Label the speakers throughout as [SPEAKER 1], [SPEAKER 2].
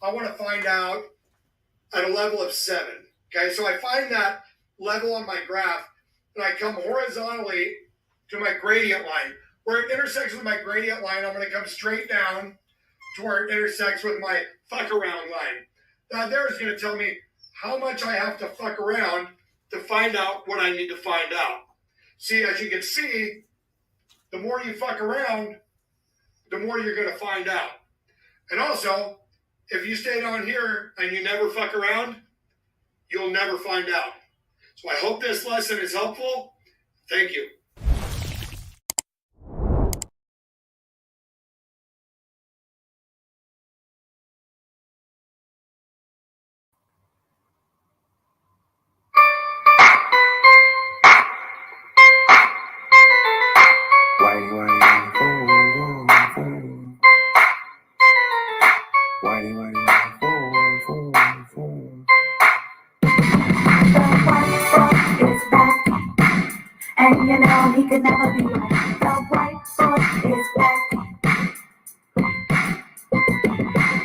[SPEAKER 1] I want to find out at a level of 7. Okay, so I find that level on my graph, and I come horizontally to my gradient line. Where it intersects with my gradient line, I'm going to come straight down to where it intersects with my fuck around line. Now there is going to tell me how much I have to fuck around to find out what I need to find out. See, as you can see, the more you fuck around, the more you're going to find out. And also, if you stay down here and you never fuck around, you'll never find out. So I hope this lesson is helpful. Thank you.
[SPEAKER 2] And you know he could never be like the white boy is back.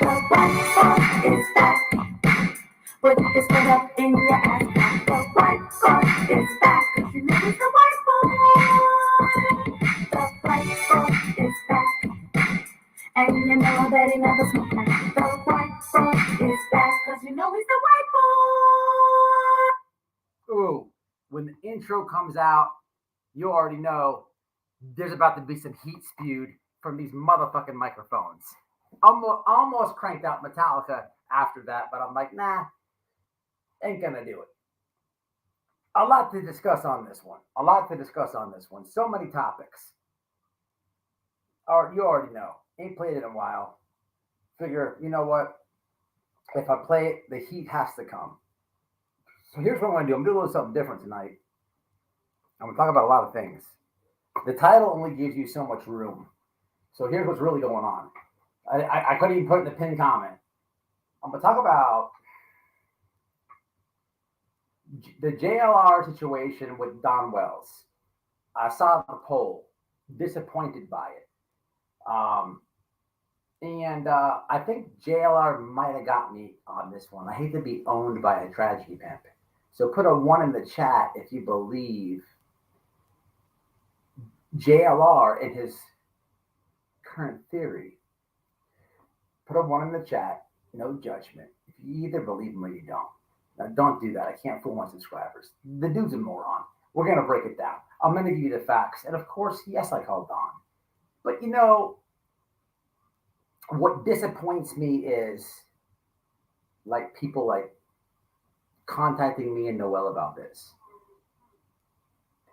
[SPEAKER 2] The white boy is back. Put this foot up in your ass. The white boy is back. You know he's the white boy. The white boy is back. And you know that he never smoked crack. The white boy is back. Cause you know he's the white boy.
[SPEAKER 3] Ooh, when the intro comes out, you already know there's about to be some heat spewed from these motherfucking microphones. Almost cranked out Metallica after that, but I'm like, nah, ain't gonna do it. A lot to discuss on this one. So many topics. You already know. Ain't played it in a while. Figure, you know what? If I play it, the heat has to come. So here's what I'm gonna do. I'm gonna do a little something different tonight. I'm going to talk about a lot of things. The title only gives you so much room. So here's what's really going on. I couldn't even put it in the pinned comment. I'm going to talk about the JLR situation with Don Wells. I saw the poll. Disappointed by it. I think JLR might have got me on this one. I hate to be owned by a tragedy pimp. So put a 1 in the chat if you believe JLR in his current theory. Put a 1 in the chat, no judgment. If you either believe him or you don't. Now, don't do that. I can't fool my subscribers. The dude's a moron. We're going to break it down. I'm going to give you the facts. And of course, yes, I called Don. But you know, what disappoints me is like people like contacting me and Noel about this.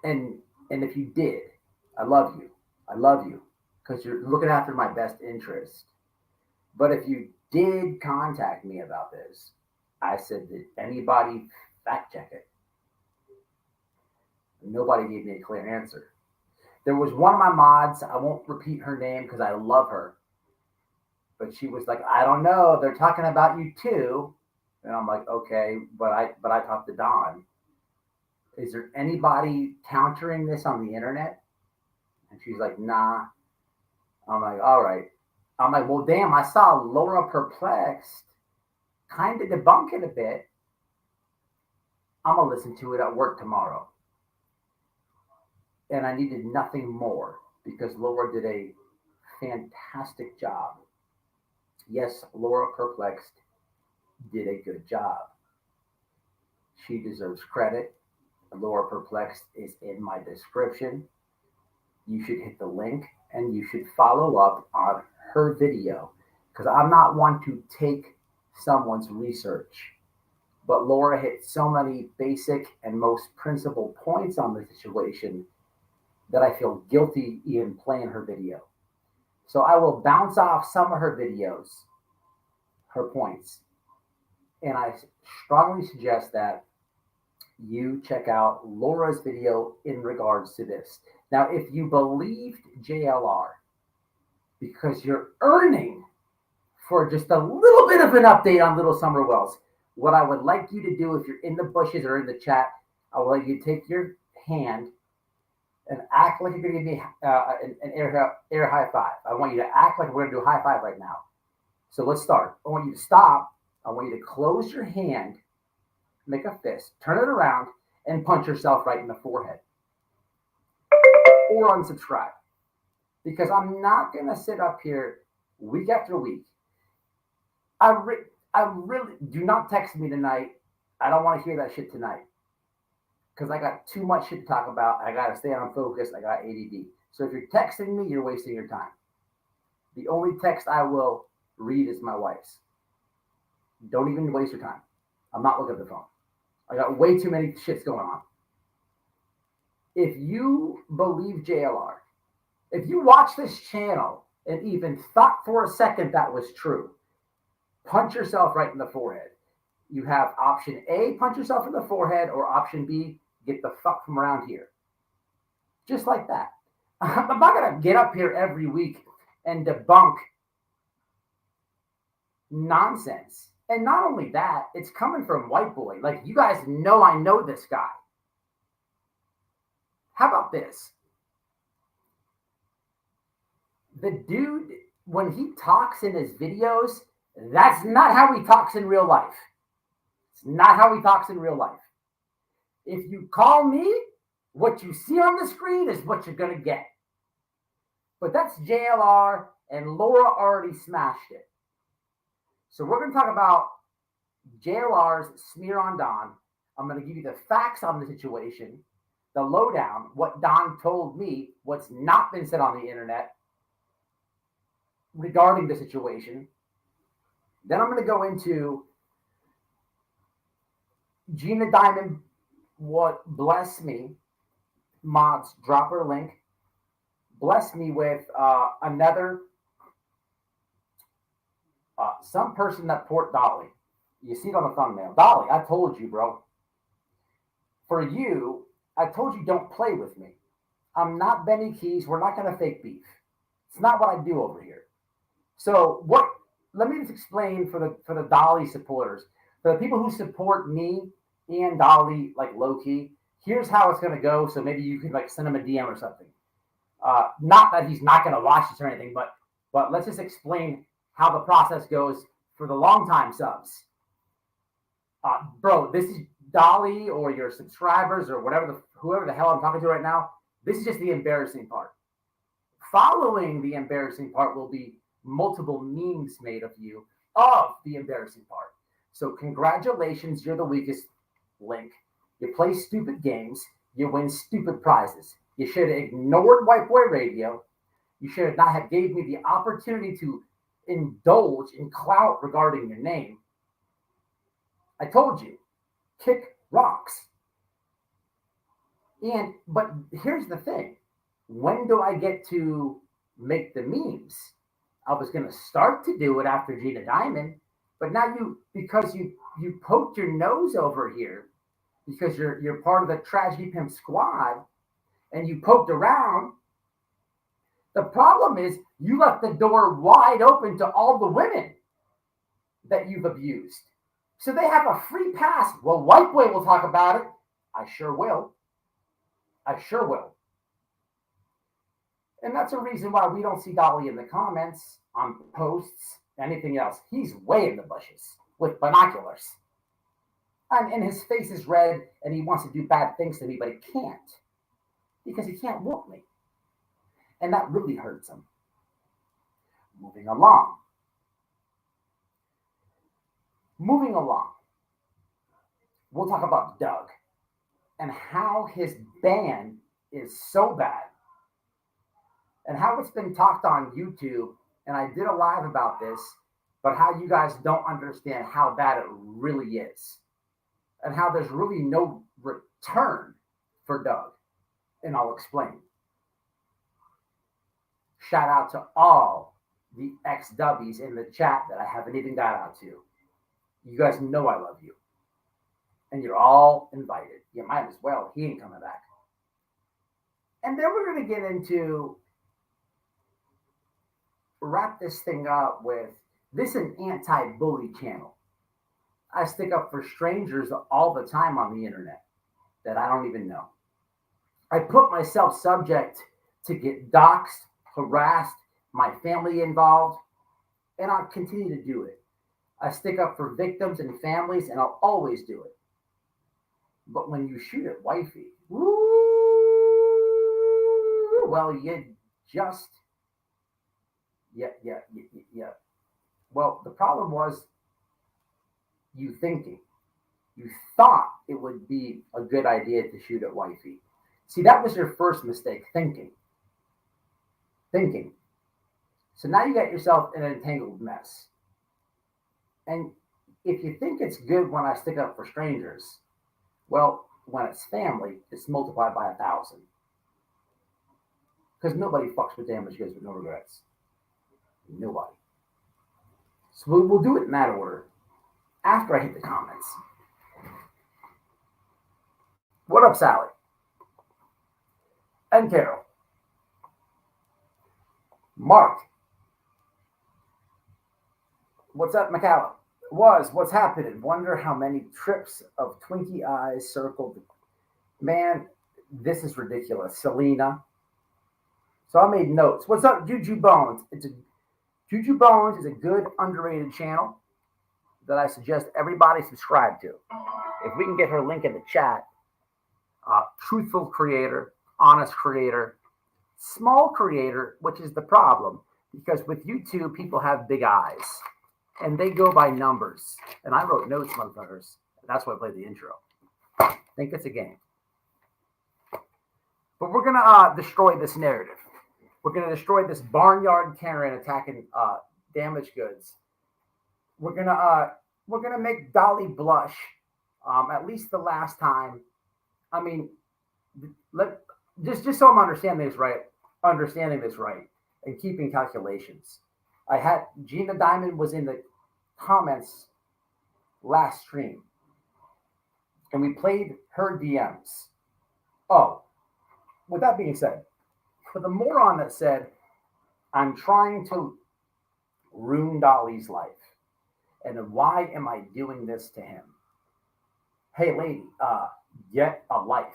[SPEAKER 3] And if you did, I love you because you're looking after my best interest. But if you did contact me about this, I said, did anybody fact check it? Nobody gave me a clear answer. There was one of my mods, I won't repeat her name because I love her, but she was like, I don't know, they're talking about you too. And I'm like, okay, but I talked to Don. Is there anybody countering this on the internet? And she's like, nah. I'm like, all right. I'm like, well, damn, I saw Laura Perplexed kind of debunk it a bit. I'm going to listen to it at work tomorrow. And I needed nothing more because Laura did a fantastic job. Yes, Laura Perplexed did a good job. She deserves credit. Laura Perplexed is in my description. You should hit the link and you should follow up on her video because I'm not one to take someone's research. But Laura hit so many basic and most principal points on the situation that I feel guilty even playing her video. So I will bounce off some of her videos, her points. And I strongly suggest that you check out Laura's video in regards to this. Now, if you believed JLR because you're earning for just a little bit of an update on Little Summer Wells, what I would like you to do if you're in the bushes or in the chat, I would like you to take your hand and act like you're going to give me an air high five. I want you to act like we're going to do a high five right now. So let's start. I want you to stop. I want you to close your hand, make a fist, turn it around, and punch yourself right in the forehead. Or unsubscribe. Because I'm not going to sit up here week after week. I really do not text me tonight. I don't want to hear that shit tonight. Because I got too much shit to talk about. I got to stay on focus. I got ADD. So if you're texting me, you're wasting your time. The only text I will read is my wife's. Don't even waste your time. I'm not looking at the phone. I got way too many shits going on. If you believe JLR, if you watch this channel and even thought for a second that was true, punch yourself right in the forehead. You have option A, punch yourself in the forehead, or option B, get the fuck from around here. Just like that. I'm not going to get up here every week and debunk nonsense. And not only that, it's coming from white boy. Like, you guys know I know this guy. How about this? The dude, when he talks in his videos, that's not how he talks in real life. It's not how he talks in real life. If you call me, what you see on the screen is what you're going to get. But that's JLR, and Laura already smashed it. So we're going to talk about JLR's smear on Don. I'm going to give you the facts on the situation, the lowdown, what Don told me, what's not been said on the internet regarding the situation. Then I'm going to go into Gina Diamond, what bless me, mods, drop her link, bless me with another, some person that port Dolly. You see it on the thumbnail. Dolly, I told you, bro. For you, I told you don't play with me. I'm not Benny Keys. We're not going to fake beef. It's not what I do over here. So what? Let me just explain for the Dolly supporters, for the people who support me and Dolly, like low key. Here's how it's going to go. So maybe you can like send him a DM or something. Not that he's not going to watch this or anything, but let's just explain how the process goes for the longtime subs. Bro, this is Dolly or your subscribers or whoever the hell I'm talking to right now. This is just the embarrassing part. Following the embarrassing part will be multiple memes made of you of the embarrassing part. So congratulations, you're the weakest link. You play stupid games. You win stupid prizes. You should have ignored White Boy Radio. You should not have gave me the opportunity to indulge in clout regarding your name. I told you, kick rocks. But here's the thing. When do I get to make the memes? I was going to start to do it after Gina Diamond, but now because you poked your nose over here, because you're part of the Tragedy Pimp squad, and you poked around. The problem is you left the door wide open to all the women that you've abused. So they have a free pass. Well, White Boy will talk about it. I sure will. I sure will. And that's a reason why we don't see Dolly in the comments, on posts, anything else. He's way in the bushes with binoculars. And his face is red and he wants to do bad things to me, but he can't. Because he can't whoop me. And that really hurts him. Moving along. We'll talk about Doug and how his band is so bad and how it's been talked on YouTube. And I did a live about this, but how you guys don't understand how bad it really is and how there's really no return for Doug. And I'll explain. Shout out to all the ex-dubbies in the chat that I haven't even got out to. You guys know I love you. And you're all invited. You might as well. He ain't coming back. And then we're going to get into, wrap this thing up with, this is an anti-bully channel. I stick up for strangers all the time on the internet that I don't even know. I put myself subject to get doxxed, harassed, my family involved. and I'll continue to do it. I stick up for victims and families, and I'll always do it. But when you shoot at wifey, well, you just, yeah. Well, the problem was you thinking. You thought it would be a good idea to shoot at wifey. See, that was your first mistake, thinking. So now you got yourself in an entangled mess. And if you think it's good when I stick up for strangers, well, when it's family, it's multiplied by 1,000. Because nobody fucks with damaged goods with no regrets. Nobody. So we'll do it in that order after I hit the comments. What up, Sally? And Carol. Mark. What's up, McCallum? What's happening? Wonder how many trips of Twinkie eyes circled. Man, this is ridiculous. Selena. So I made notes. What's up, Juju Bones? Juju Bones is a good underrated channel that I suggest everybody subscribe to. If we can get her link in the chat, truthful creator, honest creator, small creator, which is the problem because with YouTube, people have big eyes and they go by numbers. And I wrote notes, motherfuckers. That's why I played the intro. Think it's a game. But we're going to destroy this narrative. We're going to destroy this barnyard Karen attacking damaged goods. We're gonna make Dolly blush, at least the last time. I mean, just so I'm understanding this right, and keeping calculations. I had Gina Diamond was in the comments last stream, and we played her DMs. Oh, with that being said, for the moron that said, I'm trying to ruin Dolly's life, and why am I doing this to him? Hey, lady, get a life.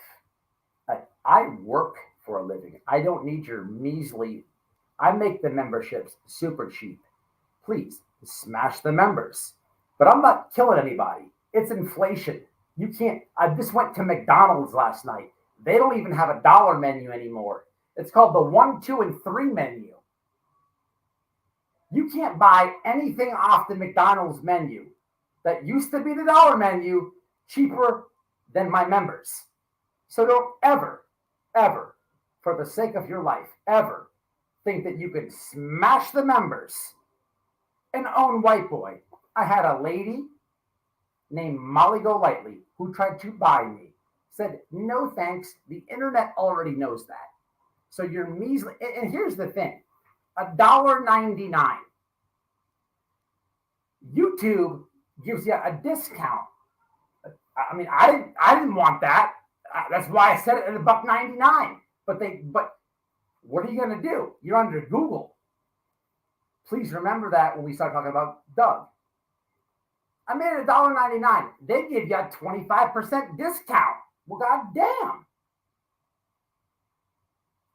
[SPEAKER 3] I work for a living. I don't need your measly. I make the memberships super cheap. Please smash the members. But I'm not killing anybody. It's inflation. You can't. I just went to McDonald's last night. They don't even have a dollar menu anymore. It's called the 1, 2, and 3 menu. You can't buy anything off the McDonald's menu that used to be the dollar menu cheaper than my members. So don't ever, for the sake of your life, ever think that you can smash the members and own White Boy. I had a lady named Molly Golightly who tried to buy me. Said, no thanks, the internet already knows that. So you're measly. And here's the thing, $1.99. YouTube gives you a discount. I mean, I didn't want that. That's why I said it at $1.99. But what are you going to do? You're under Google. Please remember that when we start talking about Doug. I made it $1.99. They give you a 25% discount. Well, goddamn.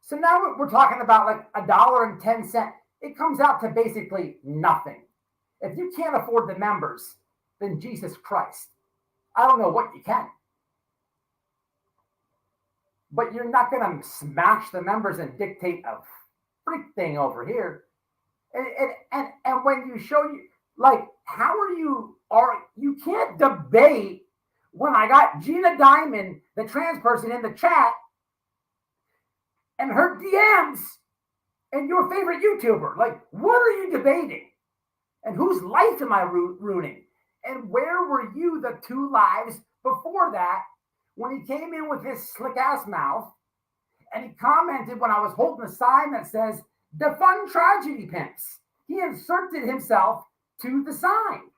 [SPEAKER 3] So now we're talking about like $1.10. It comes out to basically nothing. If you can't afford the members, then Jesus Christ, I don't know what you can. But you're not going to smash the members and dictate a freak thing over here. And when you show you, like, how are you can't debate when I got Gina Diamond, the trans person, in the chat and her DMs and your favorite YouTuber. Like, what are you debating? And whose life am I ruining? And where were you the 2 lives before that when he came in with his slick ass mouth and he commented when I was holding a sign that says, defund tragedy pimps? He inserted himself to the sign.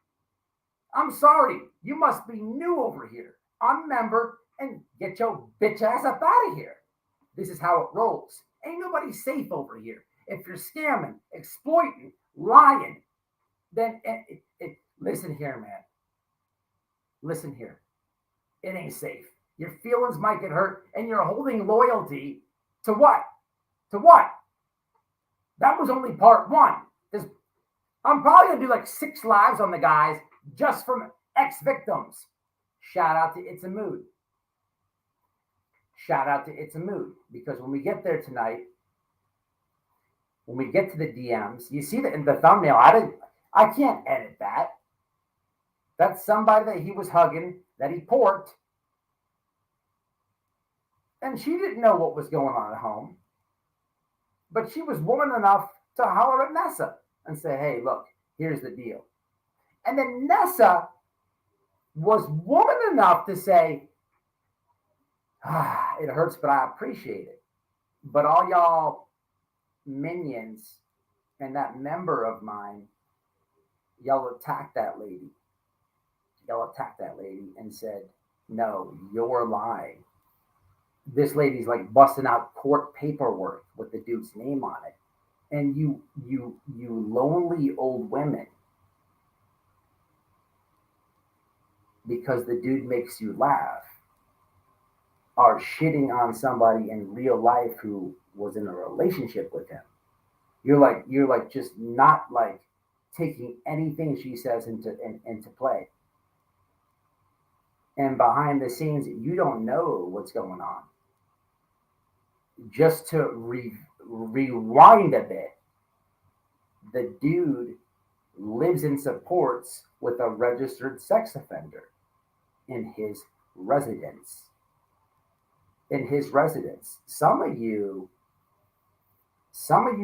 [SPEAKER 3] I'm sorry, you must be new over here. Unmember and get your bitch ass up out of here. This is how it rolls. Ain't nobody safe over here. If you're scamming, exploiting, lying, then listen here, man. Listen here. It ain't safe. Your feelings might get hurt, and you're holding loyalty to what? To what? That was only part 1. I'm probably going to do like 6 lives on the guys just from ex-victims. Shout out to It's a Mood. Shout out to It's a Mood. Because when we get there tonight, when we get to the DMs, you see that in the thumbnail, I can't edit that. That's somebody that he was hugging, that he porked. And she didn't know what was going on at home. But she was woman enough to holler at Nessa and say, hey, look, here's the deal. And then Nessa was woman enough to say, it hurts, but I appreciate it. But all y'all minions and that member of mine, y'all attacked that lady. Y'all attacked that lady and said, no, you're lying. This lady's like busting out court paperwork with the dude's name on it. And you lonely old women, because the dude makes you laugh, are shitting on somebody in real life who was in a relationship with him. You're like just not like taking anything she says into play. And behind the scenes, you don't know what's going on. Just to rewind a bit, the dude lives and supports with a registered sex offender in his residence. Some of you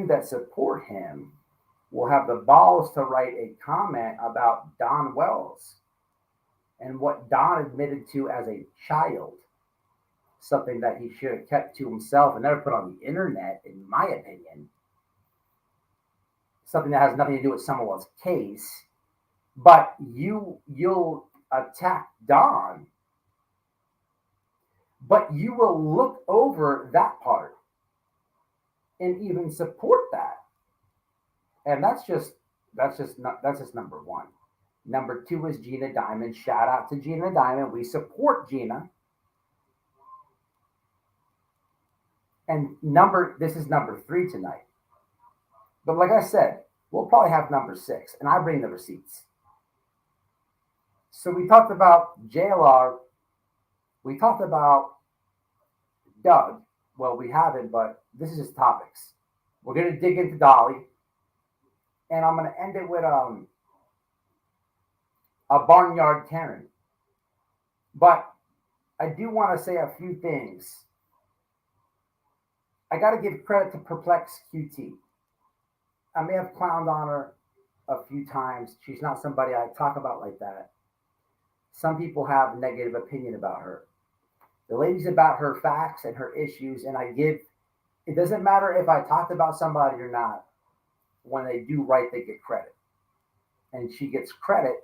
[SPEAKER 3] that support him will have the balls to write a comment about Don Wells and what Don admitted to as a child, something that he should have kept to himself and never put on the internet, in my opinion. Something that has nothing to do with someone else's case. But you'll attack Don, but you will look over that part and even support that. And that's just number one. Number two is Gina Diamond. Shout out to Gina Diamond. We support Gina. And this is number 3 tonight. But like I said, we'll probably have number 6, and I bring the receipts. So we talked about JLR. We talked about Doug. Well, we haven't, but this is just topics. We're going to dig into Dolly. And I'm going to end it with a barnyard Karen. But I do want to say a few things. I got to give credit to Perplex QT. I may have clowned on her a few times. She's not somebody I talk about like that. Some people have a negative opinion about her. The lady's about her facts and her issues, and it doesn't matter if I talked about somebody or not. When they do right, they get credit. And she gets credit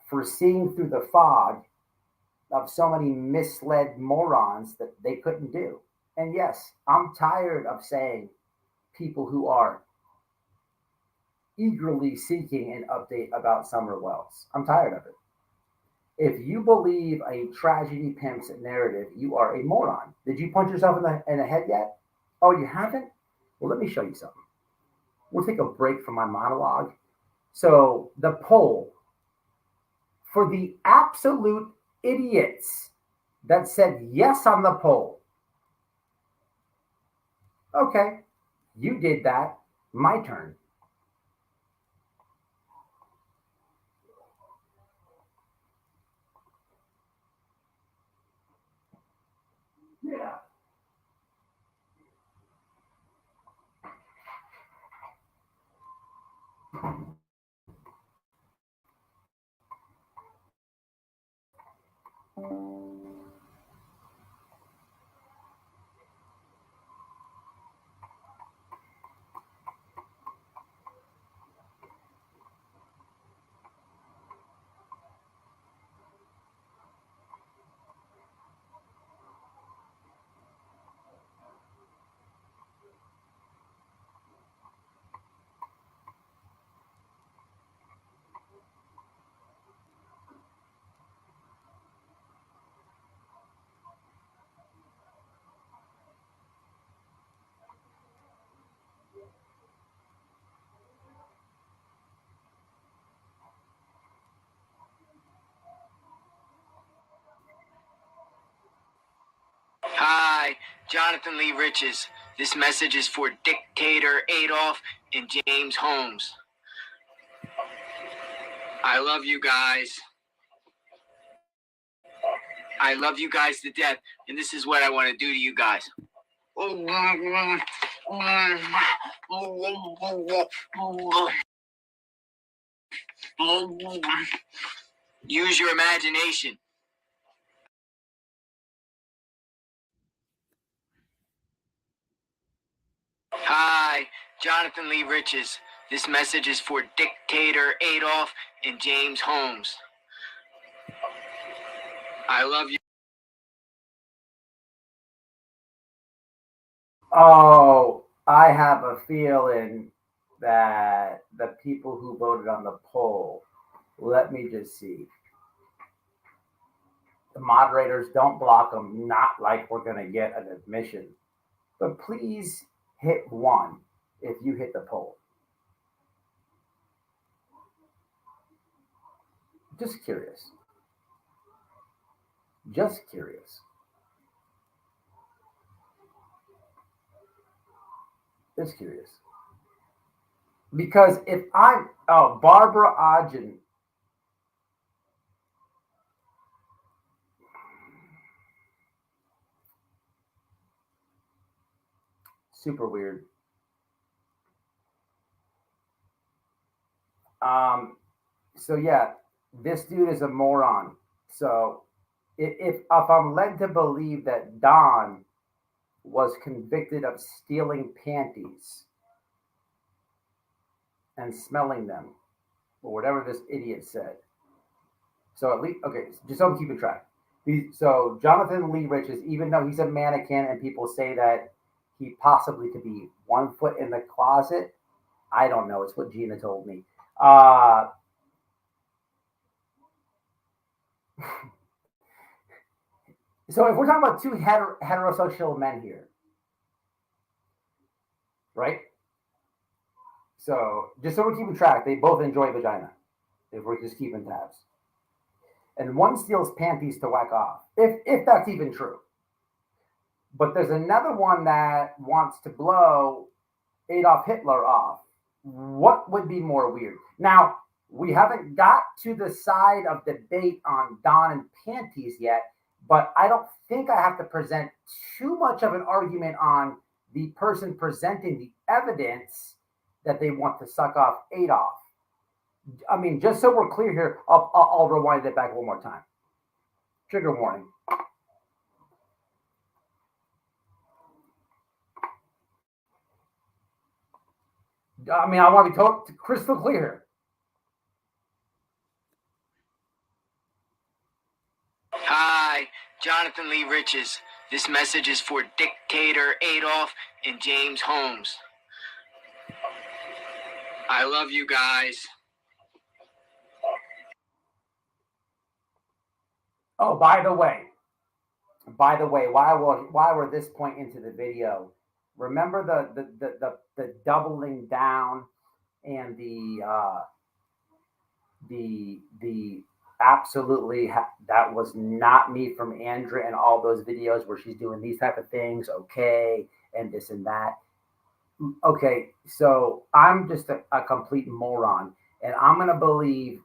[SPEAKER 3] for seeing through the fog of so many misled morons that they couldn't do. And yes, I'm tired of saying people who are eagerly seeking an update about Summer Wells. I'm tired of it. If you believe a tragedy pimps narrative, you are a moron. Did you punch yourself in the head yet? Oh, you haven't? Well, let me show you something. We'll take a break from my monologue. So the poll for the absolute idiots that said yes on the poll. Okay, you did that. My turn. Yeah.
[SPEAKER 4] Jonathan Lee Riches. This message is for Dictator Adolf and James Holmes. I love you guys. I love you guys to death, and this is what I want to do to you guys. Use your imagination. Hi, Jonathan Lee Riches. This message is for Dictator Adolf and James Holmes. I love you.
[SPEAKER 3] Oh, I have a feeling that the people who voted on the poll, let me just see. The moderators, don't block them, not like we're going to get an admission. But please hit 1 if you hit the poll. Just curious. Just curious. Just curious. Because if I'm, Barbara Ogden, super weird. So yeah, this dude is a moron. So if I'm led to believe that Don was convicted of stealing panties and smelling them, or whatever this idiot said. So at least, okay, just so I'm keeping track. So Jonathan Lee Riches, even though he's a mannequin and people say that he possibly could be 1 foot in the closet, I don't know. It's what Gina told me. So if we're talking about 2 heterosexual men here, right? So just so we're keeping track, they both enjoy vagina. If we're just keeping tabs. And one steals panties to whack off, if that's even true. But there's another one that wants to blow Adolf Hitler off. What would be more weird? Now, we haven't got to the side of debate on Don and panties yet, but I don't think I have to present too much of an argument on the person presenting the evidence that they want to suck off Adolf. I mean, just so we're clear here, I'll rewind it back one more time. Trigger warning. I mean, I want to be totally crystal clear here.
[SPEAKER 4] Hi, Jonathan Lee Riches. This message is for Dictator Adolf and James Holmes. I love you guys.
[SPEAKER 3] Oh, by the way, while we're this point into the video, remember the doubling down and the absolutely that was not me from Andrea and all those videos where she's doing these type of things, okay, and this and that. Okay, so I'm just a complete moron, and I'm gonna believe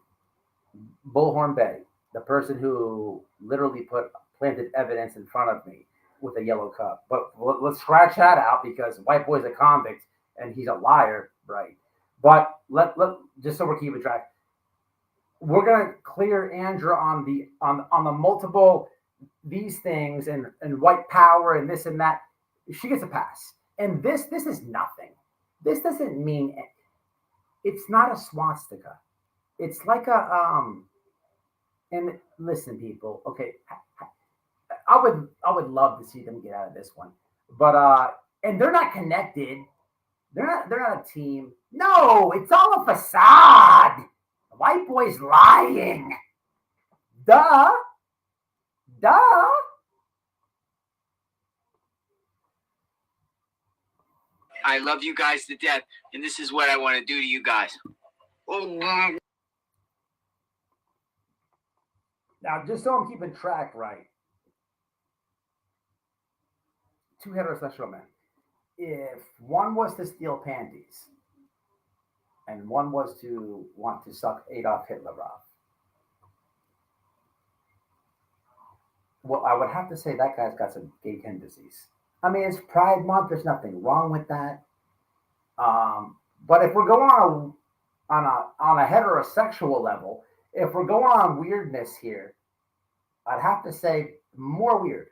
[SPEAKER 3] Bullhorn Betty, the person who literally planted evidence in front of me with a yellow cup. But let's scratch that out because white boy's a convict and he's a liar, right? But let just so we're keeping track, we're gonna clear Andrea on the multiple these things and white power and this and that. She gets a pass. And this is nothing. This doesn't mean it's not a swastika. It's like a and listen, people, okay, I would love to see them get out of this one. But and they're not connected. They're not a team. No, it's all a facade. The white boy's lying. Duh.
[SPEAKER 4] I love you guys to death, and this is what I want to do to you guys.
[SPEAKER 3] Now, just so I'm keeping track right, two heterosexual men. If one was to steal panties and one was to want to suck Adolf Hitler off, well, I would have to say that guy's got some gay tendencies. I mean, it's Pride Month. There's nothing wrong with that. But if we're going on a heterosexual level, if we're going on weirdness here, I'd have to say more weird.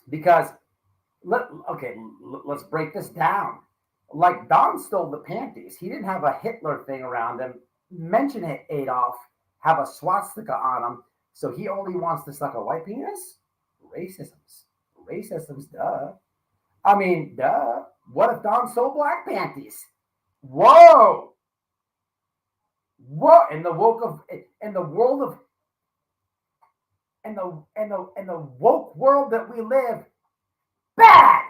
[SPEAKER 3] Because let's break this down. Like Don stole the panties. He didn't have a Hitler thing around him. Mention it, Adolf. Have a swastika on him. So he only wants to suck a white penis? Racisms, duh. I mean, duh. What if Don stole black panties? Whoa. In the woke world that we live, bad.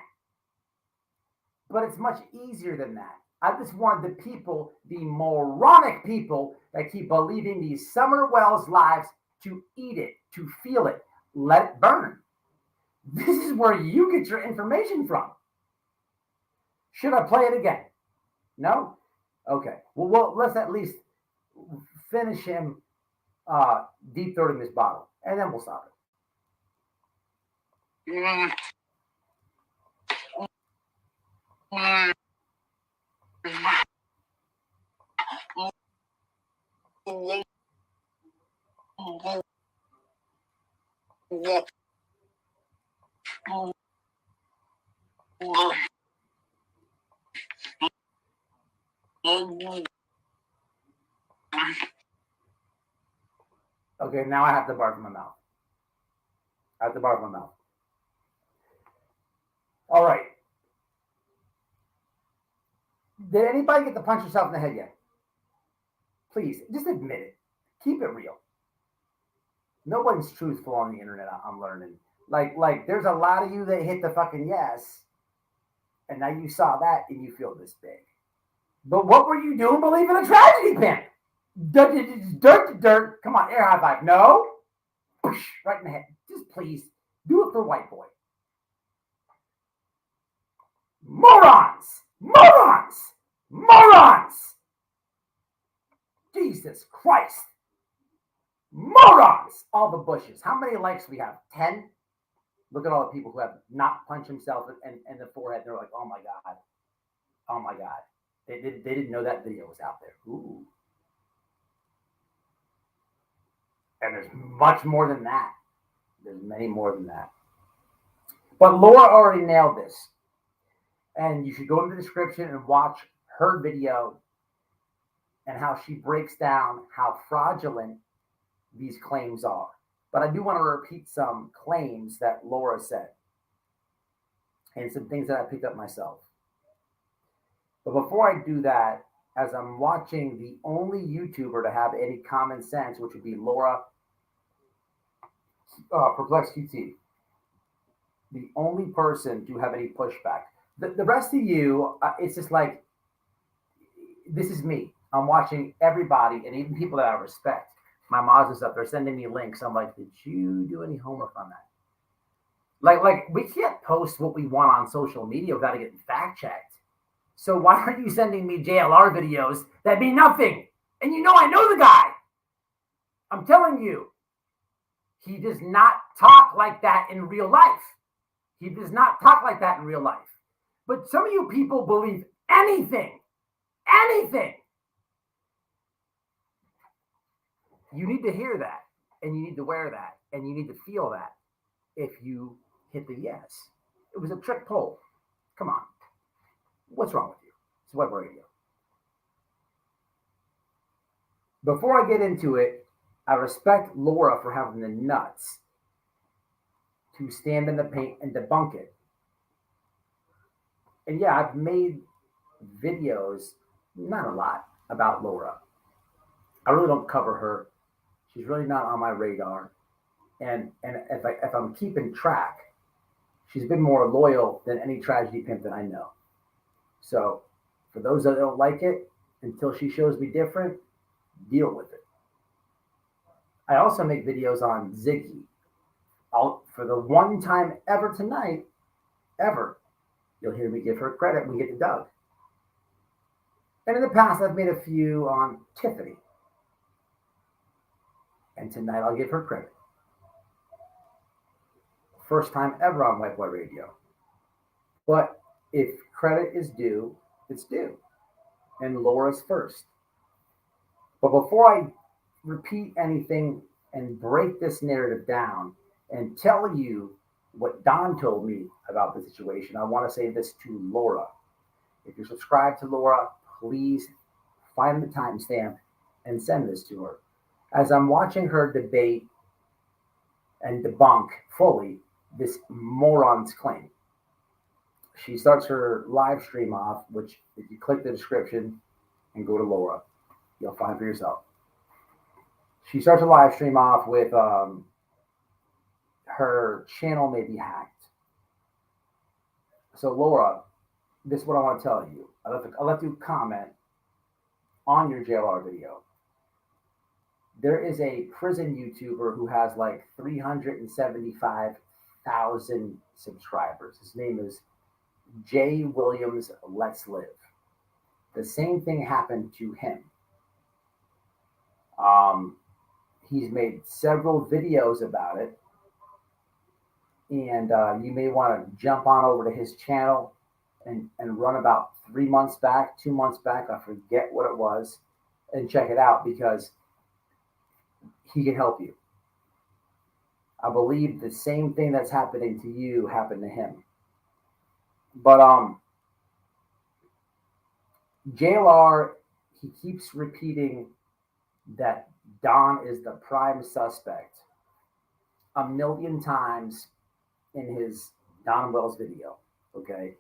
[SPEAKER 3] But it's much easier than that. I just want the people, the moronic people that keep believing these Summer Wells lies, to eat it, to feel it, let it burn. This is where you get your information from. Should I play it again? No? Okay. Well, let's at least finish him deep throating this bottle, and then we'll stop it. Okay, now I have to barf in my mouth. All right. Did anybody get to punch yourself in the head yet? Please, just admit it. Keep it real. Nobody's truthful on the internet, I'm learning. Like there's a lot of you that hit the fucking yes, and now you saw that and you feel this big. But what were you doing believing a tragedy pin? Dirt. Come on, air high five. No. Right in the head. Just please, do it for white boy. Morons! Jesus Christ. Morons! All the bushes. How many likes do we have? 10? Look at all the people who have not punched themselves in the forehead. They're like, oh my God. They didn't know that video was out there. Ooh. And there's much more than that. There's many more than that. But Laura already nailed this. And you should go in the description and watch her video and how she breaks down how fraudulent these claims are. But I do want to repeat some claims that Laura said and some things that I picked up myself. But before I do that, as I'm watching the only YouTuber to have any common sense, which would be Laura Perplex QT, the only person to have any pushback. The rest of you, it's just like, this is me. I'm watching everybody, and even people that I respect. My moms and stuff, they're sending me links. I'm like, did you do any homework on that? Like we can't post what we want on social media without it getting fact checked. So why are you sending me JLR videos that mean nothing? And I know the guy. I'm telling you, he does not talk like that in real life. But some of you people believe anything. You need to hear that, and you need to wear that, and you need to feel that if you hit the yes. It was a trick poll. Come on. What's wrong with you? It's web radio. Before I get into it, I respect Laura for having the nuts to stand in the paint and debunk it. And yeah, I've made videos, not a lot, about Laura. I really don't cover her. She's really not on my radar. And if I'm keeping track, she's been more loyal than any tragedy pimp that I know. So for those that don't like it, until she shows me different, deal with it. I also make videos on Ziggy. for the one time ever tonight, ever, you'll hear me give her credit when we get to Doug. And in the past, I've made a few on Tiffany. And tonight I'll give her credit. First time ever on White Boy Radio. But if credit is due, it's due. And Laura's first. But before I repeat anything and break this narrative down and tell you what Don told me about the situation, I want to say this to Laura. If you're subscribed to Laura, please find the timestamp and send this to her. As I'm watching her debate and debunk fully this moron's claim, she starts her live stream off, which if you click the description and go to Laura, you'll find for yourself. She starts a live stream off with her channel may be hacked. So Laura, this is what I want to tell you. I left you comment on your JLR video. There is a prison YouTuber who has like 375,000 subscribers. His name is J. Williams Let's Live. The same thing happened to him. He's made several videos about it. And you may want to jump on over to his channel and run about 3 months back, 2 months back, I forget what it was, and check it out because he can help you. I believe the same thing that's happening to you happened to him. But JLR, he keeps repeating that Don is the prime suspect a million times in his Don Wells video, okay?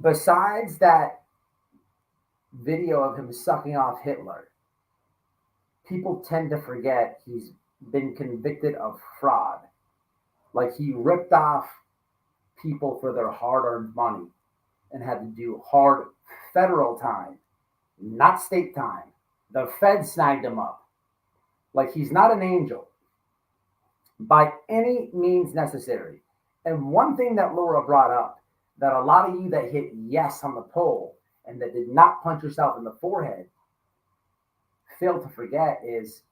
[SPEAKER 3] Besides that video of him sucking off Hitler, people tend to forget he's been convicted of fraud. Like he ripped off people for their hard-earned money and had to do hard federal time, not state time. The Fed snagged him up. Like he's not an angel by any means necessary. And one thing that Laura brought up that a lot of you that hit yes on the poll and that did not punch yourself in the forehead failed to forget is,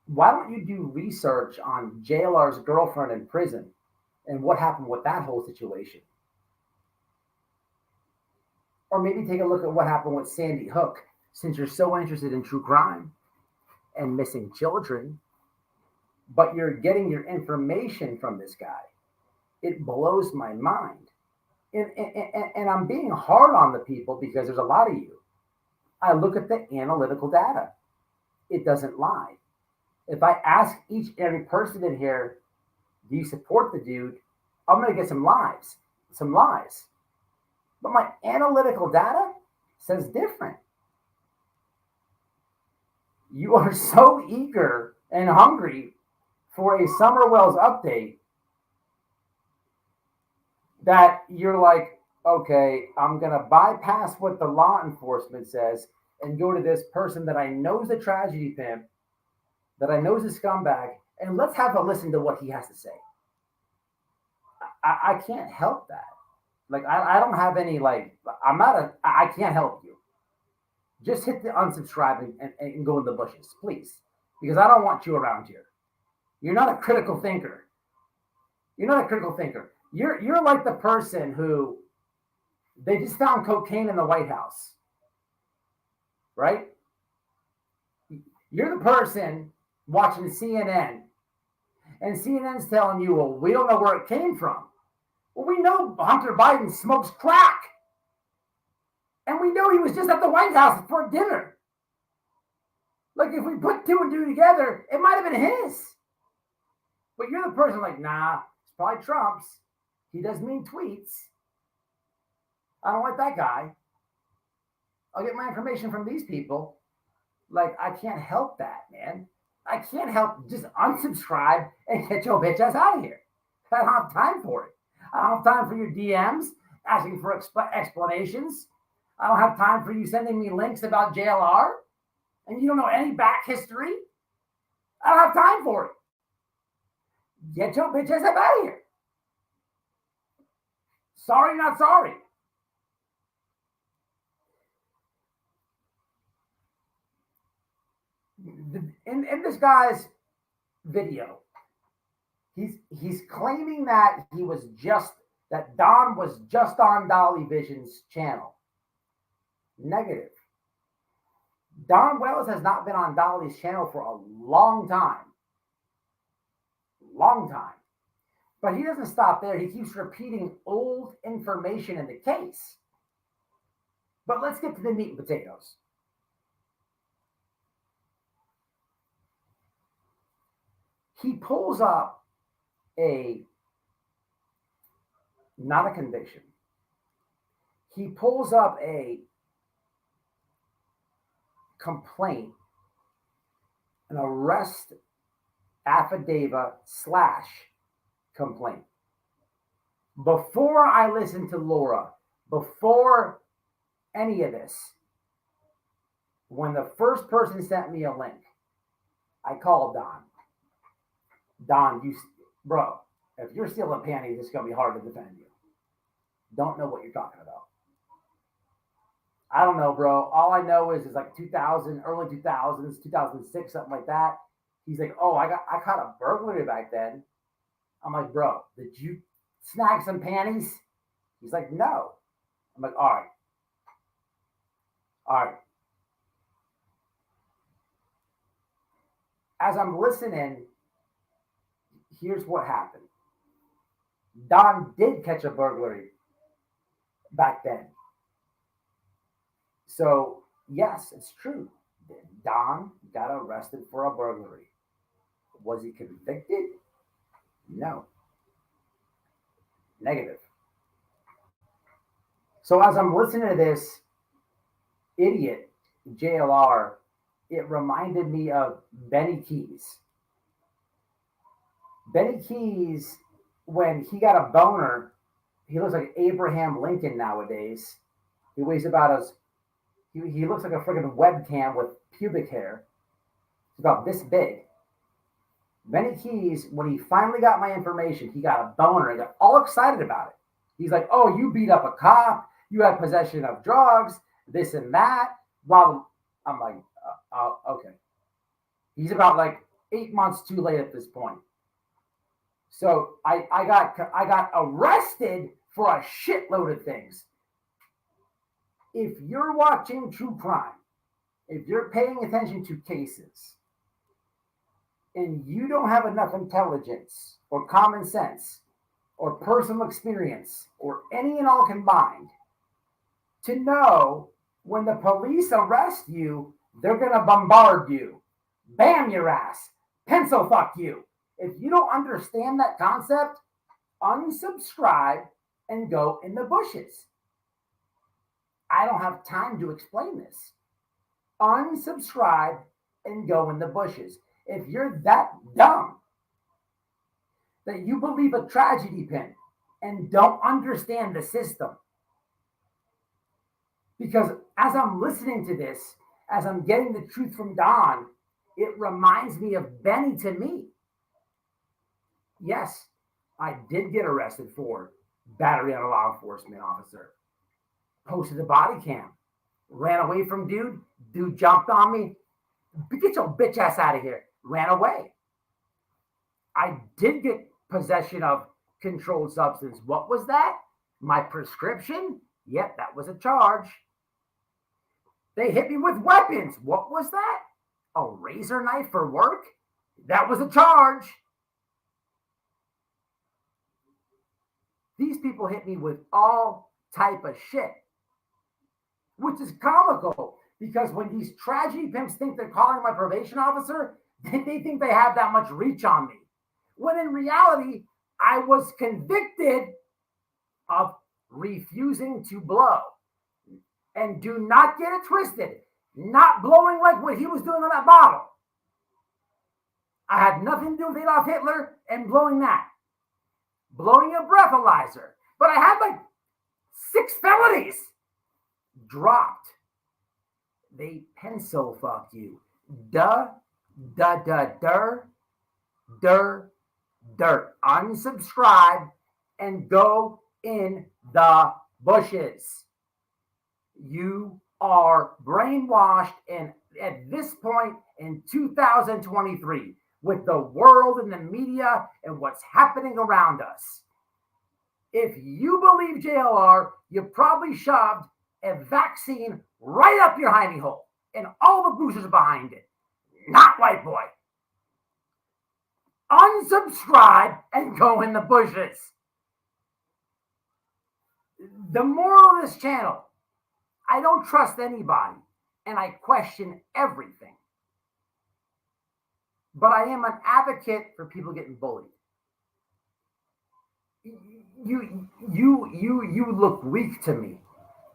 [SPEAKER 3] why don't you do research on JLR's girlfriend in prison and what happened with that whole situation? Or maybe take a look at what happened with Sandy Hook, since you're so interested in true crime and missing children, but you're getting your information from this guy. It blows my mind. And I'm being hard on the people because there's a lot of you. I look at the analytical data. It doesn't lie. If I ask each and every person in here, do you support the dude? I'm going to get some lies. But my analytical data says different. You are so eager and hungry for a Summer Wells update that you're like, okay, I'm going to bypass what the law enforcement says and go to this person that I know is a tragedy pimp, that I know is a scumbag, and let's have a listen to what he has to say. I can't help that. Like, I don't have any, like, I can't help you. Just hit the unsubscribe and go in the bushes, please. Because I don't want you around here. You're not a critical thinker. You're like the person who they just found cocaine in the White House, right? You're the person watching CNN, and CNN's telling you, well, we don't know where it came from. Well, we know Hunter Biden smokes crack, and we know he was just at the White House for dinner. Like, if we put two and two together, it might have been his. But you're the person like, nah, it's probably Trump's. He does mean tweets. I don't like that guy. I'll get my information from these people. Like, I can't help that, man. I can't help just unsubscribe and get your bitch ass out of here. I don't have time for it. I don't have time for your DMs asking for explanations. I don't have time for you sending me links about JLR and you don't know any back history. I don't have time for it. Get your bitch ass up out of here. Sorry, not sorry. In this guy's video, he's claiming that that Don was just on Dolly Vision's channel. Negative. Don Wells has not been on Dolly's channel for a long time. Long time. But he doesn't stop there. He keeps repeating old information in the case. But let's get to the meat and potatoes. He pulls up not a conviction. He pulls up a complaint, an arrest affidavit / complaint. Before I listened to Laura, before any of this, when the first person sent me a link, I called Don. Don, bro, if you're stealing panties, it's going to be hard to defend you. Don't know what you're talking about. I don't know, bro. All I know is it's like 2000, early 2000s, 2006, something like that. He's like, oh, I caught a burglary back then. I'm like, bro, did you snag some panties? He's like, no. I'm like, all right. All right. As I'm listening, here's what happened. Don did catch a burglary back then. So, yes, it's true. Don got arrested for a burglary. Was he convicted? No. Negative. So as I'm listening to this idiot, JLR, it reminded me of Benny Keys. Benny Keys, when he got a boner, he looks like Abraham Lincoln nowadays. He weighs about as, he looks like a friggin' webcam with pubic hair. It's about this big. Benny Keys, when he finally got my information, he got a boner. He got all excited about it. He's like, oh, you beat up a cop. You had possession of drugs, this and that. Blah, blah. I'm like, okay. He's about like 8 months too late at this point. So I got arrested for a shitload of things. If you're watching true crime, if you're paying attention to cases, and you don't have enough intelligence or common sense or personal experience or any and all combined to know when the police arrest you, they're going to bombard you, bam your ass, pencil fuck you. If you don't understand that concept, unsubscribe and go in the bushes. I don't have time to explain this. Unsubscribe and go in the bushes. If you're that dumb that you believe a tragedy pin and don't understand the system, because as I'm listening to this, as I'm getting the truth from Don, it reminds me of Benny to me. Yes, I did get arrested for battery on a law enforcement officer. Posted a body cam. Ran away from dude. Dude jumped on me. Get your bitch ass out of here. Ran away. I did get possession of controlled substance. What was that? My prescription? Yep, that was a charge. They hit me with weapons. What was that? A razor knife for work? That was a charge. These people hit me with all type of shit, which is comical because when these tragedy pimps think they're calling my probation officer, they think they have that much reach on me. When in reality, I was convicted of refusing to blow. And do not get it twisted. Not blowing like what he was doing on that bottle. I had nothing to do with Adolf Hitler and blowing that. Blowing a breathalyzer. But I had like 6 felonies. Dropped. They pencil fucked you. Duh, duh, duh, dur, dur, dirt. Unsubscribe and go in the bushes. You are brainwashed, and at this point in 2023, with the world and the media and what's happening around us, if you believe JLR, you probably shoved a vaccine right up your hiney hole, and all the boosters behind it. Not white boy. Unsubscribe and go in the bushes. The moral of this channel, I don't trust anybody, and I question everything. But I am an advocate for people getting bullied. You look weak to me.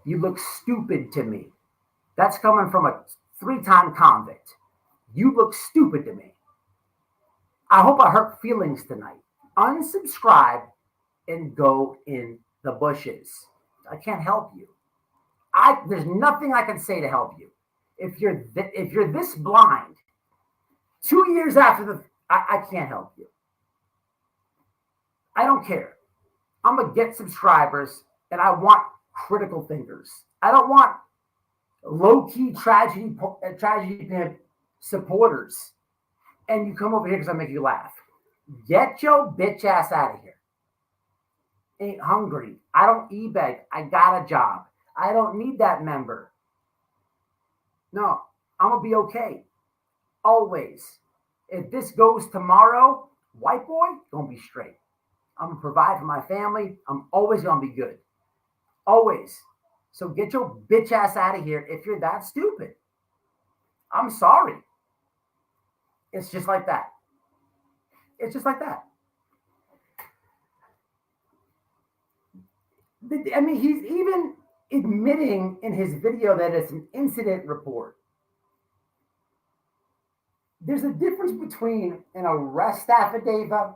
[SPEAKER 3] You look stupid to me. That's coming from a 3-time convict. You look stupid to me. I hope I hurt feelings tonight. Unsubscribe and go in the bushes. I can't help you. There's nothing I can say to help you. If you're this blind, 2 years after I can't help you. I don't care. I'm gonna get subscribers, and I want critical thinkers. I don't want low-key tragedy supporters. And you come over here because I make you laugh. Get your bitch ass out of here. Ain't hungry. I don't e-beg. I got a job. I don't need that member. No, I'm going to be okay. Always. If this goes tomorrow, white boy, going to be straight. I'm going to provide for my family. I'm always going to be good. Always. So get your bitch ass out of here if you're that stupid. I'm sorry. It's just like that. It's just like that. I mean, he's even admitting in his video that it's an incident report. There's a difference between an arrest affidavit,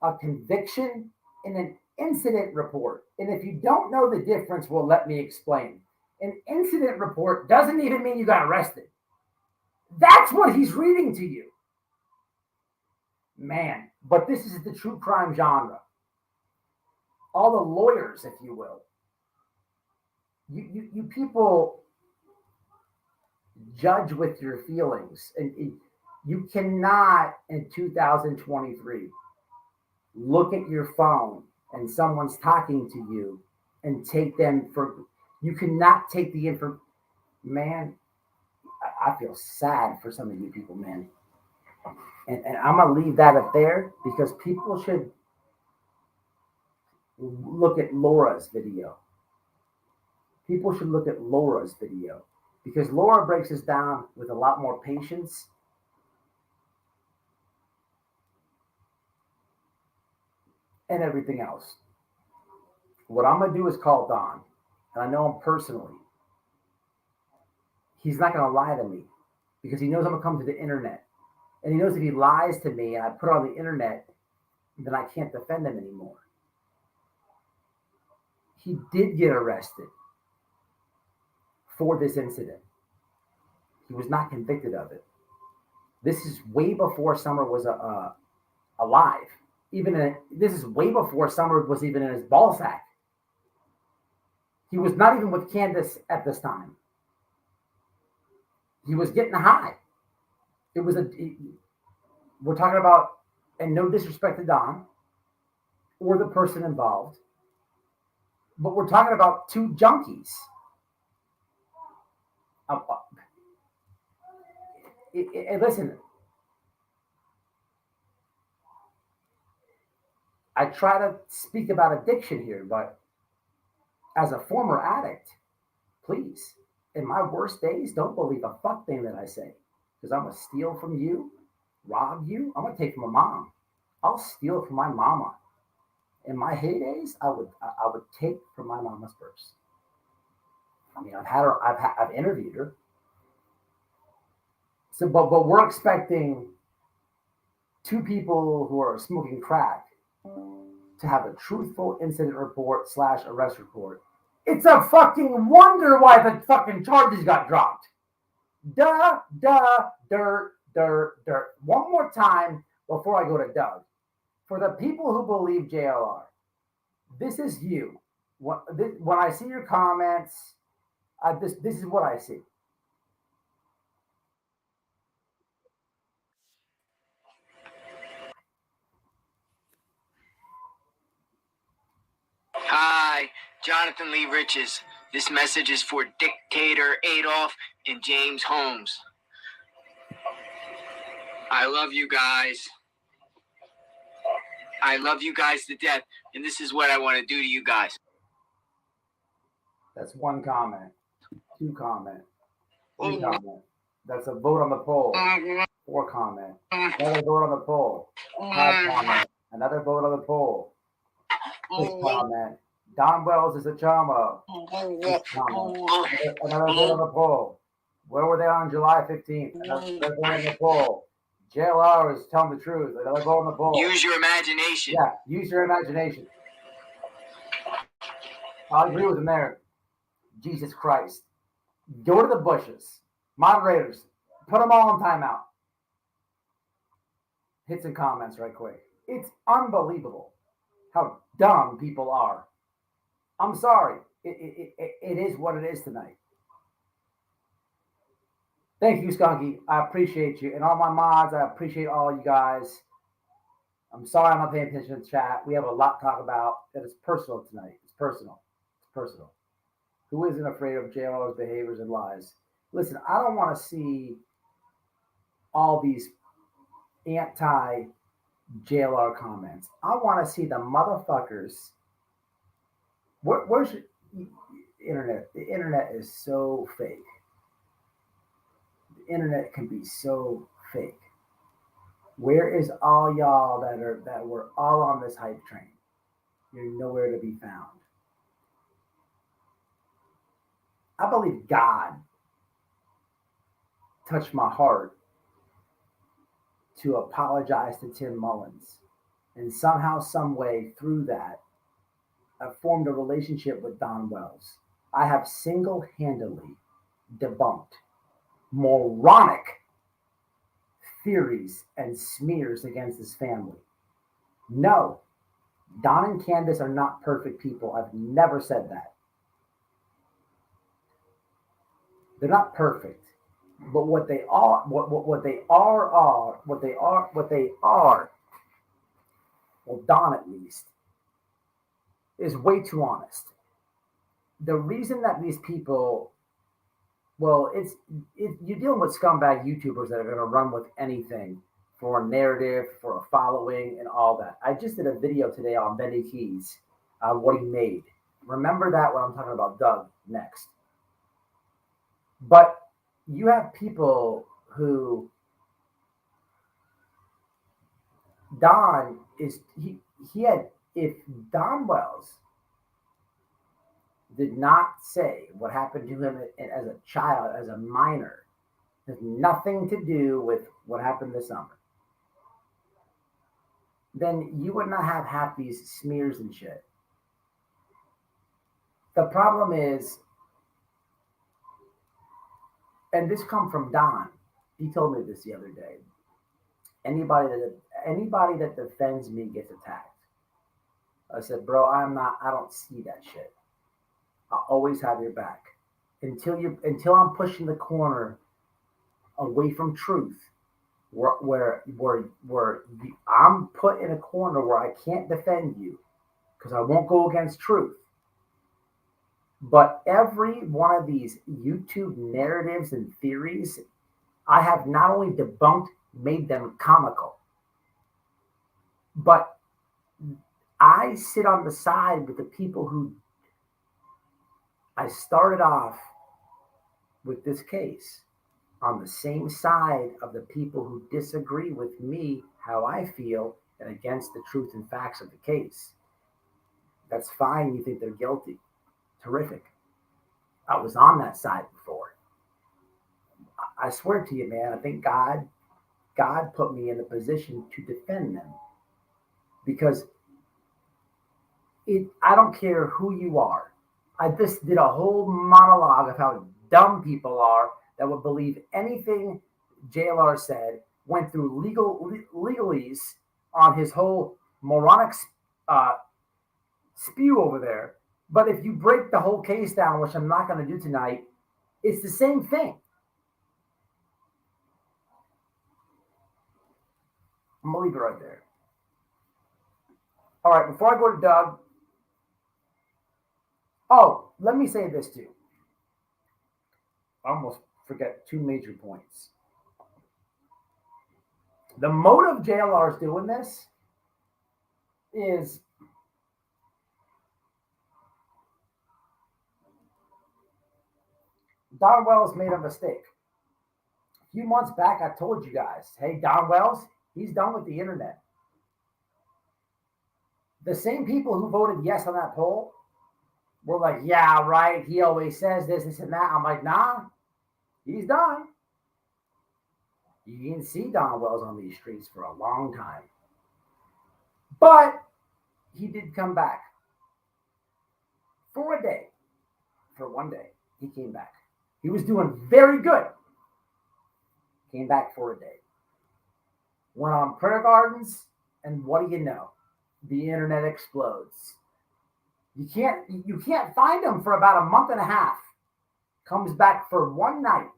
[SPEAKER 3] a conviction, and an incident report. And if you don't know the difference, well, let me explain. An incident report doesn't even mean you got arrested. That's what he's reading to you. Man, but this is the true crime genre. All the lawyers, if you will. You people judge with your feelings. And you cannot, in 2023, look at your phone and someone's talking to you and take them for... You cannot take the information. Man, I feel sad for some of you people, man. And I'm going to leave that up there because people should look at Laura's video. People should look at Laura's video because Laura breaks this down with a lot more patience. And everything else. What I'm going to do is call Don. And I know him personally. He's not going to lie to me because he knows I'm going to come to the internet. And he knows if he lies to me and I put it on the internet, then I can't defend him anymore. He did get arrested for this incident. He was not convicted of it. This is way before Summer was alive. This is way before Summer was even in his ball sack. He was not even with Candace at this time. He was getting high. We're talking about, and no disrespect to Don or the person involved, but we're talking about two junkies. Listen, I try to speak about addiction here, but as a former addict, please, in my worst days, don't believe a fuck thing that I say. Because I'm going to steal from you, rob you. I'm going to take from my mom. I'll steal from my mama. In my heydays, I would take from my mama's purse. I mean, I've had her, I've interviewed her. So, but we're expecting two people who are smoking crack to have a truthful incident report / arrest report. It's a fucking wonder why the fucking charges got dropped. Dirt. One more time before I go to Doug. For the people who believe JLR, this is you. When I see your comments, this is what I see.
[SPEAKER 4] Hi, Jonathan Lee Riches. This message is for Dictator Adolf and James Holmes. I love you guys. I love you guys to death, and this is what I want to do to you guys.
[SPEAKER 3] That's one comment. Two comment. Three comment. That's a vote on the poll. Four comment. Another vote on the poll. Five comment. Another vote on the poll. Six comment. Don Wells is a chomo. Six comment. Another vote on the poll. Where were they on July 15th? Another vote on the poll. JLR is telling the truth. Another vote on the poll.
[SPEAKER 4] Use your imagination.
[SPEAKER 3] Yeah, use your imagination. I agree with him there. Jesus Christ. Go to the bushes. Moderators, put them all in timeout. Hit some comments right quick. It's unbelievable how dumb people are. I'm sorry. It is what it is tonight. Thank you, Skunky. I appreciate you. And all my mods, I appreciate all you guys. I'm sorry I'm not paying attention to the chat. We have a lot to talk about. That is personal tonight. It's personal. It's personal. Who isn't afraid of JLR's behaviors and lies? Listen, I don't want to see all these anti-JLR comments. I want to see the motherfuckers. Where's your internet? The internet is so fake. The internet can be so fake. Where is all y'all that were all on this hype train? You're nowhere to be found. I believe God touched my heart to apologize to Tim Mullins. And somehow, some way through that, I formed a relationship with Don Wells. I have single-handedly debunked moronic theories and smears against his family. No, Don and Candace are not perfect people. I've never said that. They're not perfect, but what they are, well, Don at least, is way too honest. The reason that these people, well, you're dealing with scumbag YouTubers that are going to run with anything for a narrative, for a following, and all that. I just did a video today on Benny Keys, what he made. Remember that when I'm talking about Doug next. But you have people who Don is he had, if Don Wells did not say what happened to him as a child, as a minor, has nothing to do with what happened this summer, then you would not have half these smears and shit. The problem is, and this come from Don. He told me this the other day. Anybody that defends me gets attacked. I said, bro, I don't see that shit. I'll always have your back. Until I'm pushing the corner away from truth, where I'm put in a corner where I can't defend you because I won't go against truth. But every one of these YouTube narratives and theories, I have not only debunked, made them comical, but I sit on the side with the people who I started off with this case, on the same side of the people who disagree with me, how I feel, and against the truth and facts of the case. That's fine. You think they're guilty. Terrific. I was on that side before. I swear to you, man, I think God put me in a position to defend them, because I don't care who you are. I just did a whole monologue of how dumb people are that would believe anything JLR said, went through legalese on his whole moronic spew over there. But if you break the whole case down, which I'm not going to do tonight, it's the same thing. I'm going to leave it right there. All right, before I go to Doug. Oh, let me say this too. I almost forget two major points. The motive JLR is doing this is Don Wells made a mistake. A few months back, I told you guys, hey, Don Wells, he's done with the internet. The same people who voted yes on that poll were like, yeah, right, he always says this and that. I'm like, nah, he's done. You didn't see Don Wells on these streets for a long time. But he did come back. For a day. For one day, he came back. He was doing very good. Came back for a day. Went on prayer gardens, and what do you know? The internet explodes. You can't find him for about a month and a half. Comes back for one night.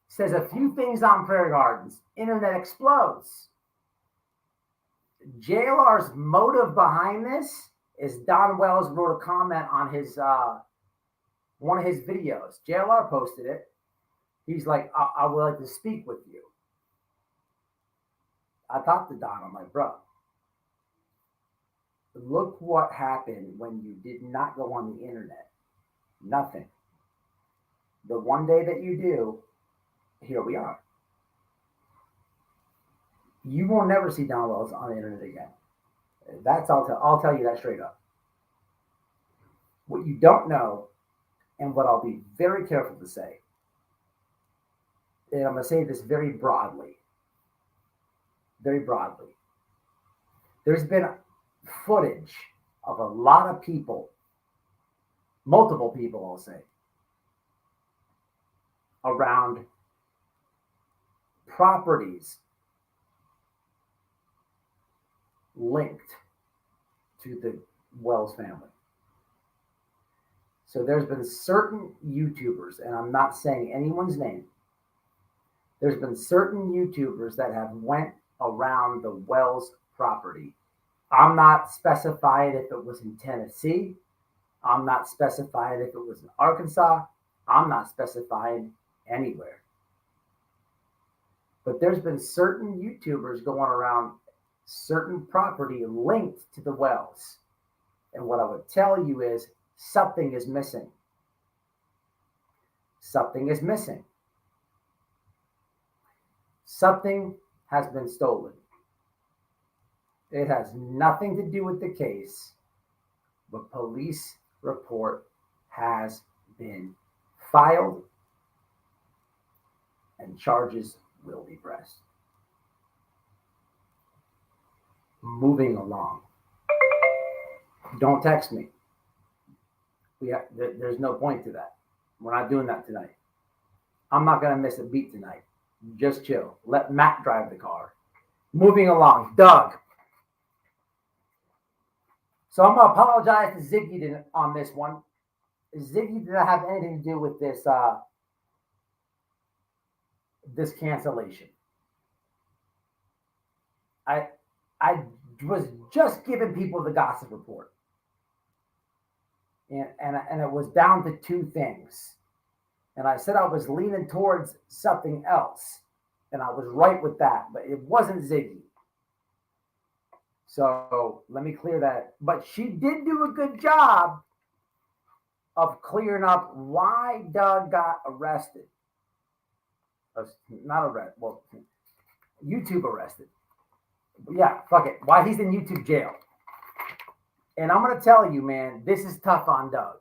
[SPEAKER 3] Says a few things on prayer gardens. Internet explodes. JLR's motive behind this is Don Wells wrote a comment on his one of his videos. JLR posted it. He's like, I would like to speak with you. I talked to Don. I'm like, bro, look what happened when you did not go on the internet. Nothing. The one day that you do, here we are. You will never see Don Wells on the internet again. I'll tell you that straight up. What you don't know, and what I'll be very careful to say, and I'm going to say this very broadly. Very broadly. There's been footage of a lot of people, multiple people, I'll say, around properties linked to the Wells family. So there's been certain YouTubers, and I'm not saying anyone's name, there's been certain YouTubers that have went around the Wells property. I'm not specifying if it was in Tennessee. I'm not specifying if it was in Arkansas. I'm not specifying anywhere. But there's been certain YouTubers going around certain property linked to the Wells. And what I would tell you is something is missing. Something is missing. Something has been stolen. It has nothing to do with the case. The police report has been filed and charges will be pressed. Moving along. Don't text me. There's no point to that. We're not doing that tonight. I'm not going to miss a beat tonight. Just chill. Let Matt drive the car. Moving along. Doug. So I'm going to apologize to Ziggy on this one. Ziggy did not have anything to do with this this cancellation. I was just giving people the gossip report. And it was down to two things. And I said I was leaning towards something else. And I was right with that. But it wasn't Ziggy. So let me clear that. But she did do a good job of clearing up why Doug got arrested. Not arrested. Well, YouTube arrested. Yeah, fuck it. Why he's in YouTube jail. And I'm going to tell you, man, this is tough on Doug.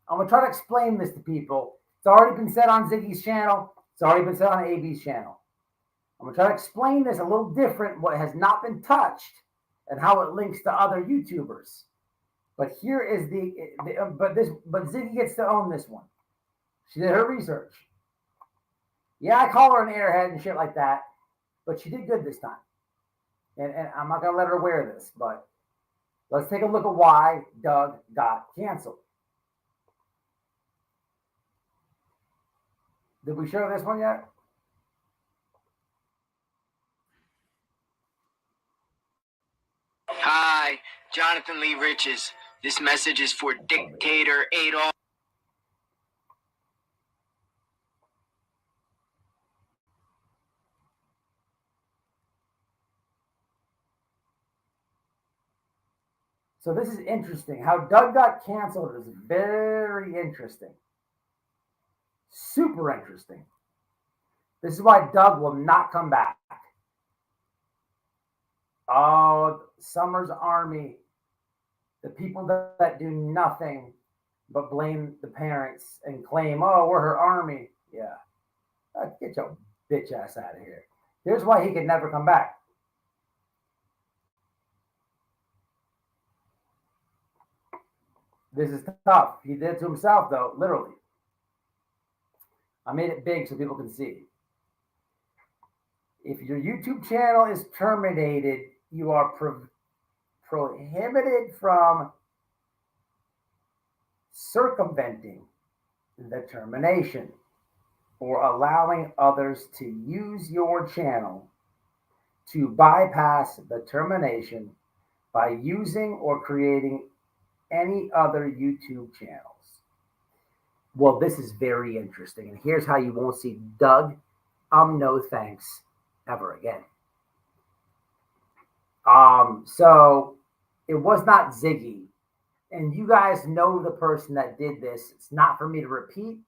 [SPEAKER 3] I'm going to try to explain this to people. It's already been said on Ziggy's channel. It's already been said on AB's channel. I'm going to try to explain this a little different, what has not been touched, and how it links to other YouTubers. But here is but Ziggy gets to own this one. She did her research. Yeah, I call her an airhead and shit like that, but she did good this time. And I'm not going to let her wear this, but let's take a look at why Doug got canceled. Did we show this one yet?
[SPEAKER 4] Hi, Jonathan Lee Riches. This message is for dictator Adolf.
[SPEAKER 3] So this is interesting. How Doug got canceled is very interesting. Super interesting. This is why Doug will not come back. Oh, Summer's Army, the people that do nothing but blame the parents and claim, oh, we're her army. Yeah. Get your bitch ass out of here. Here's why he could never come back. This is tough. He did it to himself, though, literally. I made it big so people can see. If your YouTube channel is terminated, you are prohibited from circumventing the termination or allowing others to use your channel to bypass the termination by using or creating any other YouTube channels. Well, this is very interesting, and here's how you won't see Doug, no thanks, ever again. So it was not Ziggy, and you guys know the person that did this. It's not for me to repeat.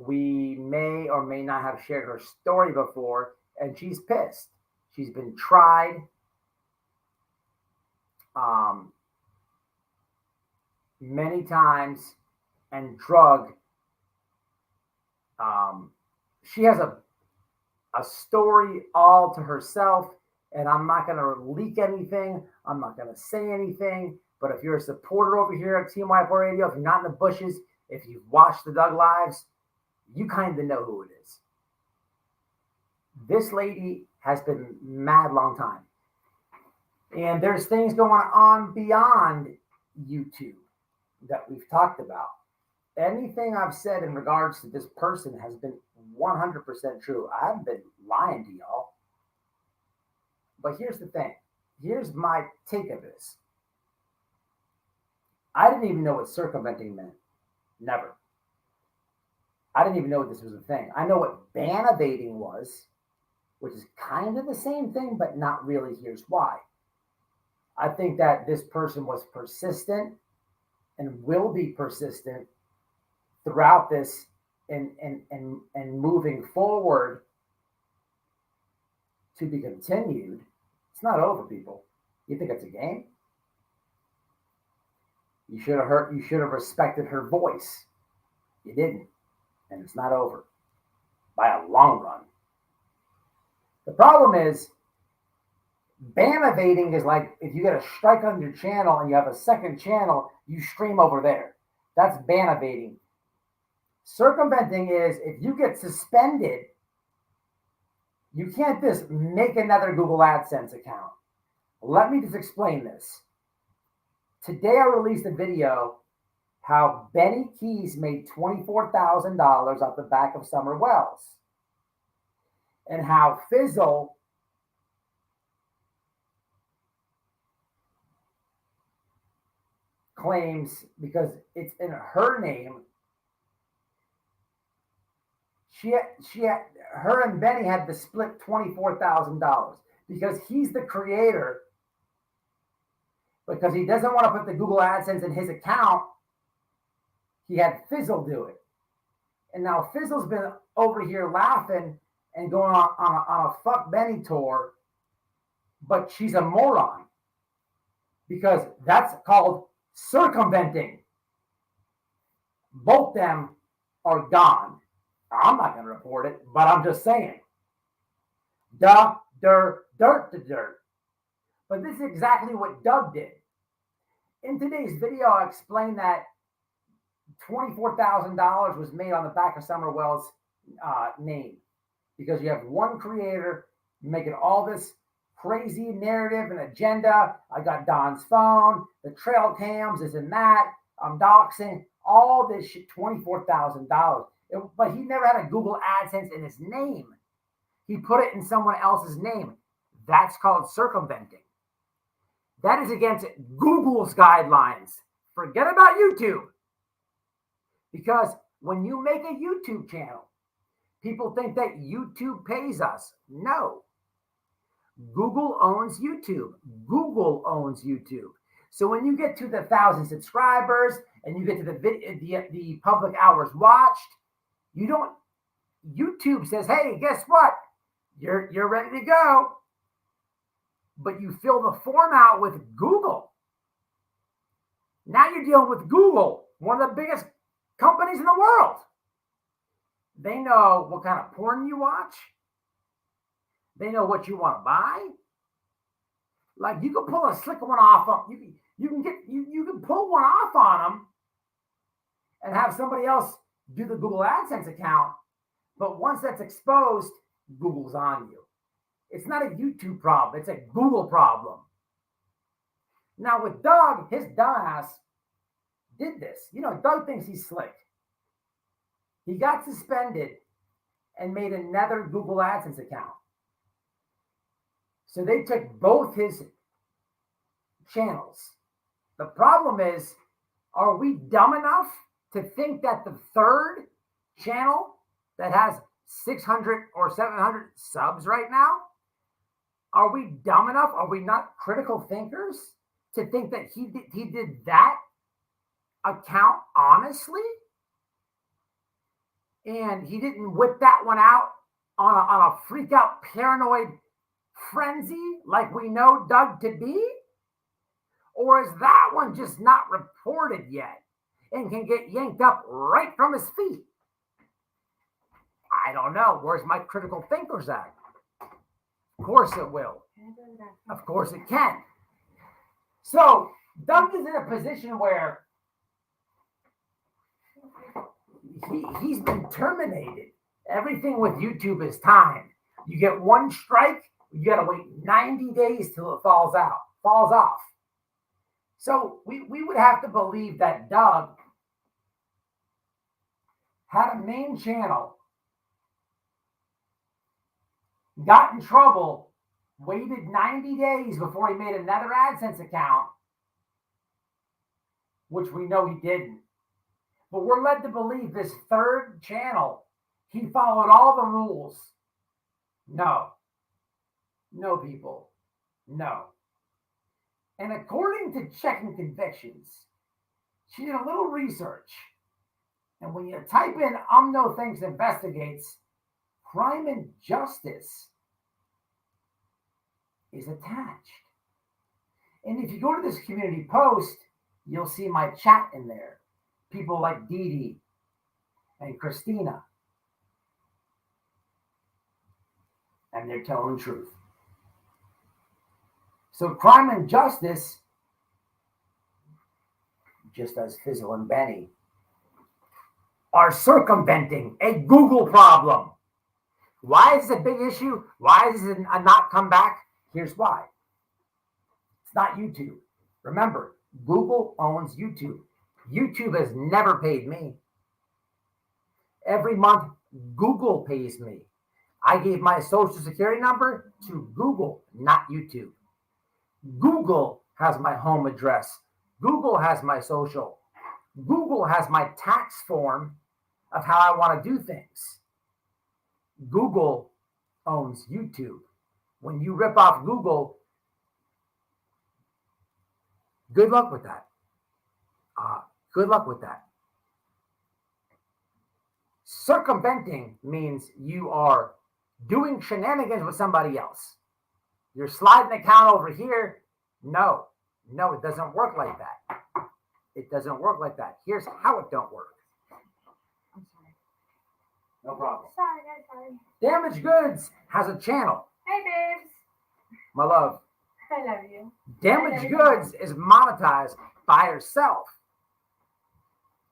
[SPEAKER 3] We may or may not have shared her story before, and she's pissed. She's been tried. Many times and drugged. She has a story all to herself, and I'm not going to leak anything. I'm not going to say anything. But if you're a supporter over here at Team Wife Radio, if you're not in the bushes, if you've watched the Doug Lives, you kind of know who it is. This lady has been mad long time. And there's things going on beyond YouTube that we've talked about. Anything I've said in regards to this person has been 100% true. I haven't been lying to y'all. But here's the thing. Here's my take of this. I didn't even know what circumventing meant. Never. I didn't even know this was a thing. I know what ban evading was, which is kind of the same thing, but not really. Here's why. I think that this person was persistent and will be persistent throughout this and moving forward to be continued. It's not over, people. You think it's a game? You should have respected her voice. You didn't. And it's not over by a long run. The problem is ban evading is like if you get a strike on your channel and you have a second channel, you stream over there. That's ban evading. Circumventing is if you get suspended, you can't just make another Google AdSense account. Let me just explain this. Today I released a video how Benny Keys made $24,000 off the back of Summer Wells. And how Fizzle claims, because it's in her name, her and Benny had to split $24,000 because he's the creator. Because he doesn't want to put the Google AdSense in his account, he had Fizzle do it. And now Fizzle's been over here laughing and going on a fuck Benny tour, but she's a moron because that's called circumventing. Both them are gone. I'm not going to report it, but I'm just saying. Dirt. But this is exactly what Doug did. In today's video, I explained that $24,000 was made on the back of Summer Wells' name because you have one creator making all this crazy narrative and agenda. I got Don's phone, the trail cams, this and that. I'm doxing, all this shit, $24,000. But he never had a Google AdSense in his name. He put it in someone else's name. That's called circumventing. That is against Google's guidelines. Forget about YouTube. Because when you make a YouTube channel, people think that YouTube pays us. No. Google owns YouTube. Google owns YouTube. So when you get to the 1,000 subscribers and you get to the public hours watched, YouTube says, hey, guess what? You're ready to go. But you fill the form out with Google. Now you're dealing with Google, one of the biggest companies in the world. They know what kind of porn you watch. They know what you want to buy. Like, you can pull a slick one off on you can pull one off on them and have somebody else do the Google AdSense account. But once that's exposed, Google's on you. It's not a YouTube problem. It's a Google problem. Now with Doug, his dumbass did this. Doug thinks he's slick. He got suspended and made another Google AdSense account. So they took both his channels. The problem is, are we dumb enough to think that the third channel that has 600 or 700 subs right now, are we dumb enough? Are we not critical thinkers to think that he did that account honestly? And he didn't whip that one out on a freak out paranoid frenzy like we know Doug to be? Or is that one just not reported yet and can get yanked up right from his feet? I don't know. Where's my critical thinkers at? Of course it will. Of course it can. So Doug is in a position where he's been terminated. Everything with YouTube is timed. You get one strike, you got to wait 90 days till it falls off. So we would have to believe that Doug had a main channel, got in trouble, waited 90 days before he made another AdSense account, which we know he didn't. But we're led to believe this third channel, he followed all the rules. No, people, no. And according to Checking Convictions, she did a little research. And when you type in No Thanks Investigates, Crime and Justice is attached. And if you go to this community post, you'll see my chat in there. People like Dee Dee and Christina. And they're telling the truth. So Crime and Justice, just as Fizzle and Benny, are circumventing a Google problem. Why is this a big issue? Why is it a not come back? Here's why. It's not YouTube. Remember, Google owns YouTube. YouTube has never paid me. Every month, Google pays me. I gave my social security number to Google, not YouTube. Google has my home address. Google has my social. Google has my tax form of how I want to do things. Google owns YouTube. When you rip off Google, good luck with that. Good luck with that. Circumventing means you are doing shenanigans with somebody else. You're sliding an account over here. No, it doesn't work like that. It doesn't work like that. Here's how it don't work.
[SPEAKER 2] I'm sorry.
[SPEAKER 3] No problem.
[SPEAKER 2] Sorry.
[SPEAKER 3] Damaged Goods has a channel.
[SPEAKER 2] Hey, babes.
[SPEAKER 3] My love.
[SPEAKER 2] I love you.
[SPEAKER 3] Damaged Goods is monetized by herself.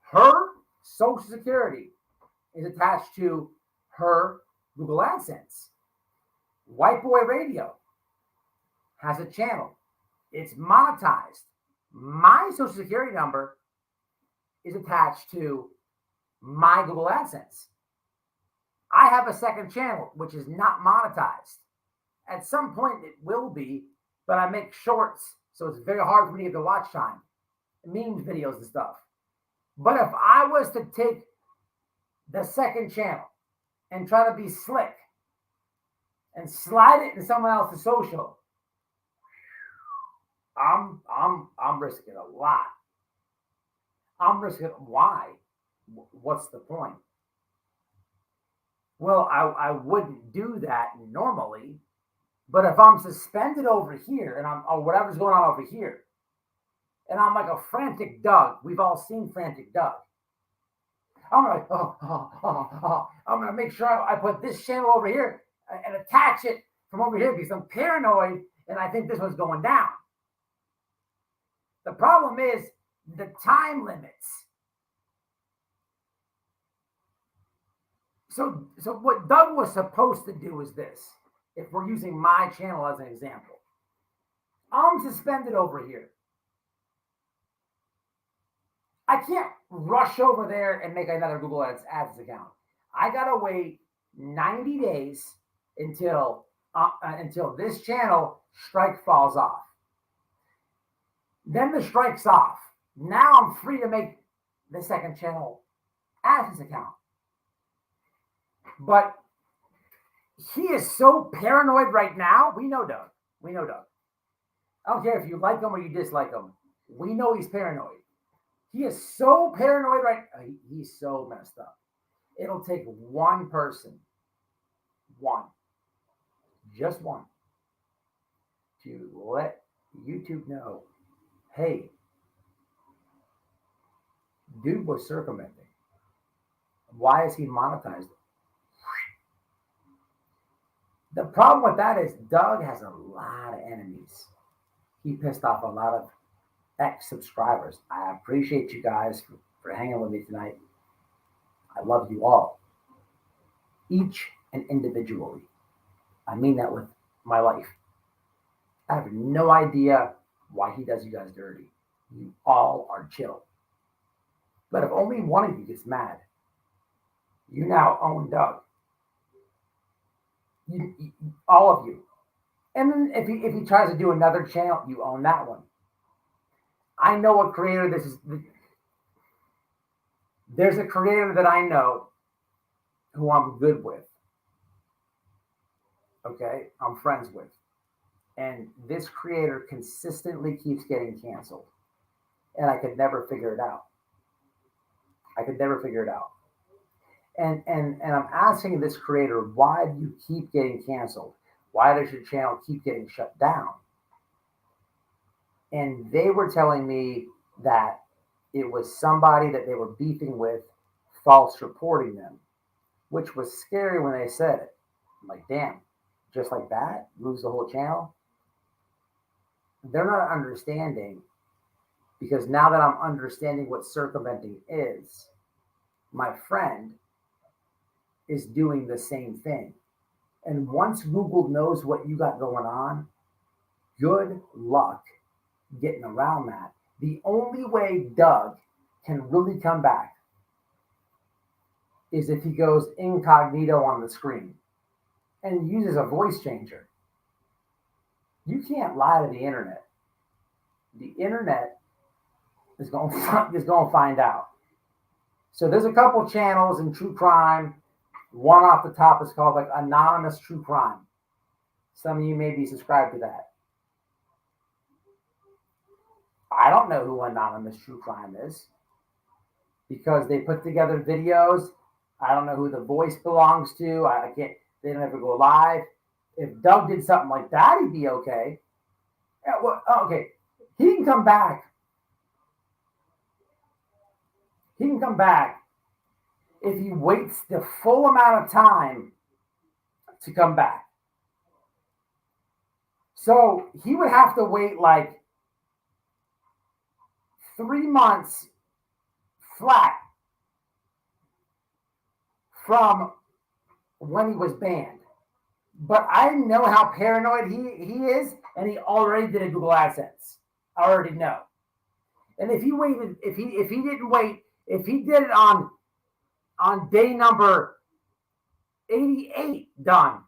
[SPEAKER 3] Her Social Security is attached to her Google AdSense. White Boy Radio, has a channel. It's monetized. My social security number is attached to my Google AdSense. I have a second channel, which is not monetized. At some point it will be, but I make shorts, so it's very hard for me to get the watch time, memes, videos, and stuff. But if I was to take the second channel and try to be slick and slide it into someone else's social, I'm risking a lot. I'm risking. Why? What's the point? Well, I wouldn't do that normally, but if I'm suspended over here and or whatever's going on over here, and I'm like a frantic Doug, we've all seen frantic Doug. I'm like, I'm gonna make sure I put this channel over here and attach it from over here because I'm paranoid and I think this one's going down. The problem is the time limits. So what Doug was supposed to do is this. If we're using my channel as an example, I'm suspended over here. I can't rush over there and make another Google Ads account. I gotta wait 90 days until this channel strike falls off. Then the strike's off. Now I'm free to make the second channel ads account. But he is so paranoid right now. We know Doug. I don't care if you like him or you dislike him. We know he's paranoid. He is so paranoid right now. He's so messed up. It'll take one person, just one, to let YouTube know, hey, dude was circumventing. Why is he monetized? The problem with that is Doug has a lot of enemies. He pissed off a lot of ex-subscribers. I appreciate you guys for hanging with me tonight. I love you all, each and individually. I mean that with my life. I have no idea why he does you guys dirty. You all are chill. But if only one of you gets mad, you now own Doug. All of you. And then if he tries to do another channel, you own that one. I know what creator this is. There's a creator that I know who I'm good with. Okay? I'm friends with. And this creator consistently keeps getting canceled. And I could never figure it out. And I'm asking this creator, why do you keep getting canceled? Why does your channel keep getting shut down? And they were telling me that it was somebody that they were beefing with, false reporting them, which was scary when they said it. I'm like, damn, just like that, lose the whole channel? They're not understanding, because now that I'm understanding what circumventing is, my friend is doing the same thing. And once Google knows what you got going on, good luck getting around that. The only way Doug can really come back is if he goes incognito on the screen and uses a voice changer. You can't lie to the internet. The internet is going to find out. So there's a couple channels in true crime. One off the top is called like Anonymous True Crime. Some of you may be subscribed to that. I don't know who Anonymous True Crime is because they put together videos. I don't know who the voice belongs to. I can't. They don't ever go live. If Doug did something like that, he'd be okay. Yeah, well, okay, he can come back. He can come back if he waits the full amount of time to come back. So he would have to wait like 3 months flat from when he was banned. But I know how paranoid he is, and he already did a Google AdSense. I already know. And if he waited, if he didn't wait, if he did it on day number 88, done.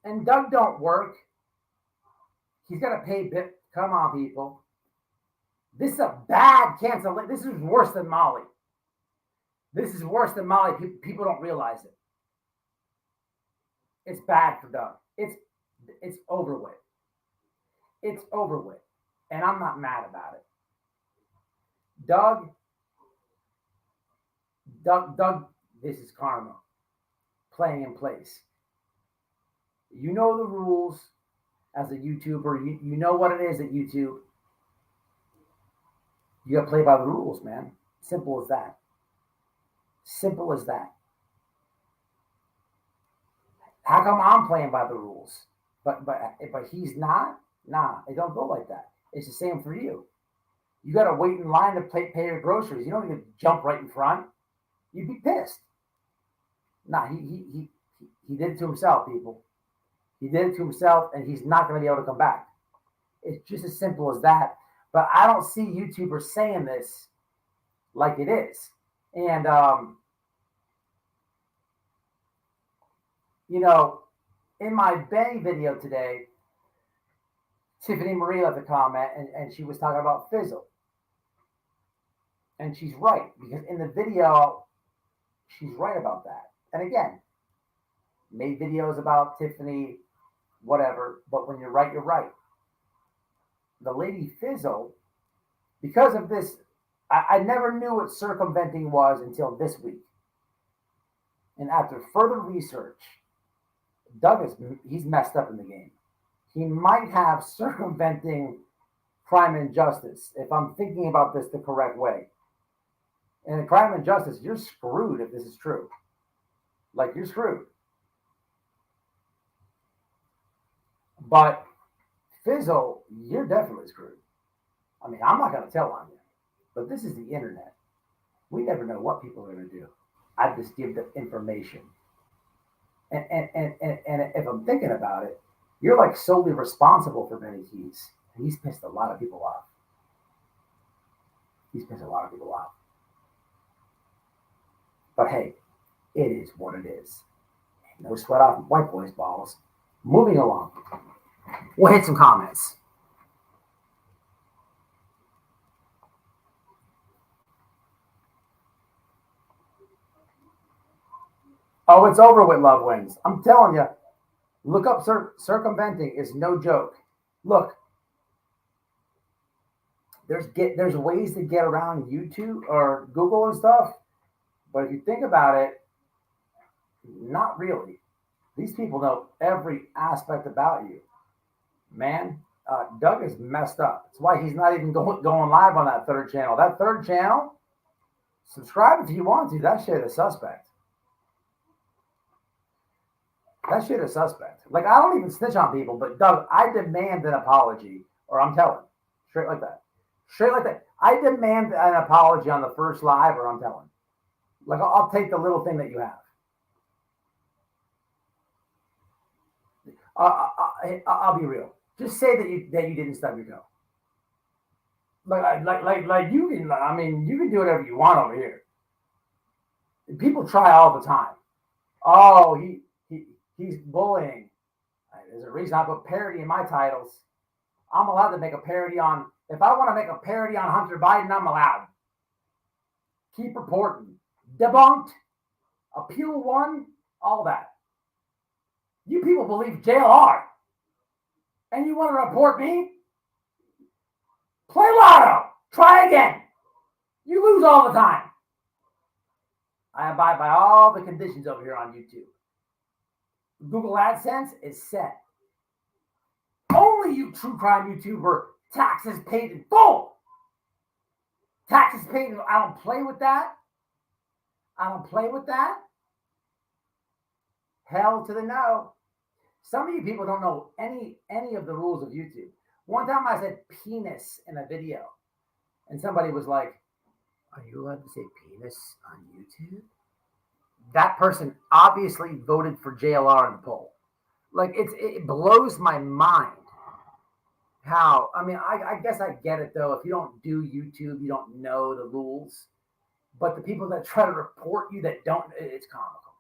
[SPEAKER 3] And Doug don't work. He's got to pay bit. Come on, people. This is a bad cancel. This is worse than Molly. People don't realize it. It's bad for Doug. It's over with. It's over with. And I'm not mad about it. Doug, this is karma playing in place. You know the rules as a YouTuber. You know what it is at YouTube. You got to play by the rules, man. Simple as that. Simple as that. How come I'm playing by the rules, but he's not? Nah, it don't go like that. It's the same for you. You got to wait in line to pay your groceries. You don't even jump right in front. You'd be pissed. Nah, he did it to himself, people. He did it to himself, and he's not going to be able to come back. It's just as simple as that. But I don't see YouTubers saying this like it is. And, you know, in my Bay video today, Tiffany Marie left a comment, and she was talking about Fizzle. And she's right, because in the video, she's right about that. And again, made videos about Tiffany, whatever, but when you're right, you're right. The lady Fizzle, because of this, I never knew what circumventing was until this week. And after further research, he's messed up in the game. He might have circumventing crime and justice, if I'm thinking about this the correct way. And in crime and justice, you're screwed if this is true. Like, you're screwed. But Fizzle, you're definitely screwed. I mean, I'm not going to tell on you, but this is the internet. We never know what people are going to do. I just give the information. And if I'm thinking about it, you're like solely responsible for Benny Keys. And he's pissed a lot of people off. But hey, it is what it is. No sweat off white boys' balls. Moving along. We'll hit some comments. Oh, it's over with, Love Wins. I'm telling you, look up circumventing is no joke. Look, there's ways to get around YouTube or Google and stuff, but if you think about it, not really. These people know every aspect about you. Man, Doug is messed up. That's why he's not even going live on that third channel. That third channel, subscribe if you want to. That shit is suspect. Like, I don't even snitch on people, but Doug, I demand an apology, or I'm telling. Straight like that. I demand an apology on the first live, or I'm telling. Like, I'll take the little thing that you have. I'll be real. Just say that you didn't stub your toe. Like you can. I mean, you can do whatever you want over here. People try all the time. Oh, he's bullying. There's a reason I put parody in my titles. I'm allowed to make a parody on. If I want to make a parody on Hunter Biden, I'm allowed. Keep reporting. Debunked. Appeal 1. All that. You people believe JLR. And you want to report me? Play lotto. Try again. You lose all the time. I abide by all the conditions over here on YouTube. Google AdSense is set. Only you true crime YouTuber, taxes paid in full. Taxes paid in, I don't play with that. Hell to the no. Some of you people don't know any of the rules of YouTube. One time I said penis in a video, and somebody was like, "Are you allowed to say penis on YouTube?" that person obviously voted for JLR in the poll. Like it blows my mind how, I mean, I guess I get it though. If you don't do YouTube, you don't know the rules. But the people that try to report you that don't, it's comical.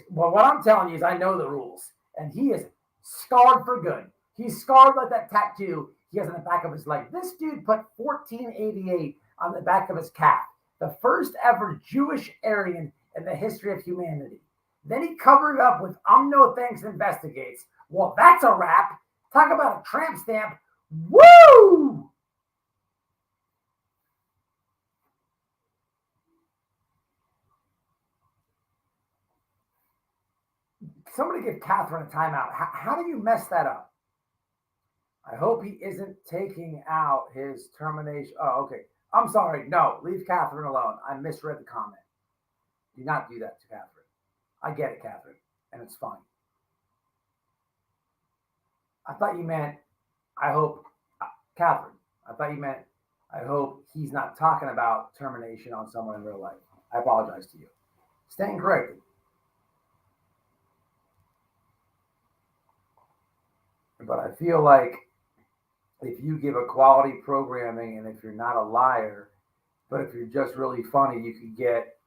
[SPEAKER 3] Well, what I'm telling you is I know the rules. And he is scarred for good. He's scarred like that tattoo he has on the back of his leg. This dude put 1488 on the back of his calf. The first ever Jewish Aryan in the history of humanity. Then he covered it up with "I'm no thanks investigates." Well, that's a wrap. Talk about a tramp stamp. Woo! Somebody give Catherine a timeout. How do you mess that up? I hope he isn't taking out his termination. Oh, okay. I'm sorry. No, leave Catherine alone. I misread the comment. Do not do that to Catherine. I get it, Catherine, and it's fine. I thought you meant, I hope, Catherine, I thought you meant, I hope he's not talking about termination on someone in real life. I apologize to you. Stand corrected. But I feel like if you give a quality programming and if you're not a liar, but if you're just really funny, you could get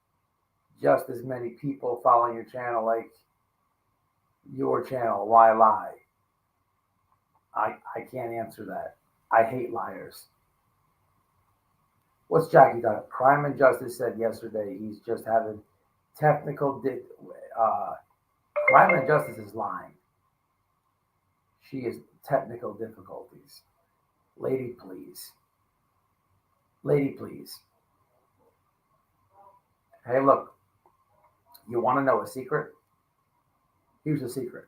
[SPEAKER 3] just as many people following your channel like your channel. Why lie? I can't answer that. I hate liars. What's Jackie done? Crime and Justice said yesterday he's just having technical. Crime and Justice is lying. She is technical difficulties. Lady, please. Lady, please. Hey, look. You want to know a secret? Here's a secret.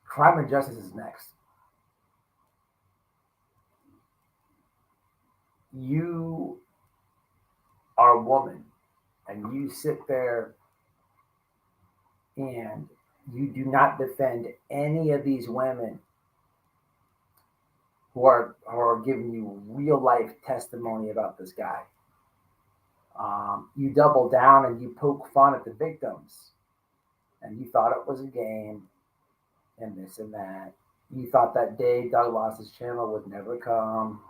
[SPEAKER 3] Crime and Justice is next. You are a woman and you sit there and you do not defend any of these women who are giving you real life testimony about this guy. You double down and you poke fun at the victims, and you thought it was a game, and this and that. You thought that day Doug lost his channel would never come.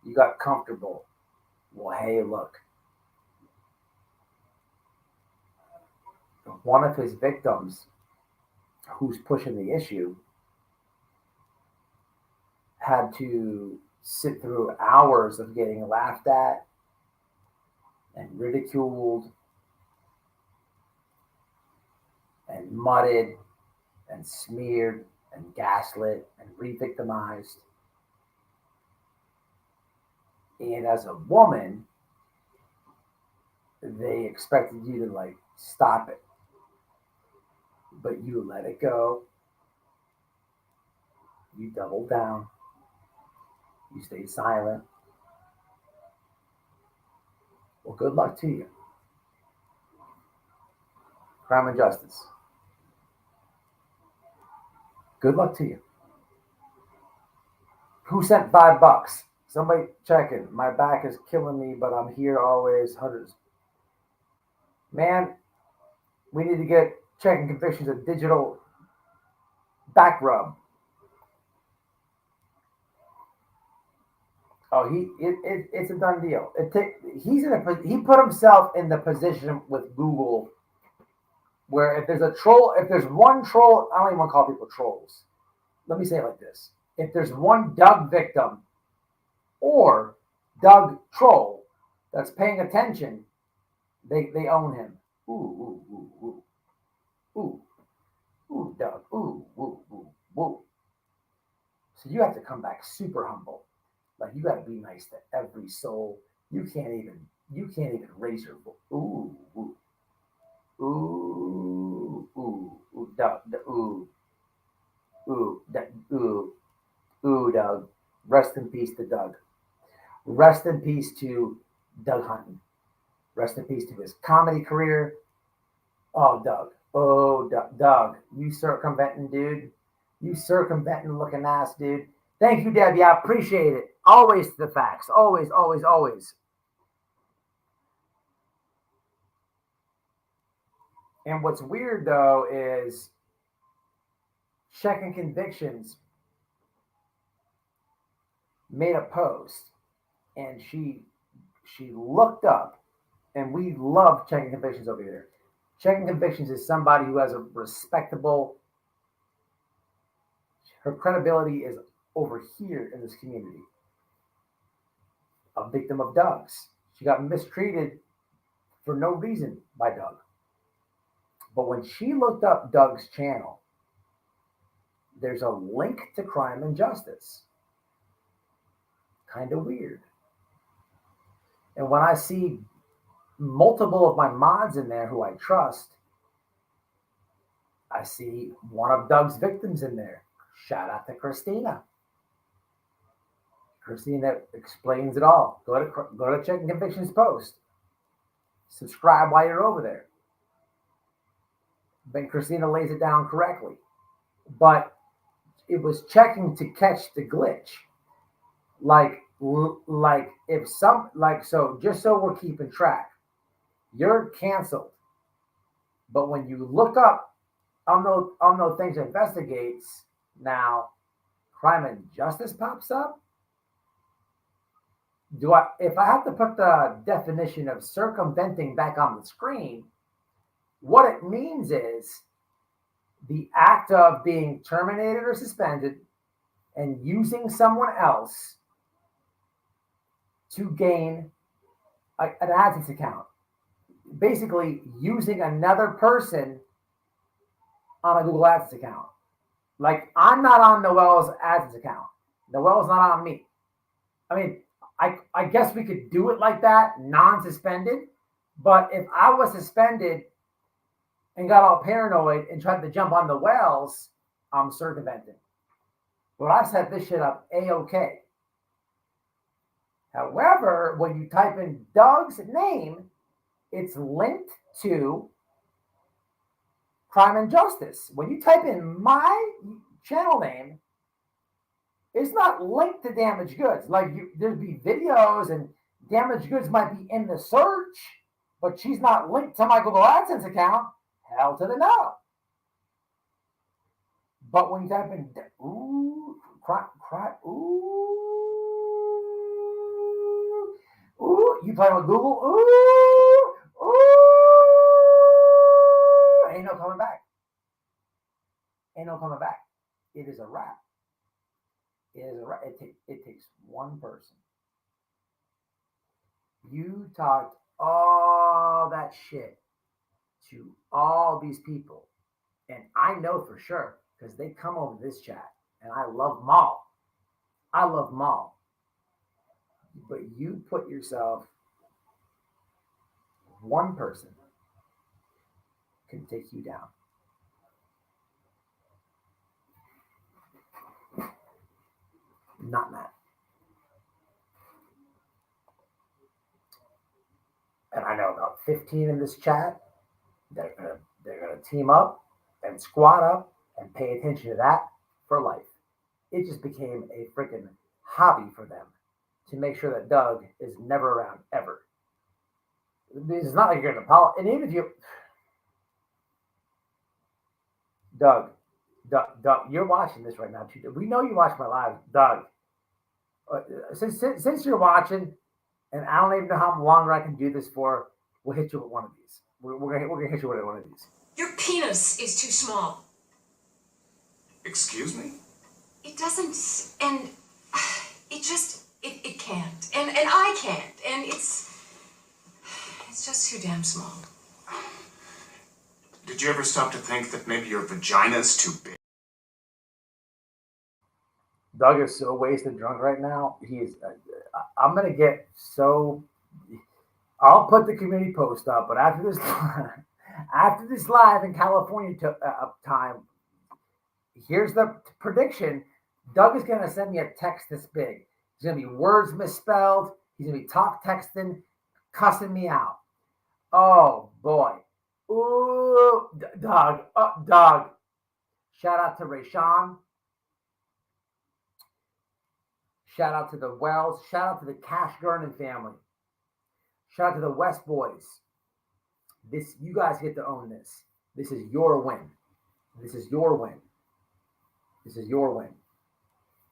[SPEAKER 3] You got comfortable. Well, hey, look. One of his victims, who's pushing the issue, had to sit through hours of getting laughed at and ridiculed and mudded and smeared and gaslit and re-victimized. And as a woman, they expected you to like stop it. But you let it go. You doubled down. You stayed silent. Well, good luck to you. Crime and Justice. Good luck to you. Who sent $5? Somebody checking. My back is killing me, but I'm here always. Hundreds. Man, we need to get checking convictions of digital back rub. Oh, it's a done deal. He put himself in the position with Google where if there's a troll, if there's one troll, I don't even want to call people trolls. Let me say it like this. If there's one Doug victim or Doug troll that's paying attention, they own him. Ooh, ooh, ooh, ooh. Ooh, ooh, Doug. Ooh, ooh, ooh, ooh. So you have to come back super humble. Like you got to be nice to every soul. You can't even raise your voice. Ooh, ooh, ooh, ooh, ooh, Doug, ooh, ooh, ooh, ooh, Doug. Rest in peace to Doug. Rest in peace to Doug Hunton. Rest in peace to his comedy career. Oh, Doug. Oh, Doug. You circumventing, dude. You circumventing looking ass, dude. Thank you, Debbie. I appreciate it. Always to the facts. Always, always, always. And what's weird though is Checking Convictions made a post, and she looked up, and we love Checking Convictions over here. Checking Convictions is somebody who has a respectable, her credibility is over here in this community. A victim of Doug's. She got mistreated for no reason by Doug. But when she looked up Doug's channel, there's a link to Crime and Justice. Kind of weird. And when I see multiple of my mods in there who I trust, I see one of Doug's victims in there. Shout out to Christina. Christina explains it all. Go to Checking Convictions post. Subscribe while you're over there. Then Christina lays it down correctly. But it was checking to catch the glitch. Like if so just so we're keeping track, you're canceled. But when you look up on those things investigates, now Crime and Justice pops up. If I have to put the definition of circumventing back on the screen, what it means is the act of being terminated or suspended and using someone else to gain an AdSense account. Basically, using another person on a Google AdSense account. Like, I'm not on Noel's AdSense account. Noel's not on me. I mean, I guess we could do it like that, non-suspended. But if I was suspended and got all paranoid and tried to jump on the wells, I'm circumventing. Well, I set this shit up A-OK. However, when you type in Doug's name, it's linked to Crime and Justice. When you type in my channel name, it's not linked to damaged goods. Like, there'd be videos and damaged goods might be in the search, but she's not linked to my Google AdSense account. Hell to the no. But when you type in, you play with Google, ain't no coming back. Ain't no coming back. It is a wrap. It is a wrap. It takes one person. You talked all that shit to all these people, and I know for sure because they come over this chat, and I love them all. I love them all. But you put yourself, one person can take you down. Not that. And I know about 15 in this chat. They're gonna team up and squat up and pay attention to that for life. It just became a freaking hobby for them to make sure that Doug is never around ever. It's not like you're gonna apologize. And even if you, Doug, you're watching this right now too. We know you watch my live, Doug. Since you're watching, and I don't even know how longer I can do this for, we'll hit you with one of these. We're gonna hit you with one of these.
[SPEAKER 5] Your penis is too small.
[SPEAKER 6] Excuse me?
[SPEAKER 5] It doesn't, and it can't, and I can't, and it's just too damn small.
[SPEAKER 6] Did you ever stop to think that maybe your vagina's too big?
[SPEAKER 3] Doug is so wasted drunk right now. I'm gonna get so. I'll put the community post up, but after this live in California time, here's the prediction. Doug is gonna send me a text this big. He's gonna be words misspelled. He's gonna be talk texting, cussing me out. Oh boy. Ooh, Doug. Doug. Shout out to Rayshawn. Shout out to the Wells. Shout out to the Cash Gurnan family. Shout out to the West Boys. You guys get to own this. This is your win. This is your win. This is your win.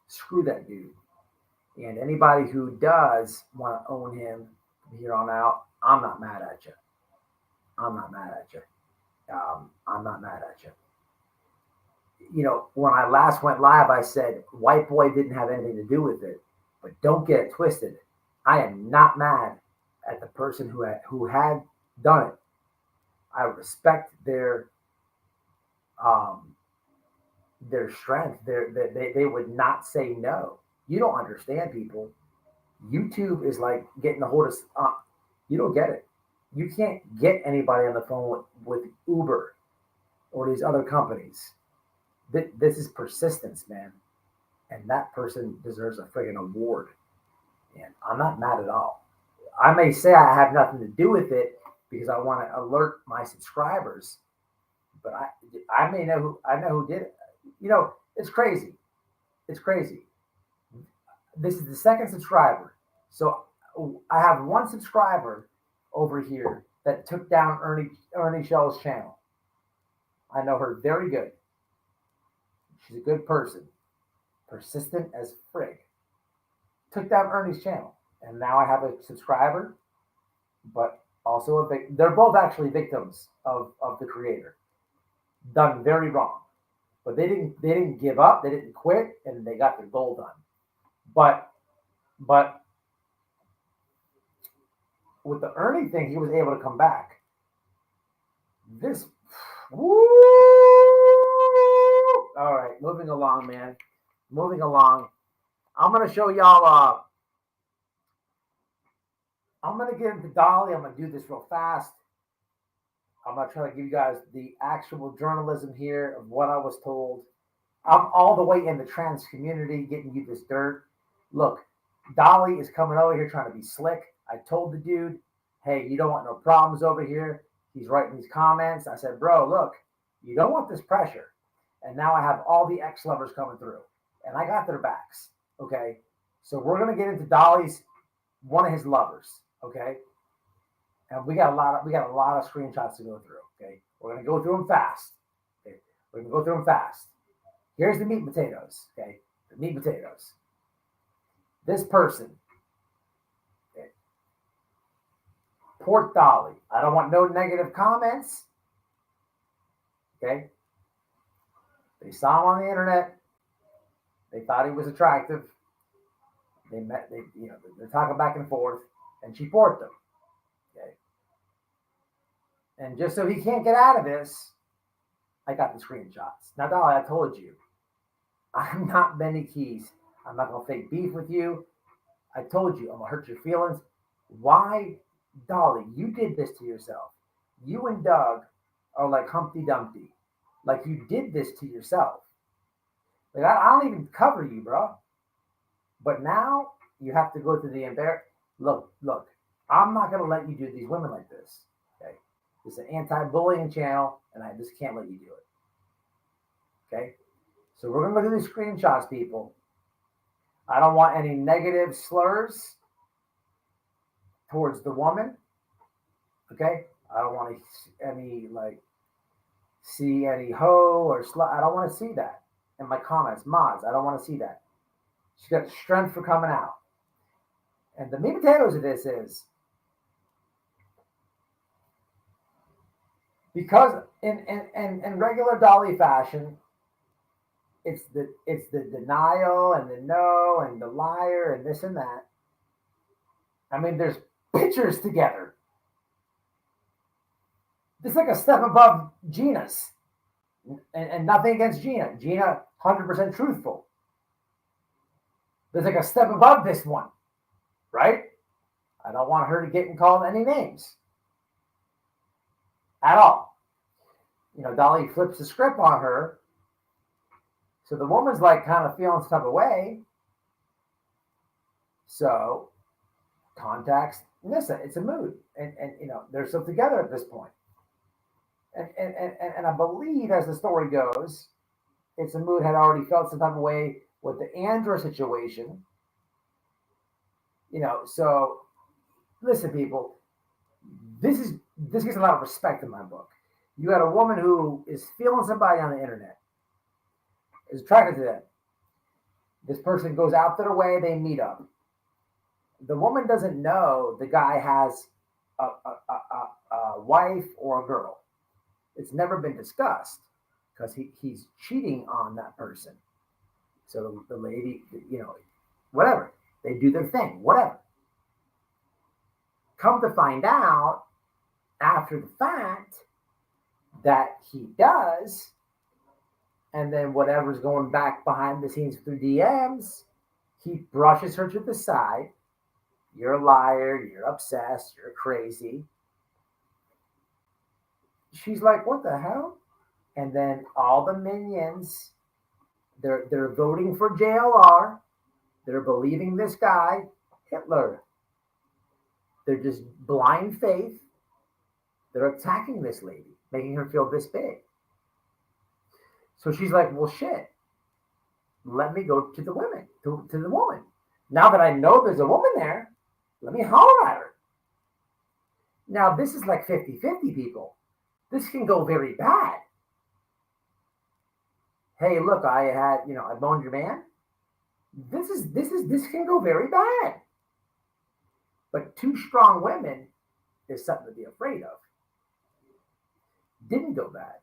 [SPEAKER 3] Screw that dude. And anybody who does want to own him from here on out, I'm not mad at you. I'm not mad at you. I'm not mad at you. You know, when I last went live, I said white boy didn't have anything to do with it, but don't get it twisted. I am not mad at the person who had done it. I respect their strength. They would not say no. You don't understand, people. YouTube is like getting a hold of. You don't get it. You can't get anybody on the phone with Uber or these other companies. This is persistence, man. And that person deserves a friggin' award. And I'm not mad at all. I may say I have nothing to do with it because I want to alert my subscribers, but I know who did it. You know, it's crazy. It's crazy. This is the second subscriber. So I have one subscriber over here that took down Ernie Shell's channel. I know her very good. She's a good person. Persistent as frig. Took down Ernie's channel. And now I have a subscriber, but also a victim. They're both actually victims of the creator. Done very wrong. But they didn't give up, they didn't quit, and they got their goal done. But with the Ernie thing, he was able to come back. Woo! All right, moving along, man. Moving along. I'm gonna show y'all. I'm gonna get into Dolly. I'm gonna do this real fast. I'm gonna try to give you guys the actual journalism here of what I was told. I'm all the way in the trans community getting you this dirt. Look, Dolly is coming over here trying to be slick. I told the dude, hey, you don't want no problems over here. He's writing these comments. I said, bro, look, you don't want this pressure. And now I have all the ex-lovers coming through. And I got their backs. Okay. So we're gonna get into Dolly's one of his lovers. Okay. And we got a lot of screenshots to go through. Okay. We're gonna go through them fast. Okay. We're gonna go through them fast. Here's the meat and potatoes. Okay. The meat and potatoes. This person. Okay. Port Dolly. I don't want no negative comments. Okay. They saw him on the internet. They thought he was attractive. They're talking back and forth, and she porked them. Okay. And just so he can't get out of this, I got the screenshots. Now, Dolly, I told you, I'm not Benny Keys. I'm not gonna fake beef with you. I told you I'm gonna hurt your feelings. Why, Dolly? You did this to yourself. You and Doug are like Humpty Dumpty. Like you did this to yourself. Like I don't even cover you, bro. But now you have to go through the embarrassment. Look. I'm not gonna let you do these women like this. Okay, this is an anti-bullying channel, and I just can't let you do it. Okay, so we're gonna look at these screenshots, people. I don't want any negative slurs towards the woman. Okay, I don't want any see any hoe or slut. I don't want to see that in my comments, mods. I don't want to see that. She got strength for coming out. And the meat and potatoes of this is because in regular Dolly fashion, it's the denial and the no and the liar and this and that. I mean, there's pictures together. It's like a step above Gina's. And nothing against Gina. Gina, 100% truthful. There's like a step above this one. Right? I don't want her to get called any names. At all. You know, Dolly flips the script on her. So the woman's like kind of feeling some type of way. So contacts Nissa. It's a mood. And you know, they're still together at this point. And I believe, as the story goes, It's a Mood had already felt some type of way with the Andrew situation. You know, so listen, people, this gets a lot of respect in my book. You got a woman who is feeling somebody on the internet, is attracted to them. This person goes out their way, they meet up. The woman doesn't know the guy has a wife or a girl. It's never been discussed because he's cheating on that person. So the lady, whatever, they do their thing, whatever. Come to find out after the fact that he does, and then whatever's going back behind the scenes through DMs, he brushes her to the side. You're a liar, you're obsessed, you're crazy. She's like, what the hell? And then all the minions, they're voting for JLR. They're believing this guy, Hitler. They're just blind faith. They're attacking this lady, making her feel this big. So she's like, well, shit. Let me go to the women, to the woman. Now that I know there's a woman there, let me holler at her. Now, this is like 50-50, people. This can go very bad. Hey, look, I boned your man. This can go very bad. But two strong women is something to be afraid of. Didn't go bad.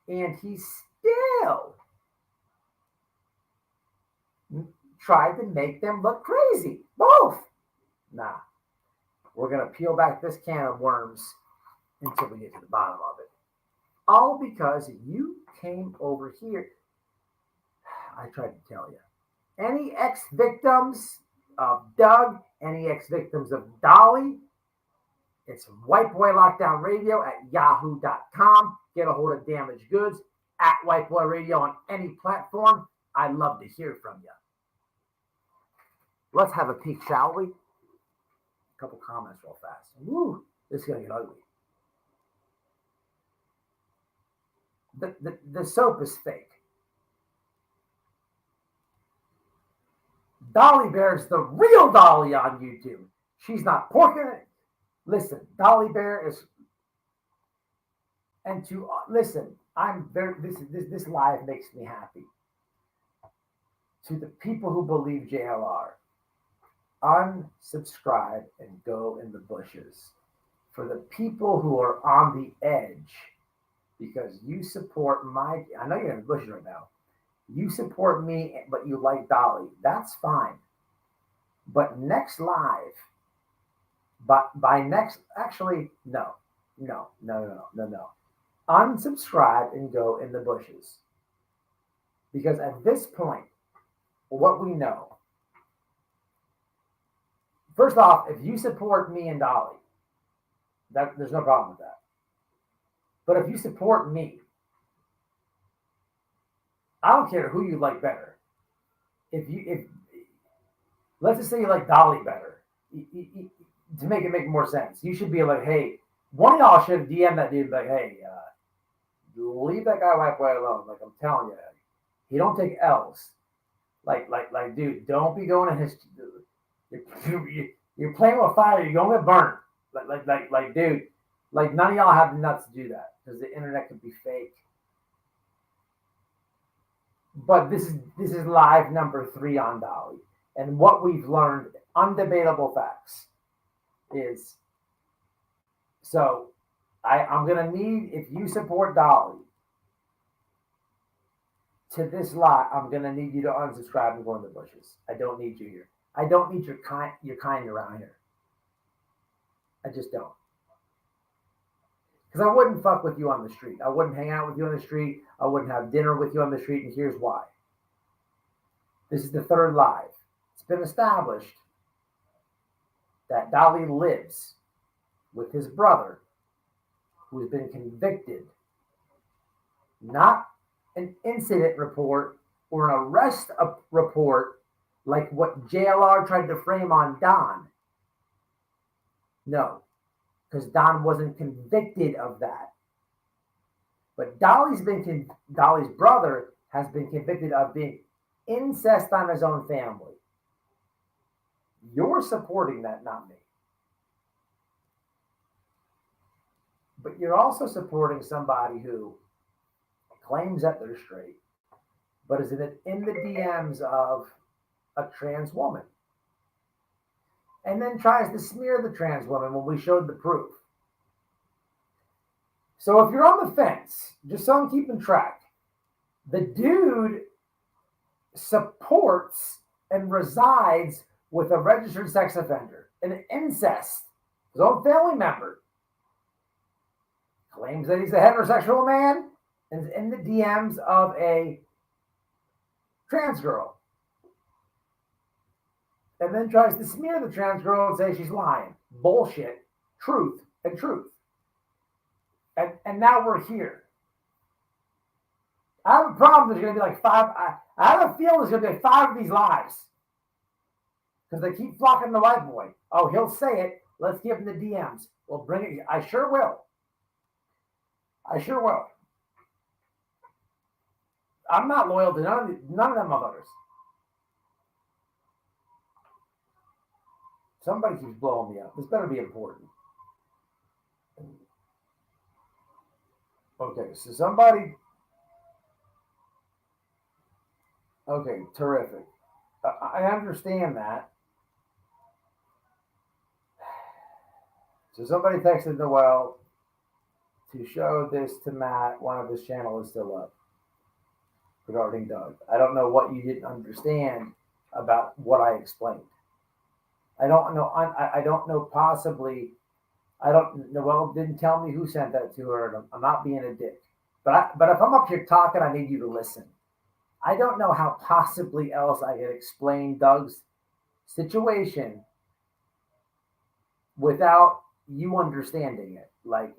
[SPEAKER 3] And he still tried to make them look crazy. Both. Nah. We're going to peel back this can of worms until we get to the bottom of it. All because you came over here. I tried to tell you. Any ex-victims of Doug, any ex-victims of Dolly, it's White Boy Lockdown Radio at yahoo.com. Get a hold of Damaged Goods at White Boy Radio on any platform. I'd love to hear from you. Let's have a peek, shall we? A couple comments real fast. Woo, this is going to get ugly. The soap is fake. Dolly Bear's the real Dolly on YouTube. She's not porking it. Listen, Dolly Bear is, and to listen, this live makes me happy. To the people who believe JLR, unsubscribe and go in the bushes. For the people who are on the edge, because you support I know you're in the bushes right now. You support me, but you like Dolly. That's fine. But next live, by next, actually, no. Unsubscribe and go in the bushes. Because at this point, what we know, first off, if you support me and Dolly, there's no problem with that. But if you support me, I don't care who you like better. If let's just say you like Dolly better, to make it make more sense, you should be like, hey, one of y'all should DM that dude like, hey, leave that guy White Boy alone. Like I'm telling you, he don't take L's. Like, dude, don't be going in his. You're playing with fire. You're going to get burned. Like, dude, like none of y'all have the nuts to do that because the internet could be fake. But this is live number 3 on Dolly, and what we've learned, undebatable facts, is. So, I'm gonna need, if you support Dolly to this live, I'm gonna need you to unsubscribe and go in the bushes. I don't need you here. I don't need your kind around here. I just don't. Because I wouldn't fuck with you on the street. I wouldn't hang out with you on the street. I wouldn't have dinner with you on the street, and here's why. This is the 3rd live. It's been established that Dolly lives with his brother, who has been convicted, not an incident report or an arrest report like what JLR tried to frame on Don. No, because Don wasn't convicted of that. But Dolly's brother has been convicted of being incest on his own family. You're supporting that, not me. But you're also supporting somebody who claims that they're straight, but is in the DMs of a trans woman, and then tries to smear the trans woman when we showed the proof. So if you're on the fence, just so I'm keeping track, the dude supports and resides with a registered sex offender, an incest, his own family member, claims that he's a heterosexual man, and is in the DMs of a trans girl, and then tries to smear the trans girl and say she's lying. Bullshit. Truth and truth. And now we're here. I have a problem. There's going to be like 5. I have a feeling there's going to be 5 of these lives. Because they keep flocking the white boy. Oh, he'll say it. Let's give him the DMs. We'll bring it. I sure will. I sure will. I'm not loyal to none of them others. Somebody keeps blowing me up. This better be important. Okay, so somebody. Okay, terrific. I understand that. So somebody texted Noel to show this to Matt. One of his channel is still up regarding Doug. I don't know what you didn't understand about what I explained. I don't know. I don't know. Possibly, I don't. Noel didn't tell me who sent that to her. And I'm not being a dick. But if I'm up here talking, I need you to listen. I don't know how possibly else I could explain Doug's situation without you understanding it. Like,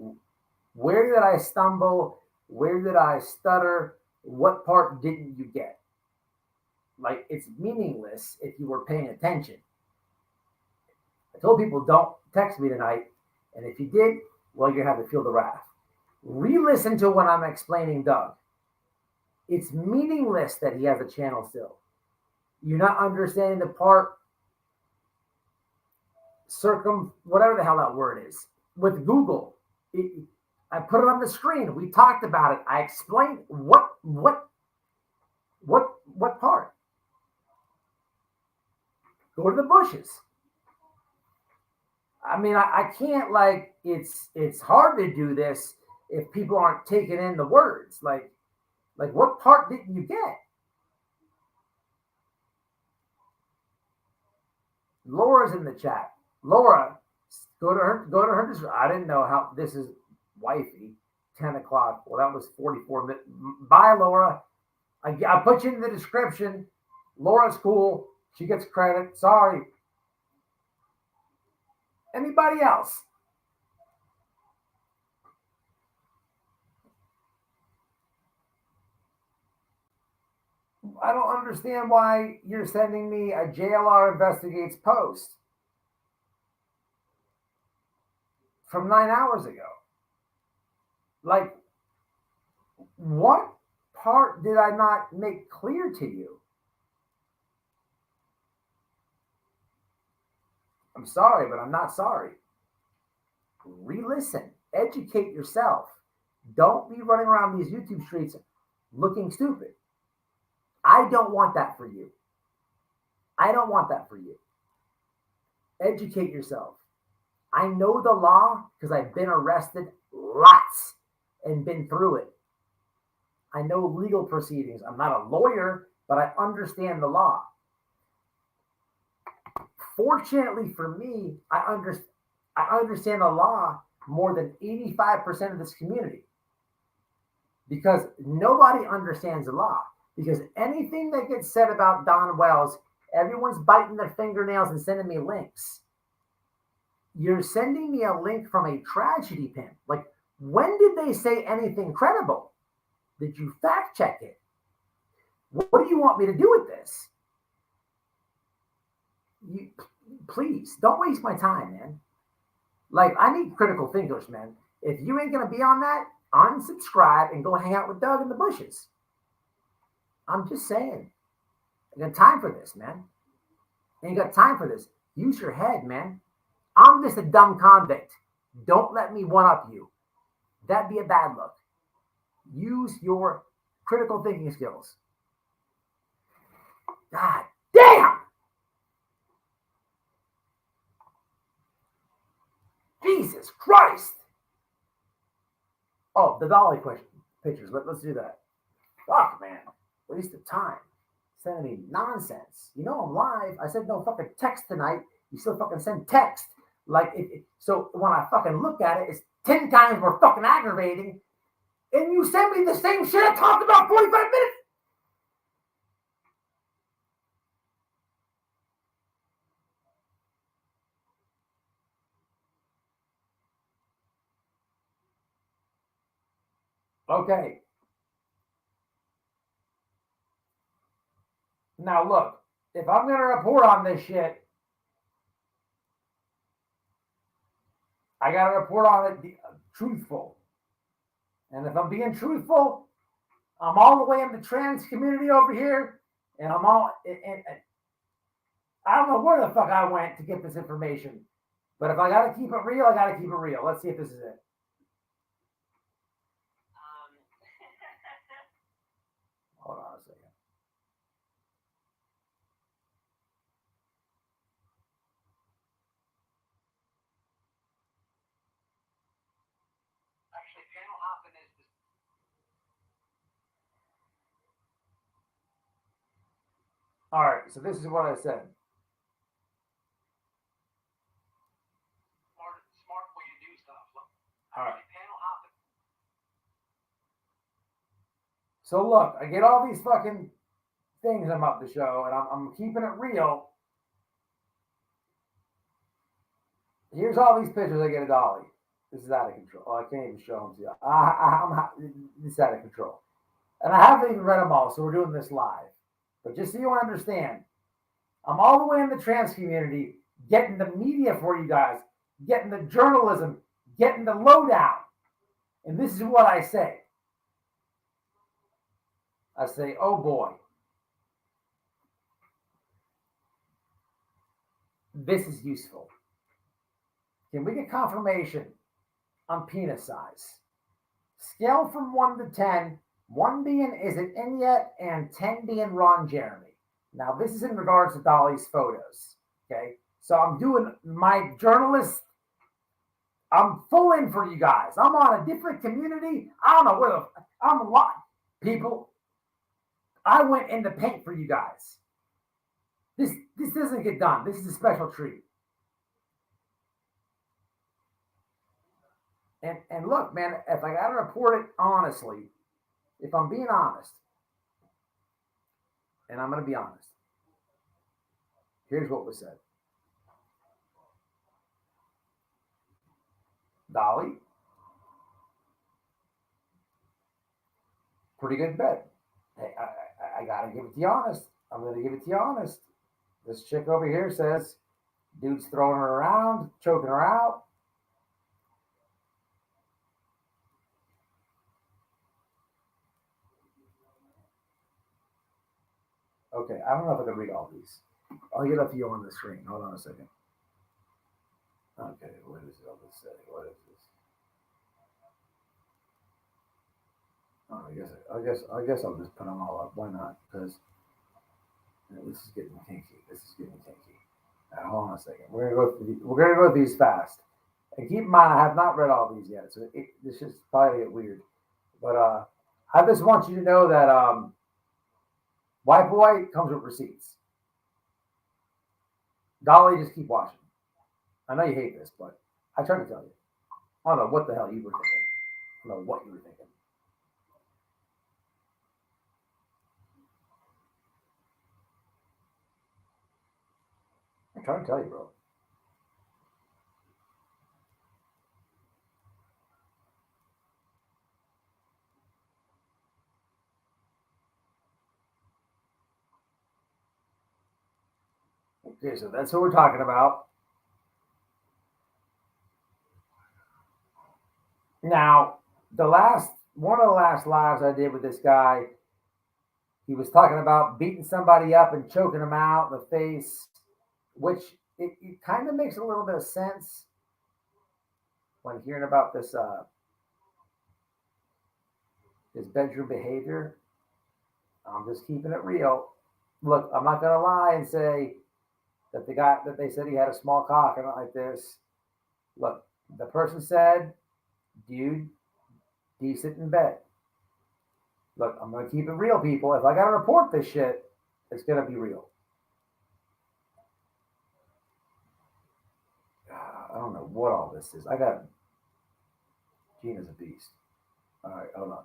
[SPEAKER 3] where did I stumble? Where did I stutter? What part didn't you get? Like, it's meaningless if you were paying attention. I told people don't text me tonight, and if you did, well, you're going to have to feel the wrath. Re-listen to when I'm explaining Doug. It's meaningless that he has a channel still. You're not understanding the part whatever the hell that word is. With Google, I put it on the screen. We talked about it. I explained what part. Go to the bushes. I mean, I can't, like, it's hard to do this if people aren't taking in the words. Like what part didn't you get? Laura's in the chat. Laura, go to her. I didn't know how this is wifey. 10 o'clock. Well, that was 44 minutes. Bye, Laura. I put you in the description. Laura's cool. She gets credit. Sorry. Anybody else? I don't understand why you're sending me a JLR investigates post from 9 hours ago. Like, what part did I not make clear to you? I'm sorry, but I'm not sorry. Re-listen. Educate yourself. Don't be running around these YouTube streets looking stupid. I don't want that for you. I don't want that for you. Educate yourself. I know the law because I've been arrested lots and been through it. I know legal proceedings. I'm not a lawyer, but I understand the law. Fortunately for me, I understand the law more than 85% of this community because nobody understands the law. Because anything that gets said about Don Wells, everyone's biting their fingernails and sending me links. You're sending me a link from a tragedy pin. Like, when did they say anything credible? Did you fact check it? What do you want me to do with this? Please, don't waste my time, man. Like, I need critical thinkers, man. If you ain't going to be on that, unsubscribe and go hang out with Doug in the bushes. I'm just saying. I got time for this, man. Ain't got time for this. Use your head, man. I'm just a dumb convict. Don't let me one-up you. that be a bad look? Use your critical thinking skills. God damn! Jesus Christ! Oh, the Dolly question pictures. Let's do that. Fuck, man. Waste of time. Sending me nonsense. You know I'm live. I said no fucking text tonight. You still fucking send text. Like, so when I fucking look at it, it's 10 times more fucking aggravating. And you send me the same shit I talked about 45 minutes. Okay. Now look, if I'm going to report on this shit, I got to report on it truthful. And if I'm being truthful, I'm all the way in the trans community over here, and I'm all, and I don't know where the fuck I went to get this information, but if I got to keep it real, I got to keep it real. Let's see if this is it. Hold on a second. Actually, panel hopping is the... All right, so this is what I said. Smart way to do stuff. Look. All right. Panel hopping. So look, I get all these fucking things I'm about to show, and I'm keeping it real. Here's all these pictures I get of Dolly. This is out of control. Oh, I can't even show them to you. This is out of control. And I haven't even read them all, so we're doing this live. But just so you understand, I'm all the way in the trans community, getting the media for you guys, getting the journalism, getting the lowdown. And this is what I say. I say, oh boy. This is useful. Can we get confirmation on penis size? Scale from 1 to 10, 1 being is it in yet, and 10 being Ron Jeremy. Now, this is in regards to Dolly's photos. Okay, so I'm doing my journalist. I'm full in for you guys. I'm on a different community. I don't know where I'm a lot. People, I went in the paint for you guys. This doesn't get done. This is a special treat. And look, man, if I got to report it honestly, if I'm being honest, and I'm going to be honest, here's what was said. Dolly, pretty good bet. Hey, I got to give it to you honest. I'm going to give it to you honest. This chick over here says, dude's throwing her around, choking her out. Okay, I don't know if I can read all these. I'll get up to you on the screen. Hold on a second. Okay, what is it? What is this? Oh, I guess I'll just put them all up. Why not? Because this is getting kinky. Now, hold on a second. We're gonna go through these fast. And keep in mind, I have not read all these yet, so this is probably get weird. But I just want you to know that White Boy comes with receipts. Dolly, just keep watching. I know you hate this, but I try to tell you. I don't know what the hell you were thinking. I don't know what you were thinking. I'm trying to tell you, bro. Okay, so that's what we're talking about. Now, one of the last lives I did with this guy, he was talking about beating somebody up and choking him out in the face, which it kind of makes a little bit of sense when hearing about this his bedroom behavior, I'm just keeping it real. Look, I'm not gonna lie and say that the guy that they said he had a small cock and not like this. Look, the person said, dude, decent in bed. Look, I'm gonna keep it real, people. If I gotta report this shit, it's gonna be real. I don't know what all this is. Gina's a beast. All right, hold on.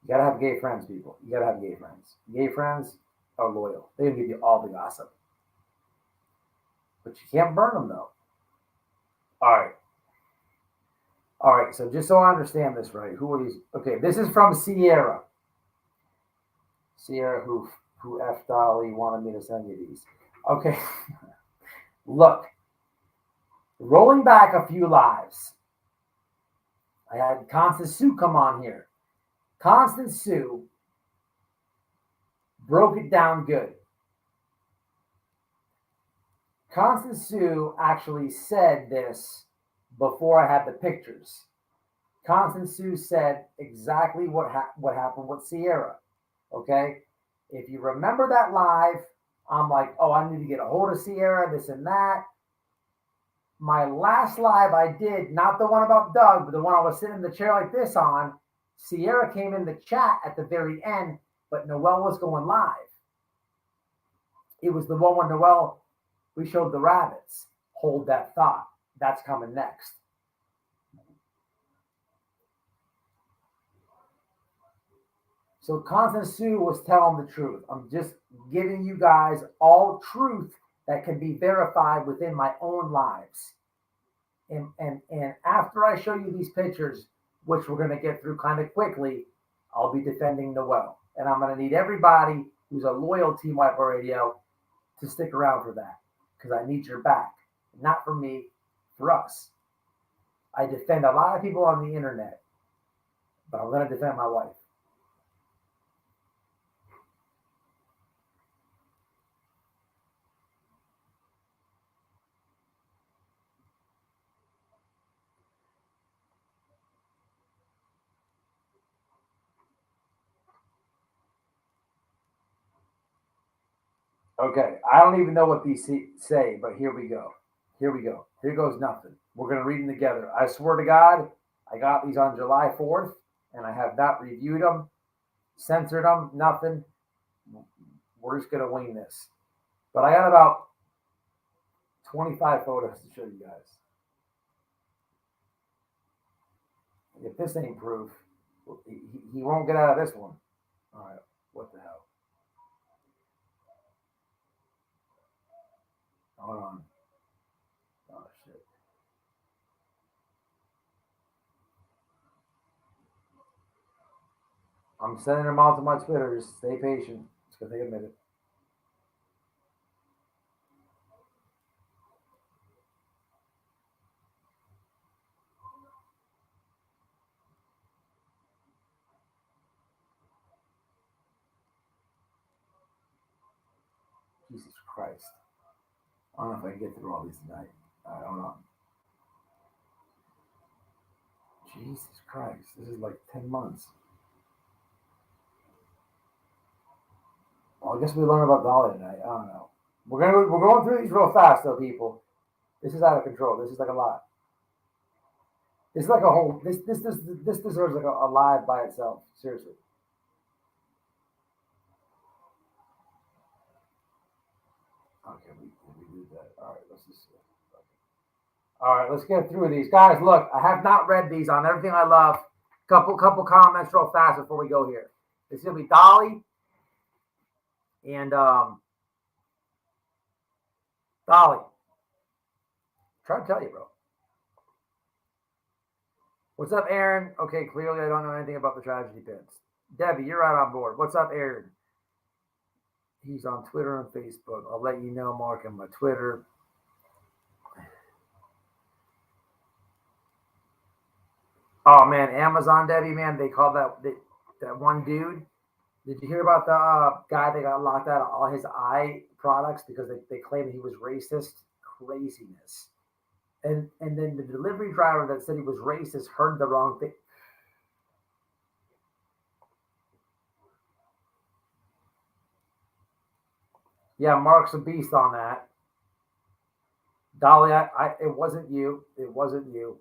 [SPEAKER 3] You gotta have gay friends, people. You gotta have gay friends. Gay friends are loyal. They'll give you all the gossip. But you can't burn them, though. All right. All right, so just so I understand this right, who are these? Okay, this is from Sierra. Sierra, who F. Dolly wanted me to send you these. Okay. Look, rolling back a few lives. I had Constance Sue come on here. Constance Sue broke it down good. Constance Sue actually said this before I had the pictures. Constance Sue said exactly what happened with Sierra. Okay? If you remember that live, I'm like, oh, I need to get a hold of Sierra, this and that. My last live I did, not the one about Doug, but the one I was sitting in the chair like this on, Sierra came in the chat at the very end, but Noelle was going live. It was the one where Noelle, we showed the rabbits. Hold that thought. That's coming next. So Constance Sue was telling the truth. I'm just giving you guys all truth that can be verified within my own lives. And after I show you these pictures, which we're going to get through kind of quickly, I'll be defending Noelle. And I'm going to need everybody who's a loyal Team Wiper Radio to stick around for that. Because I need your back. Not for me, for us. I defend a lot of people on the internet. But I'm going to defend my wife. Okay, I don't even know what these say, but here we go. Here we go. Here goes nothing. We're going to read them together. I swear to God, I got these on July 4th, and I have not reviewed them, censored them, nothing. We're just going to wing this. But I got about 25 photos to show you guys. If this ain't proof, he won't get out of this one. All right, what the hell? Hold on. Oh, shit. I'm sending them out to my Twitter. Just stay patient. It's going to take a minute. Jesus Christ. I don't know if I can get through all these tonight. I don't know. Jesus Christ. This is like 10 months. Well, I guess we learned about Dolly tonight. I don't know. We're going through these real fast, though, people. This is out of control. This is like a lot. This is like a whole. This deserves like a live by itself. Seriously. Okay, we did that. All right, let's just. Okay. All right, let's get through these, guys. Look, I have not read these on Everything I Love. Couple comments real fast before we go here. This is gonna be Dolly and Dolly. Try to tell you, bro. What's up, Aaron? Okay, clearly I don't know anything about the tragedy pins. Debbie, you're right on board. What's up, Aaron? He's on Twitter and Facebook. I'll let you know, Mark, on my Twitter. Oh, man, Amazon, Debbie, man, they called that one dude. Did you hear about the guy that got locked out of all his eye products because they claimed he was racist? Craziness. And then the delivery driver that said he was racist heard the wrong thing. Yeah, Mark's a beast on that. Dolly, it wasn't you. It wasn't you.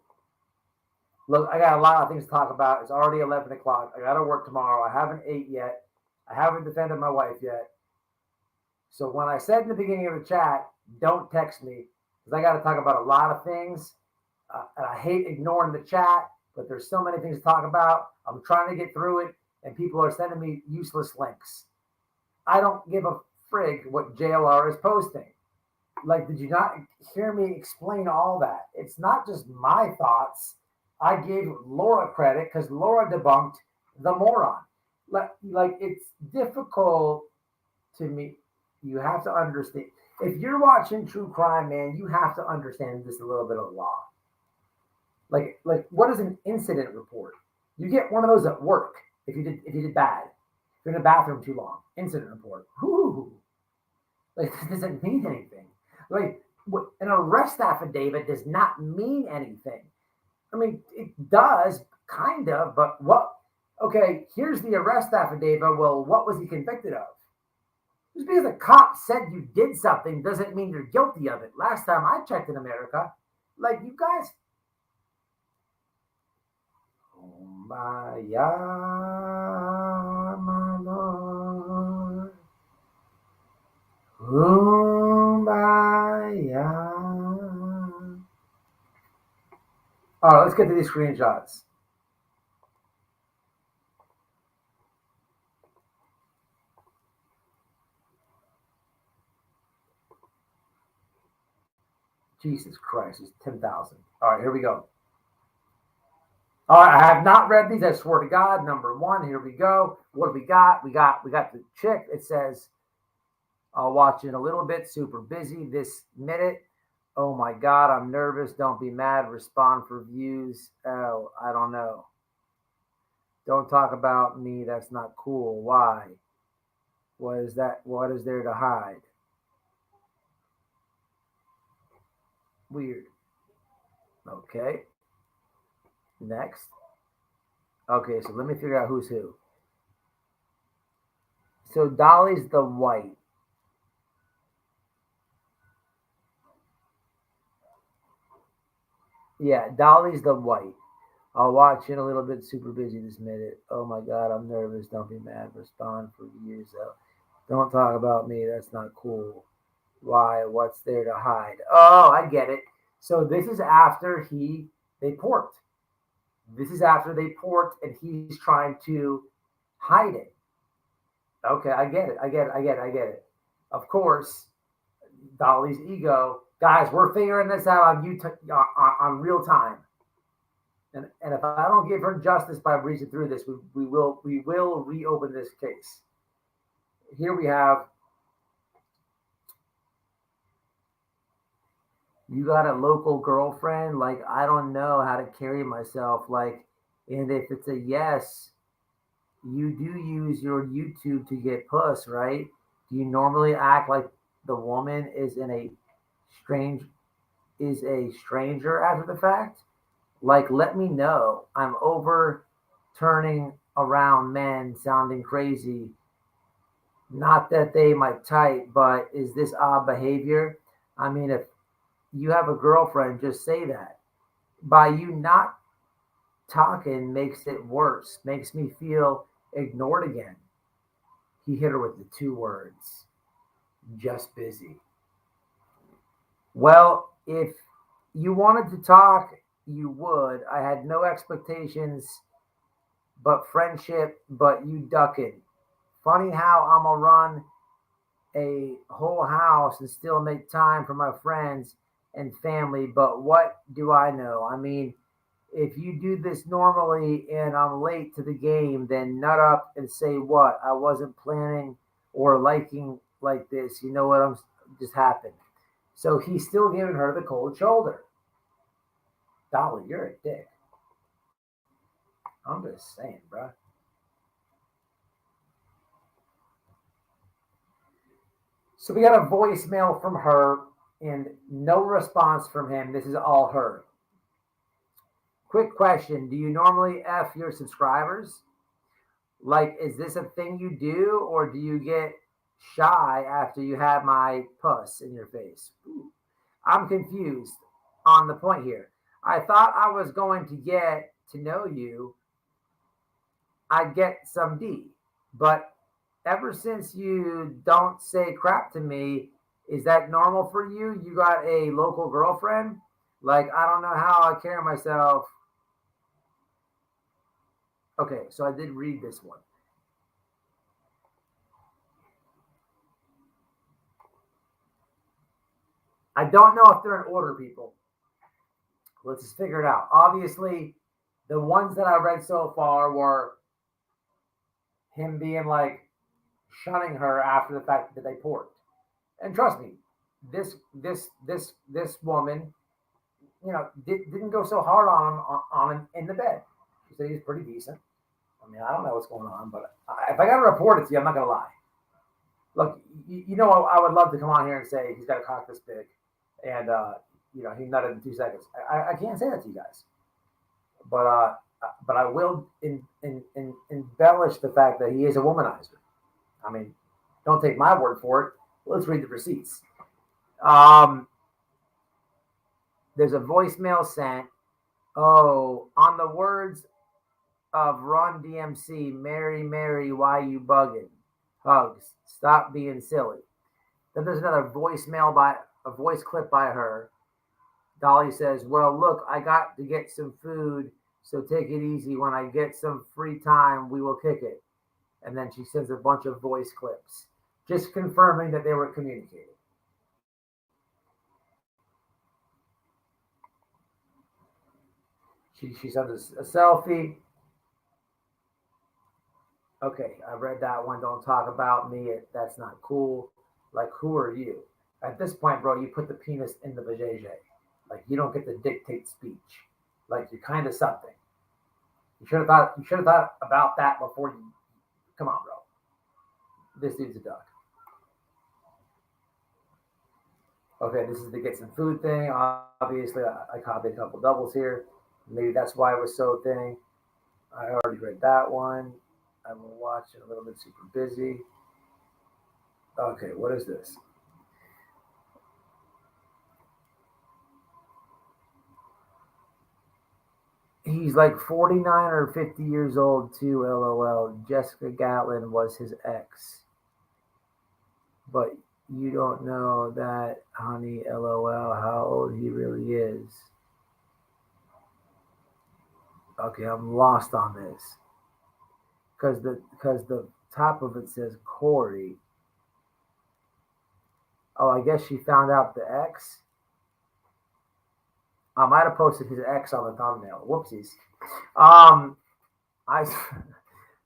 [SPEAKER 3] Look, I got a lot of things to talk about. It's already 11 o'clock. I got to work tomorrow. I haven't ate yet. I haven't defended my wife yet. So when I said in the beginning of the chat, don't text me, because I got to talk about a lot of things. And I hate ignoring the chat, but there's so many things to talk about. I'm trying to get through it, and people are sending me useless links. I don't give a frig what JLR is posting. Like, did you not hear me explain all that? It's not just my thoughts. I gave Laura credit because Laura debunked the moron. Like it's difficult to me. You have to understand. If you're watching true crime, man, you have to understand this a little bit of law. Like what is an incident report? You get one of those at work if you did bad. If you're in the bathroom too long. Incident report. Whoo. Like, this doesn't mean anything. Like, an arrest affidavit does not mean anything. I mean, it does, kind of, but what? Okay, here's the arrest affidavit. Well, what was he convicted of? Just because a cop said you did something doesn't mean you're guilty of it. Last time I checked in America, like, you guys. Kumbaya, my Lord. Kumbaya. All right, let's get to these screenshots. Jesus Christ, it's 10,000. All right, here we go. All right, I have not read these. I swear to God. Number one, here we go. What do we got? We got the chick. It says, I'll watch in a little bit. Super busy this minute. Oh my God, I'm nervous. Don't be mad. Respond for views. Oh, I don't know. Don't talk about me. That's not cool. Why? What is that? What is there to hide? Weird. Okay. Next. Okay, so let me figure out who's who. So Dolly's the white. Yeah, Dolly's the white. I'll watch in a little bit. Super busy this minute. Oh my God, I'm nervous. Don't be mad. Respond for views. Don't talk about me. That's not cool. Why? What's there to hide? Oh, I get it. So this is after they port. This is after they port, and he's trying to hide it. Okay, I get it. Of course, Dolly's ego. Guys, we're figuring this out on real time. And if I don't give her justice by reaching through this, we will reopen this case. Here we have, you got a local girlfriend? Like, I don't know how to carry myself. Like, and if it's a yes, you do use your YouTube to get puss, right? Do you normally act like the woman is a stranger after the fact? Like, let me know. I'm overturning around men sounding crazy. Not that they might type, but is this odd behavior? I mean, if you have a girlfriend, just say that. By you not talking makes it worse, makes me feel ignored again. He hit her with the 2 words, just busy. Well, if you wanted to talk, you would. I had no expectations but friendship, but you ducking. Funny how I'm going to run a whole house and still make time for my friends and family, but what do I know? I mean, if you do this normally and I'm late to the game, then nut up and say what? I wasn't planning or liking like this. You know what just happened. So he's still giving her the cold shoulder. Dolly, you're a dick. I'm just saying, bro. So we got a voicemail from her and no response from him. This is all her. Quick question. Do you normally F your subscribers? Like, is this a thing you do, or do you get shy after you had my puss in your face? Ooh. I'm confused on the point here. I thought I was going to get to know you. I'd get some D. But ever since you don't say crap to me, is that normal for you? You got a local girlfriend? Like, I don't know how I carry myself. Okay, so I did read this one. I don't know if they're in order, people. Let's just figure it out. Obviously, the ones that I read so far were him being like shunning her after the fact that they porked. And trust me, this woman, didn't go so hard on him in the bed. She said he's pretty decent. I mean, I don't know what's going on, but if I got to report it to you, I'm not gonna lie. Look, I would love to come on here and say he's got a cock this big, and he nutted in 2 seconds. I can't say that to you guys, but I will embellish the fact that he is a womanizer. I mean, don't take my word for it. Let's read the receipts. There's a voicemail sent. Oh, on the words of Run DMC, Mary, Mary, why you bugging? Hugs. Stop being silly. Then there's another voice clip by her. Dolly says, well, look, I got to get some food, so take it easy. When I get some free time, we will kick it. And then she sends a bunch of voice clips, just confirming that they were communicating. She sends a selfie. Okay, I read that one. Don't talk about me. That's not cool. Like, who are you? At this point, bro, you put the penis in the vajayjay. Like, you don't get to dictate speech. Like, you're kind of something. You should have thought about that before you. Come on, bro. This dude's a duck. Okay, this is the get some food thing. Obviously, I copied a couple doubles here. Maybe that's why it was so thing. I already read that one. I will watch it a little bit. Super busy. Okay, what is this? He's like 49 or 50 years old too, LOL. Jessica Gatlin was his ex. But you don't know that, honey, LOL, how old he really is. Okay, I'm lost on this. Because the top of it says Corey. Oh, I guess she found out the ex. I might have posted his ex on the thumbnail. Whoopsies. I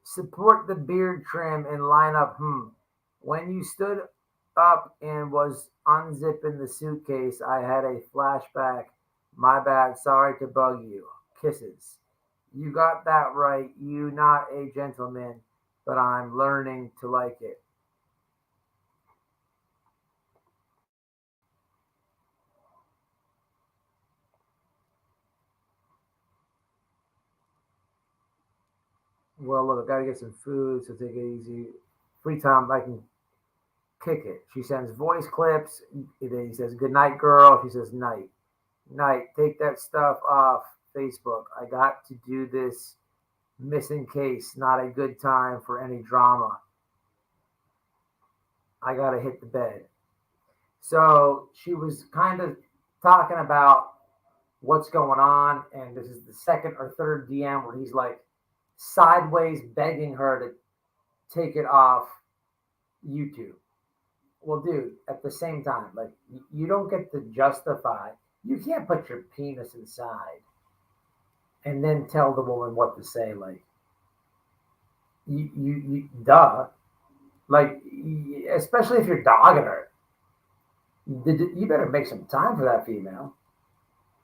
[SPEAKER 3] support the beard trim and lineup. When you stood up and was unzipping the suitcase, I had a flashback. My bad. Sorry to bug you. Kisses. You got that right. You not a gentleman, but I'm learning to like it. Well, look, I gotta get some food, so take it easy. Free time, I can kick it. She sends voice clips. Then he says, good night, girl. She says, night. Night. Take that stuff off Facebook. I got to do this missing case. Not a good time for any drama. I gotta hit the bed. So she was kind of talking about what's going on, and this is the second or third DM where he's like sideways begging her to take it off YouTube. Well, dude, at the same time, like, you don't get to justify. You can't put your penis inside and then tell the woman what to say. Like, you duh. Like, especially if you're dogging her, you better make some time for that female.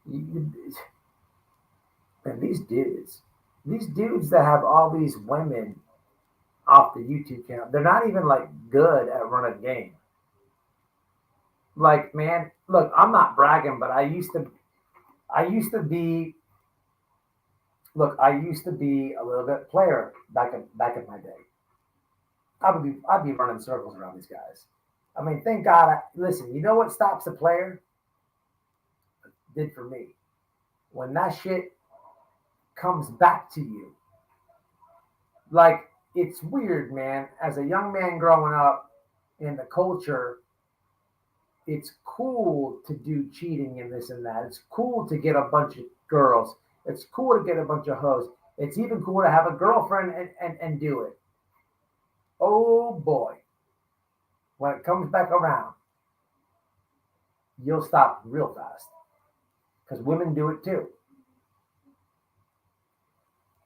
[SPEAKER 3] And these dudes that have all these women off the YouTube channel, they're not even like good at running game. Like, man, look, I'm not bragging, but I used to be a little bit player back in my day. I'd be running circles around these guys. I mean, thank God. Listen, you know what stops a player? Did for me. When that shit comes back to you. Like, it's weird, man. As a young man growing up in the culture, it's cool to do cheating and this and that. It's cool to get a bunch of girls. It's cool to get a bunch of hoes. It's even cool to have a girlfriend and do it. Oh boy. When it comes back around, you'll stop real fast. Because women do it too.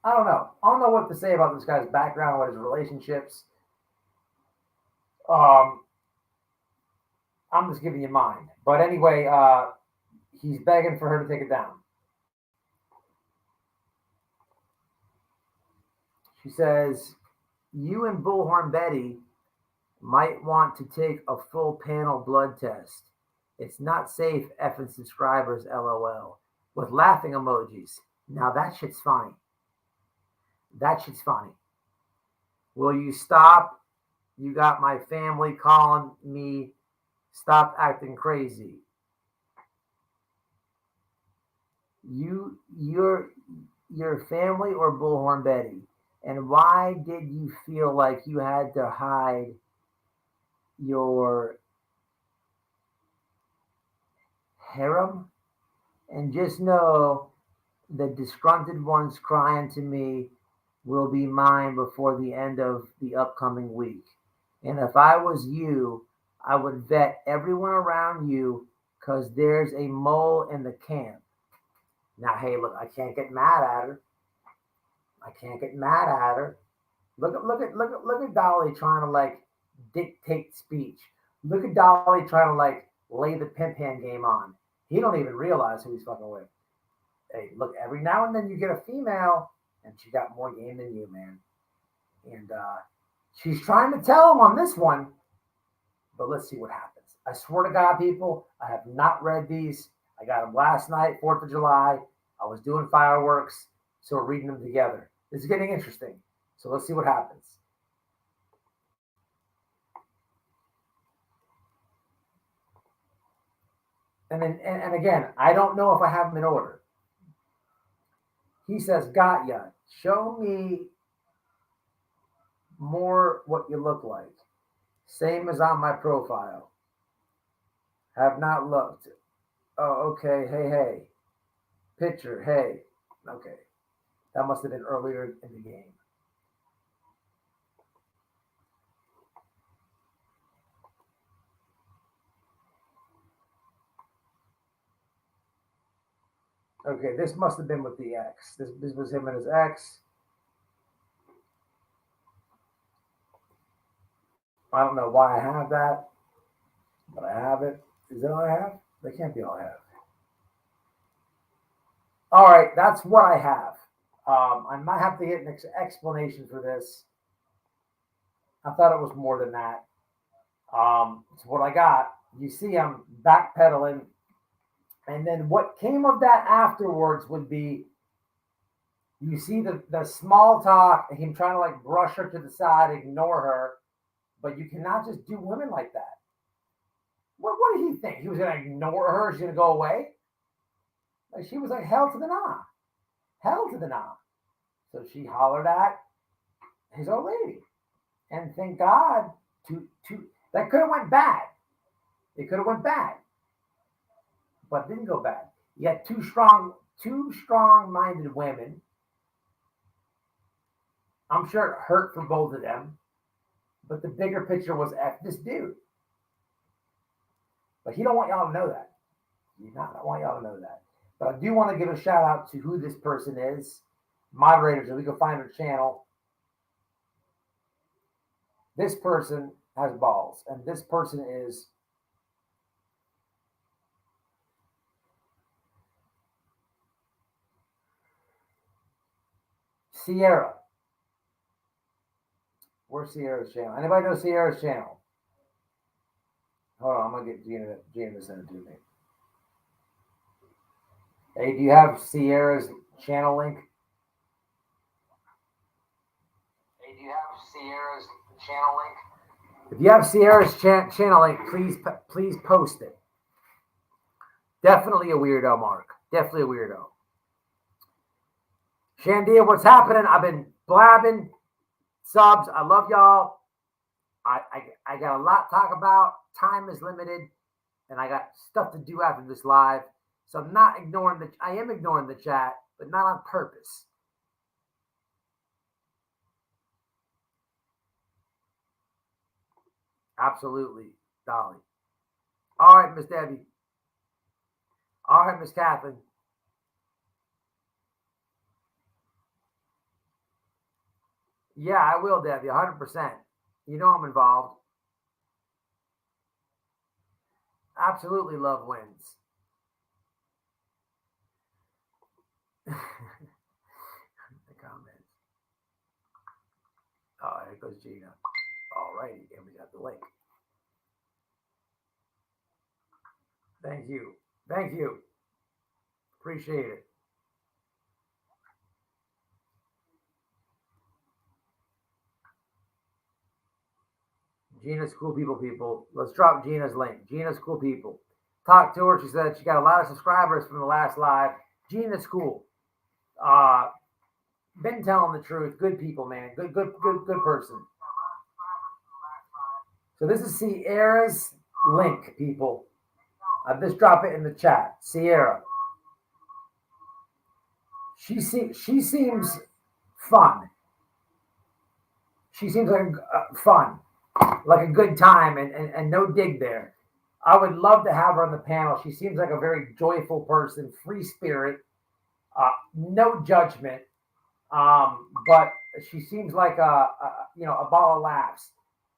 [SPEAKER 3] I don't know. I don't know what to say about this guy's background, what his relationships. I'm just giving you mine. But anyway, he's begging for her to take it down. She says, you and Bullhorn Betty might want to take a full panel blood test. It's not safe effing subscribers, LOL. With laughing emojis. Now that shit's funny. That shit's funny. Will you stop? You got my family calling me. Stop acting crazy. Your family or Bullhorn Betty? And why did you feel like you had to hide your harem? And just know the disgruntled ones crying to me will be mine before the end of the upcoming week. And if I was you, I would vet everyone around you because there's a mole in the camp. Now, hey, look, I can't get mad at her. I can't get mad at her. Look at Dolly trying to like dictate speech. Look at Dolly trying to like lay the pimp hand game on. He don't even realize who he's fucking with. Hey, look, every now and then you get a female, and she got more game than you, man. And she's trying to tell him on this one, but let's see what happens. I swear to God, people, I have not read these. I got them last night, 4th of July. I was doing fireworks, so we're reading them together. This is getting interesting. So let's see what happens. And then, and again, I don't know if I have them in order. He says, got ya. Show me more what you look like. Same as on my profile. Have not looked. Oh, okay. Hey. Picture. Hey. Okay. That must have been earlier in the game. Okay, this must have been with the ex. This was him and his ex. I don't know why I have that, but I have it. Is that all I have? That can't be all I have. All right, that's what I have. I might have to get an explanation for this. I thought it was more than that. It's what I got. You see, I'm backpedaling. And then what came of that afterwards would be, you see the small talk, him trying to like brush her to the side, ignore her. But you cannot just do women like that. What did he think? He was going to ignore her? She's going to go away? Like, she was like, hell to the nah. Hell to the nah. So she hollered at his old lady. And thank God, that could have went bad. It could have went bad. But it didn't go bad. You had two strong-minded women. I'm sure it hurt for both of them. But the bigger picture was F this dude. But he don't want y'all to know that. He don't want y'all to know that. But I do want to give a shout out to who this person is. Moderators, if we can find her channel. This person has balls. And this person is Sierra. Where's Sierra's channel? Anybody know Sierra's channel? Hold on, I'm going to get Gina to send it to me. Hey, do you have Sierra's channel link? do you have Sierra's channel link? If you have Sierra's channel link, please post it. Definitely a weirdo, Mark. Definitely a weirdo. Shandia, what's happening? I've been blabbing. Subs, I love y'all. I got a lot to talk about. Time is limited, and I got stuff to do after this live. So I'm not ignoring I am ignoring the chat, but not on purpose. Absolutely, Dolly. All right, Miss Debbie. All right, Miss Catherine. Yeah, I will, Debbie, 100%. You know I'm involved. Absolutely, love wins. The comments. Oh, here goes Gina. All righty, and we got the link. Thank you. Thank you. Appreciate it. Gina's cool people. Let's drop Gina's link. Gina's cool people. Talked to her. She said she got a lot of subscribers from the last live. Gina's cool. Been telling the truth. Good people, man. Good person. So this is Sierra's link, people. I'll just drop it in the chat. Sierra. She seems fun. She seems like fun, like a good time, and no dig there. I would love to have her on the panel. She seems like a very joyful person, free spirit, no judgment, but she seems like a ball of laughs.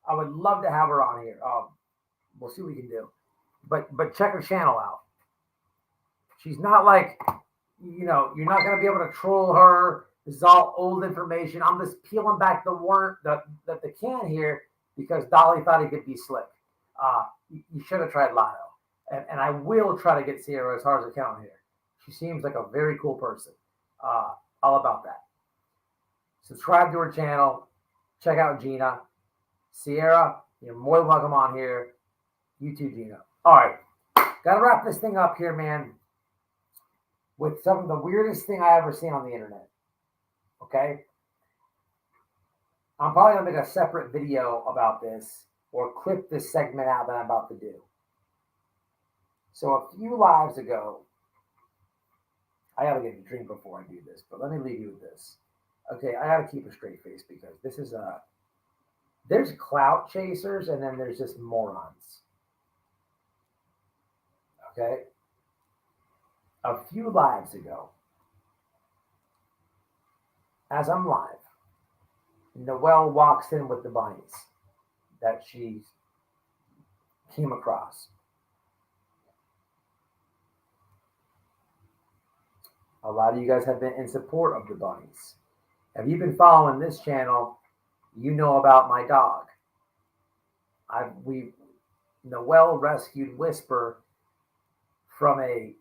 [SPEAKER 3] I would love to have her on here. We'll see what we can do, but check her channel out. She's not like, you're not going to be able to troll her. This is all old information. I'm just peeling back the can here because Dolly thought he could be slick. You should have tried Lotto. And I will try to get Sierra as hard as I can on here. She seems like a very cool person. All about that. Subscribe to her channel. Check out Gina. Sierra, you're more than welcome on here. You too, Gina. All right. Got to wrap this thing up here, man, with some of the weirdest thing I ever seen on the internet. Okay? I'm probably going to make a separate video about this or clip this segment out that I'm about to do. So a few lives ago, I got to get a drink before I do this, but let me leave you with this. Okay, I got to keep a straight face because this is there's clout chasers and then there's just morons. Okay? A few lives ago, as I'm live, Noelle walks in with the bunnies that she came across. A lot of you guys have been in support of the bunnies. If you've been following this channel, you know about my dog. Noelle rescued Whisper from a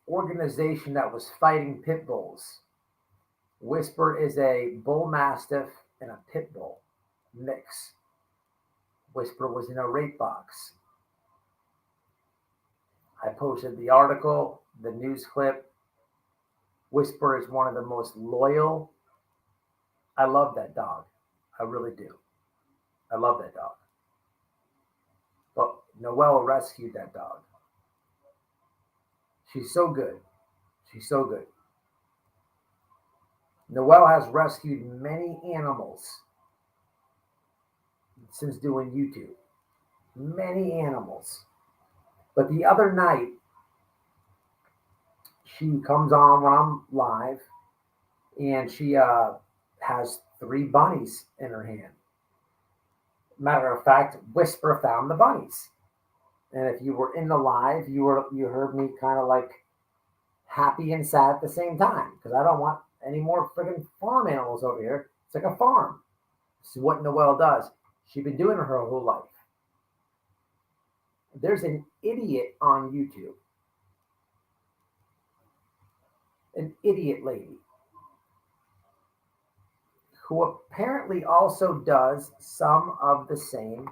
[SPEAKER 3] organization that was fighting pit bulls. Whisper is a bull mastiff and a pit bull mix. Whisper was in a rape box. I posted the article, the news clip. Whisper is one of the most loyal. I love that dog. I really do. I love that dog. But Noelle rescued that dog. She's so good. She's so good. Noelle has rescued many animals since doing YouTube. Many animals. But the other night, she comes on when I'm live, and she has 3 bunnies in her hand. Matter of fact, Whisper found the bunnies. And if you were in the live, you heard me kind of like happy and sad at the same time because I don't want any more freaking farm animals over here. It's like a farm. This is what Noelle does. She's been doing it her whole life. There's an idiot on YouTube. An idiot lady who apparently also does some of the same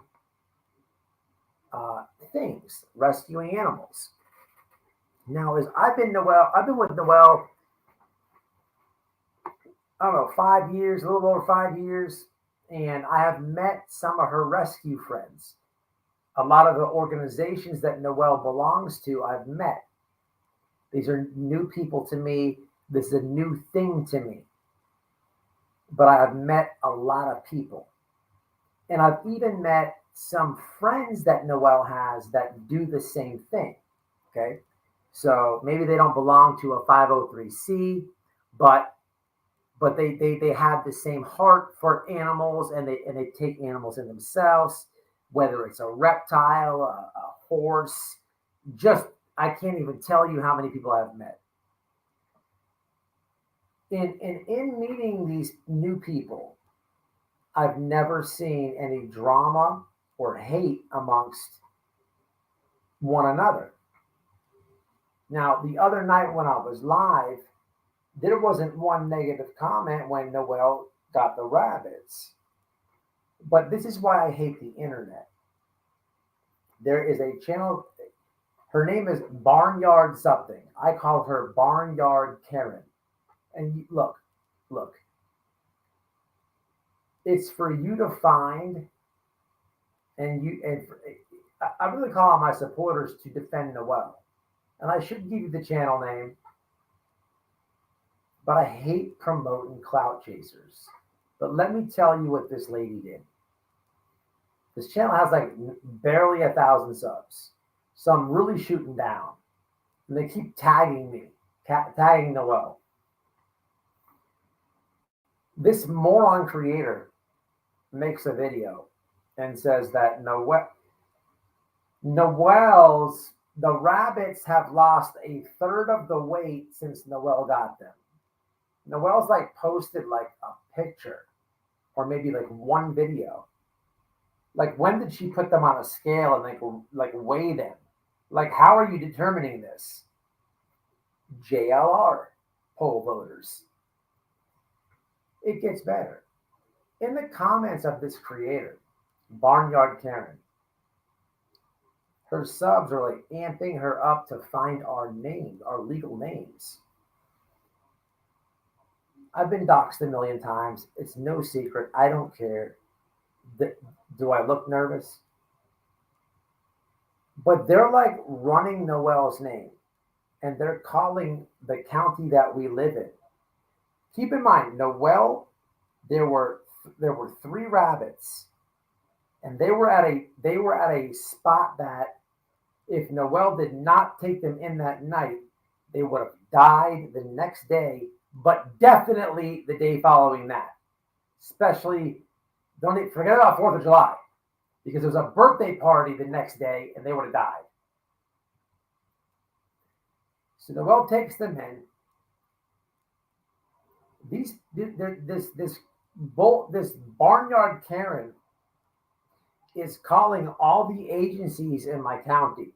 [SPEAKER 3] things, rescuing animals. Now, as I've been with Noelle, I don't know, 5 years, a little over 5 years, and I have met some of her rescue friends. A lot of the organizations that Noelle belongs to, I've met. These are new people to me. This is a new thing to me. But I have met a lot of people. And I've even met some friends that Noelle has that do the same thing. Okay. So maybe they don't belong to a 503c, but they have the same heart for animals, and they take animals in themselves, whether it's a reptile, a horse. Just, I can't even tell you how many people I've met. In meeting these new people, I've never seen any drama or hate amongst one another. Now, the other night when I was live, there wasn't one negative comment when Noelle got the rabbits. But this is why I hate the internet. There is a channel, her name is Barnyard something. I call her Barnyard Karen. And look, it's for you to find, and I really call on my supporters to defend Noelle. And I should give you the channel name, but I hate promoting clout chasers. But let me tell you what this lady did. This channel has like barely 1,000 subs. So I'm really shooting down. And they keep tagging me, tagging Noelle. This moron creator makes a video and says that the rabbits have lost a third of the weight since Noelle got them. Noelle's like posted like a picture or maybe like one video. Like, when did she put them on a scale and like weigh them? Like, how are you determining this? JLR poll voters. It gets better. In the comments of this creator, Barnyard Karen, her subs are like amping her up to find our names, our legal names. I've been doxxed a million times. It's no secret. I don't care. Do I look nervous? But they're like running Noelle's name, and they're calling the county that we live in. Keep in mind, Noelle, there were 3 rabbits, and they were at a spot that if Noelle did not take them in that night, they would have died the next day, but definitely the day following that. Especially, don't forget about 4th of July, because there was a birthday party the next day and they would have died. So Noelle takes them in. This Barnyard Karen is calling all the agencies in my county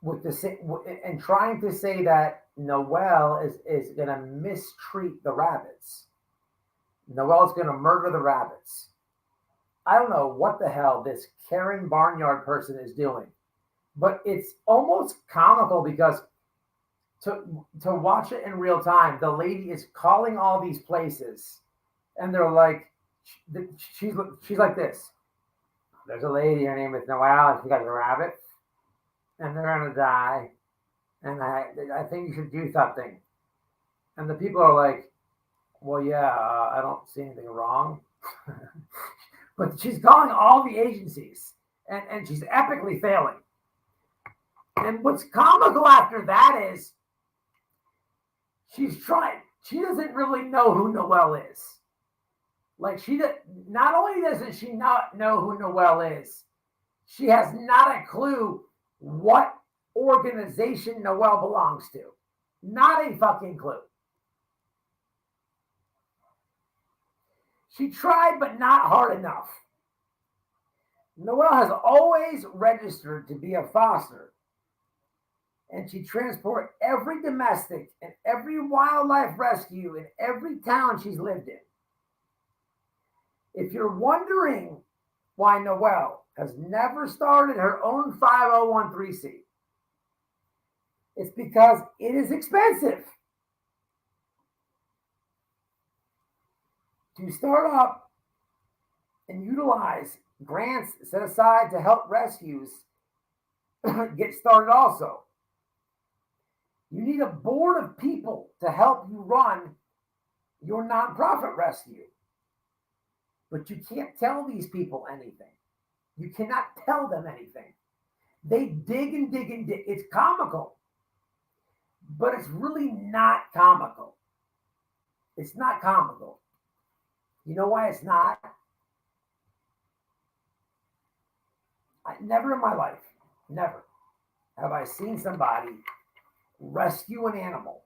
[SPEAKER 3] and trying to say that Noelle is going to mistreat the rabbits. Noelle's going to murder the rabbits. I don't know what the hell this Karen Barnyard person is doing, but it's almost comical because to watch it in real time, the lady is calling all these places, and they're like, she's like this. There's a lady, her name is Noelle, and she got a rabbit, and they're gonna die, and I think you should do something. And the people are like, well, yeah, I don't see anything wrong. But she's calling all the agencies, and she's epically failing. And what's comical after that is she's trying. She doesn't really know who Noelle is. Like, not only doesn't she not know who Noelle is, she has not a clue what organization Noelle belongs to. Not a fucking clue. She tried, but not hard enough. Noelle has always registered to be a foster. and she transported every domestic and every wildlife rescue in every town she's lived in. If you're wondering why Noelle has never started her own 501c, it's because it is expensive to start up and utilize grants set aside to help rescues get started also. You need a board of people to help you run your nonprofit rescue. But you can't tell these people anything. You cannot tell them anything. They dig and dig and dig. It's comical, but it's really not comical. It's not comical. You know why it's not? Never in my life, never have I seen somebody rescue an animal,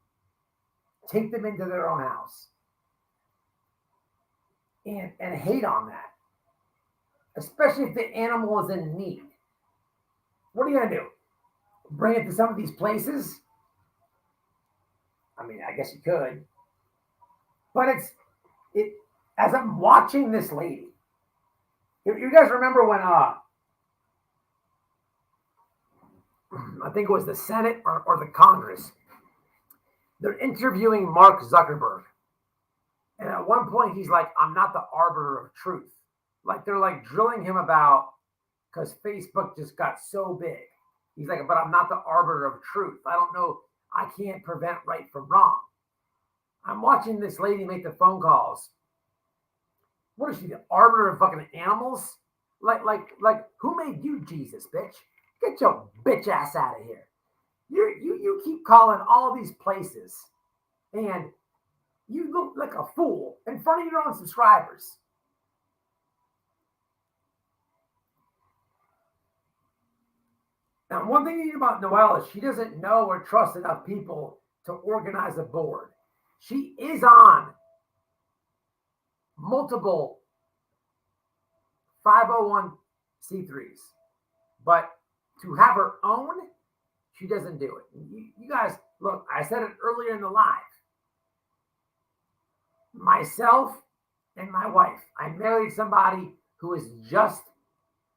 [SPEAKER 3] take them into their own house, and hate on that, especially if the animal is in need. What are you going to do? Bring it to some of these places? I mean, I guess you could. But it. As I'm watching this lady, you guys remember when I think it was the Senate or the Congress, they're interviewing Mark Zuckerberg. And at one point he's like, I'm not the arbiter of truth. Like they're like drilling him about, because Facebook just got so big. He's like, but I'm not the arbiter of truth. I don't know. I can't prevent right from wrong. I'm watching this lady make the phone calls. What is she, the arbiter of fucking animals? Like, who made you Jesus, bitch? Get your bitch ass out of here. You keep calling all these places, and you look like a fool in front of your own subscribers. Now, one thing you need about Noelle is she doesn't know or trust enough people to organize a board. She is on multiple 501c3s, but to have her own, she doesn't do it. You guys, look, I said it earlier in the live. Myself and my wife, I married somebody who is just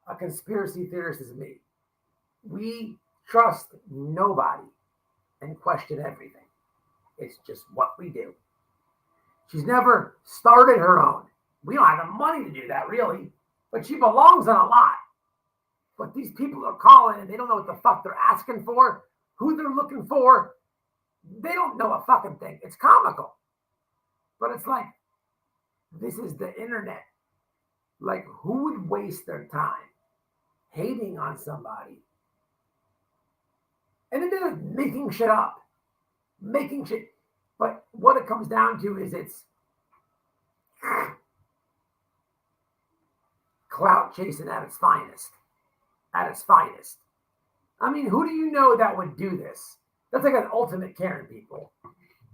[SPEAKER 3] a conspiracy theorist as me. We trust nobody and question everything. It's just what we do. She's never started her own. We don't have the money to do that, really. But she belongs in a lot. But these people are calling and they don't know what the fuck they're asking for, who they're looking for. They don't know a fucking thing. It's comical. But it's like, this is the internet. Like, who would waste their time hating on somebody? And then they're making shit up. Making shit. But what it comes down to is it's clout chasing at its finest. At its finest. I mean, who do you know that would do this? That's like an ultimate Karen, people.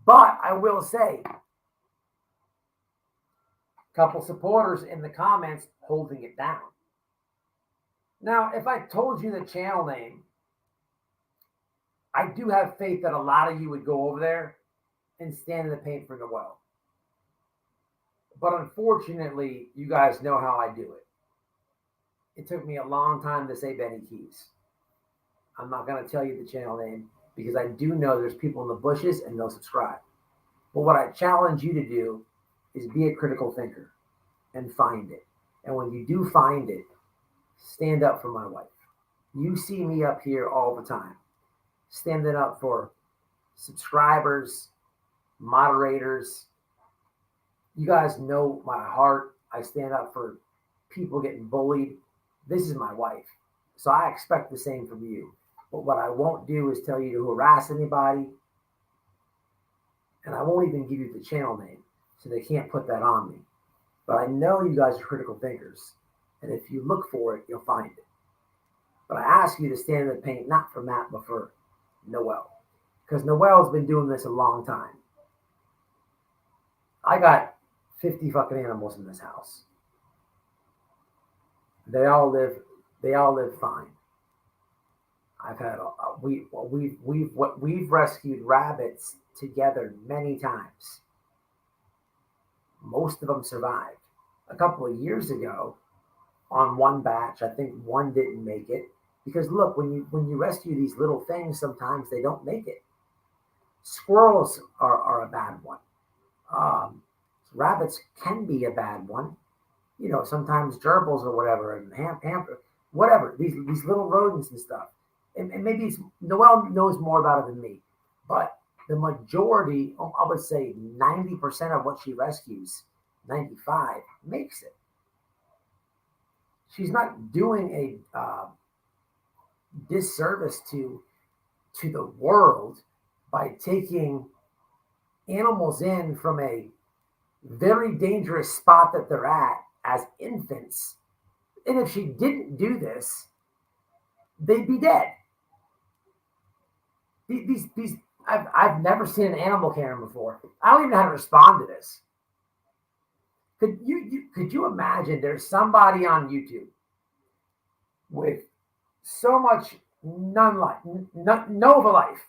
[SPEAKER 3] But I will say, a couple supporters in the comments holding it down. Now, if I told you the channel name, I do have faith that a lot of you would go over there and stand in the paint for Noelle. But unfortunately, you guys know how I do it. It took me a long time to say Benny Keys. I'm not going to tell you the channel name because I do know there's people in the bushes and they'll subscribe. But what I challenge you to do is be a critical thinker and find it. And when you do find it, stand up for my wife. You see me up here all the time, standing up for subscribers, moderators. You guys know my heart. I stand up for people getting bullied. This is my wife. So I expect the same from you. But what I won't do is tell you to harass anybody. And I won't even give you the channel name. So they can't put that on me. But I know you guys are critical thinkers. And if you look for it, you'll find it. But I ask you to stand in the paint, not for Matt, but for Noelle. Because Noelle's been doing this a long time. I got 50 fucking animals in this house. They all live fine. I've had we've rescued rabbits together many times. Most of them survived. A couple of years ago, on one batch, I think one didn't make it because look, when you rescue these little things, sometimes they don't make it. Squirrels are a bad one. Rabbits can be a bad one. You know, sometimes gerbils or whatever, and whatever, these little rodents and stuff. And maybe it's Noel knows more about it than me, but the majority, I would say 90% of what she rescues, 95, makes it. She's not doing a disservice to the world by taking animals in from a very dangerous spot that they're at as infants. And if she didn't do this, they'd be dead. These I've never seen an animal Karen before. I don't even know how to respond to this. Could you imagine there's somebody on YouTube with so much Nova life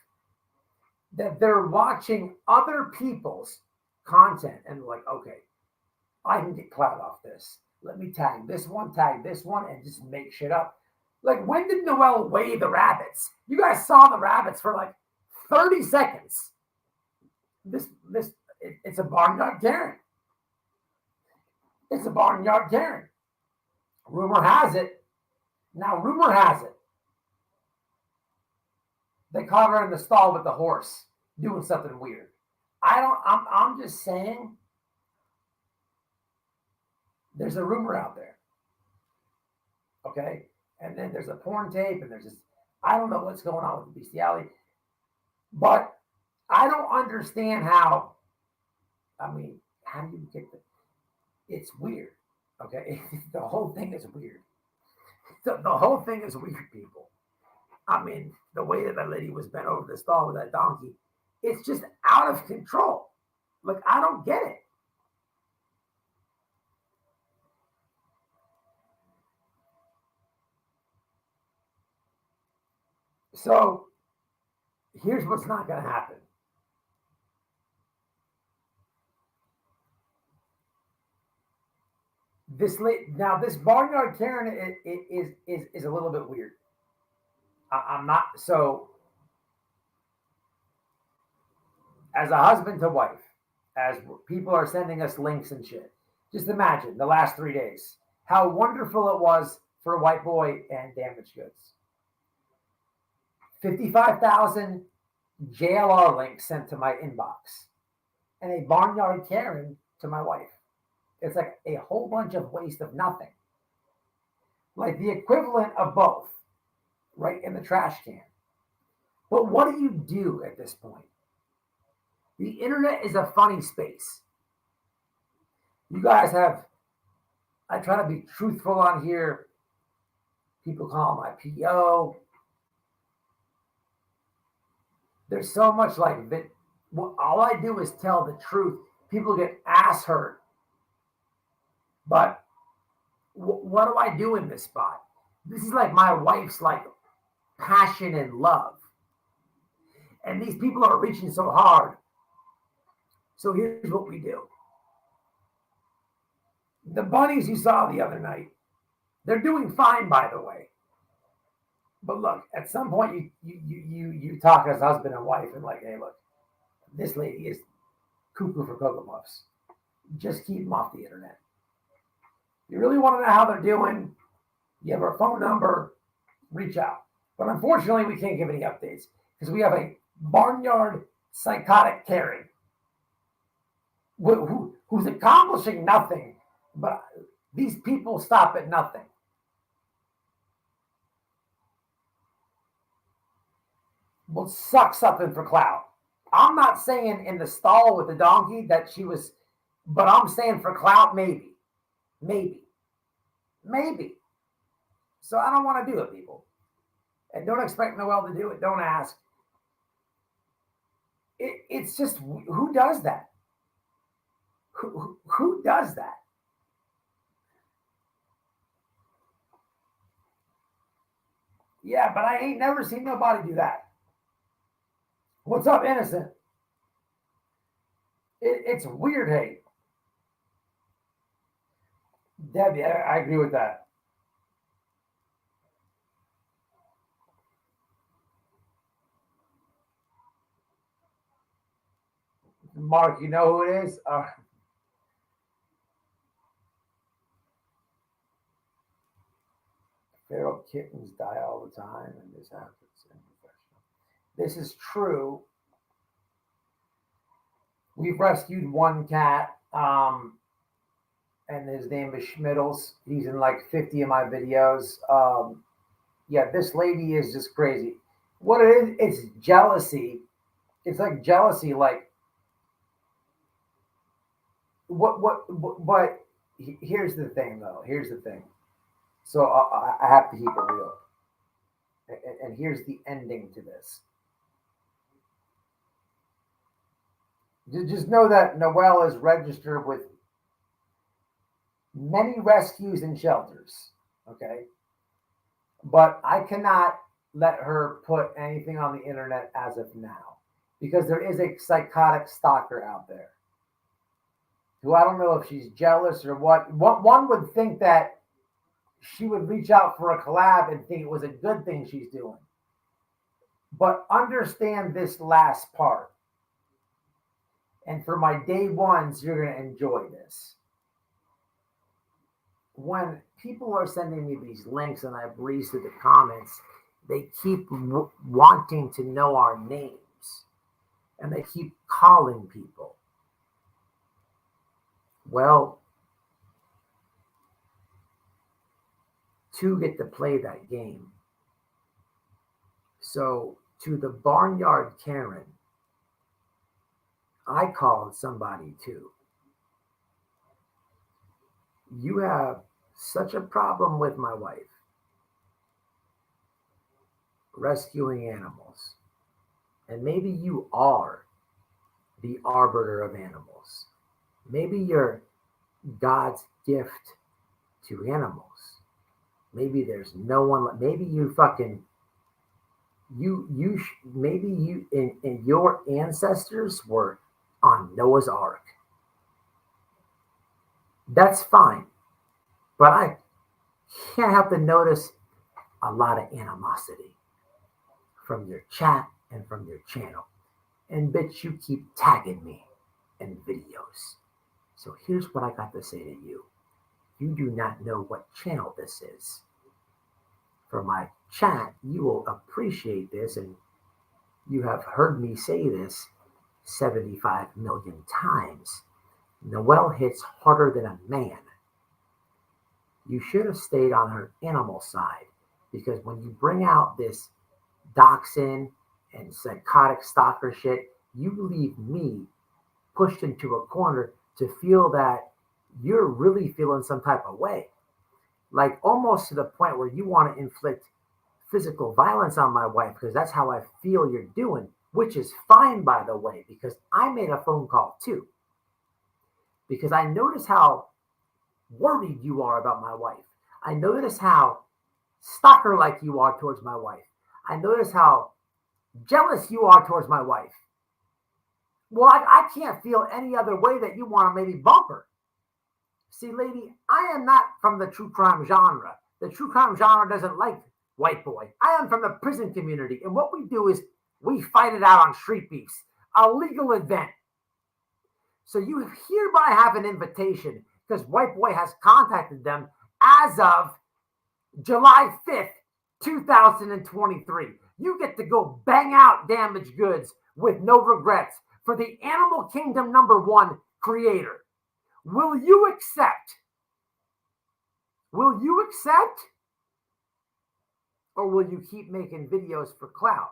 [SPEAKER 3] that they're watching other people's content and like, okay, I can get clout off this. Let me tag this one, and just make shit up. Like, when did Noel weigh the rabbits? You guys saw the rabbits for like 30 seconds. It's a barnyard Karen. It's a barnyard Karen. Rumor has it. They caught her in the stall with the horse doing something weird. I'm just saying there's a rumor out there. Okay? And then there's a porn tape and there's this, I don't know what's going on with the bestiality, but I don't understand how do you get it's weird. Okay? The whole thing is weird. The whole thing is weird, people. I mean, the way that lady was bent over the stall with that donkey, it's just out of control. Like, I don't get it. So, here's what's not going to happen. This barnyard Karen is a little bit weird. I'm not so. As a husband to wife, as people are sending us links and shit, just imagine the last 3 days, how wonderful it was for a white boy and damaged goods. 55,000 JLR links sent to my inbox and a barnyard Karen to my wife. It's like a whole bunch of waste of nothing. Like the equivalent of both, right in the trash can. But what do you do at this point? The internet is a funny space. You guys I try to be truthful on here. People call my PO. There's so much like that. All I do is tell the truth. People get ass hurt. But what do I do in this spot? This is like my wife's like passion and love. And these people are reaching so hard. So here's what we do. The bunnies you saw the other night, they're doing fine, by the way. But look, at some point you talk as husband and wife and like, hey, look, this lady is cuckoo for Cocoa Puffs. Just keep them off the internet. You really want to know how they're doing? You have our phone number, reach out. But unfortunately, we can't give any updates because we have a barnyard psychotic Karen who's accomplishing nothing, but these people stop at nothing. Will suck something for clout. I'm not saying in the stall with the donkey that she was, but I'm saying for clout, maybe. So I don't want to do it, people. And don't expect Noel to do it. Don't ask. It's just, who does that? Who does that? Yeah, but I ain't never seen nobody do that. What's up, innocent? It's weird hate. Debbie, I agree with that. Mark, you know who it is? Feral kittens die all the time, and this happens in professional. This is true. We've rescued one cat, and his name is Schmiddles. He's in like 50 of my videos. Yeah, this lady is just crazy. What it is, it's jealousy. It's like jealousy, like but here's the thing though. Here's the thing. So I have to keep it real. And here's the ending to this. Just know that Noelle is registered with many rescues and shelters. Okay. But I cannot let her put anything on the internet as of now, because there is a psychotic stalker out there who, I don't know if she's jealous or what. One would think that she would reach out for a collab and think it was a good thing she's doing. But understand this last part. And for my day ones, you're going to enjoy this. When people are sending me these links and I breeze through the comments, they keep wanting to know our names. And they keep calling people. Well, two get to play that game. So to the Barnyard Karen, I called somebody too. You have such a problem with my wife rescuing animals. And maybe you are the arbiter of animals. Maybe you're God's gift to animals. Maybe there's no one. Maybe you fucking maybe you and your ancestors were on Noah's Ark. That's fine, but I can't help to notice a lot of animosity from your chat and from your channel, and bitch, you keep tagging me in videos. So here's what I got to say to you. You do not know what channel this is. For my chat, you will appreciate this, and you have heard me say this 75 million times. Noelle hits harder than a man. You should have stayed on her animal side, because when you bring out this dachshund and psychotic stalker shit, you leave me pushed into a corner to feel that you're really feeling some type of way. Like almost to the point where you want to inflict physical violence on my wife, because that's how I feel you're doing, which is fine, by the way, because I made a phone call too. Because I notice how worried you are about my wife. I notice how stalker-like you are towards my wife. I notice how jealous you are towards my wife. Well, I can't feel any other way that you want to maybe bump her. See, lady, I am not from the true crime genre. The true crime genre doesn't like white boy. I am from the prison community. And what we do is we fight it out on street beefs, a legal event. So you hereby have an invitation, because white boy has contacted them as of July 5th, 2023. You get to go bang out damaged goods with no regrets for the Animal Kingdom #1 creator. Will you accept? Will you accept? Or will you keep making videos for clout?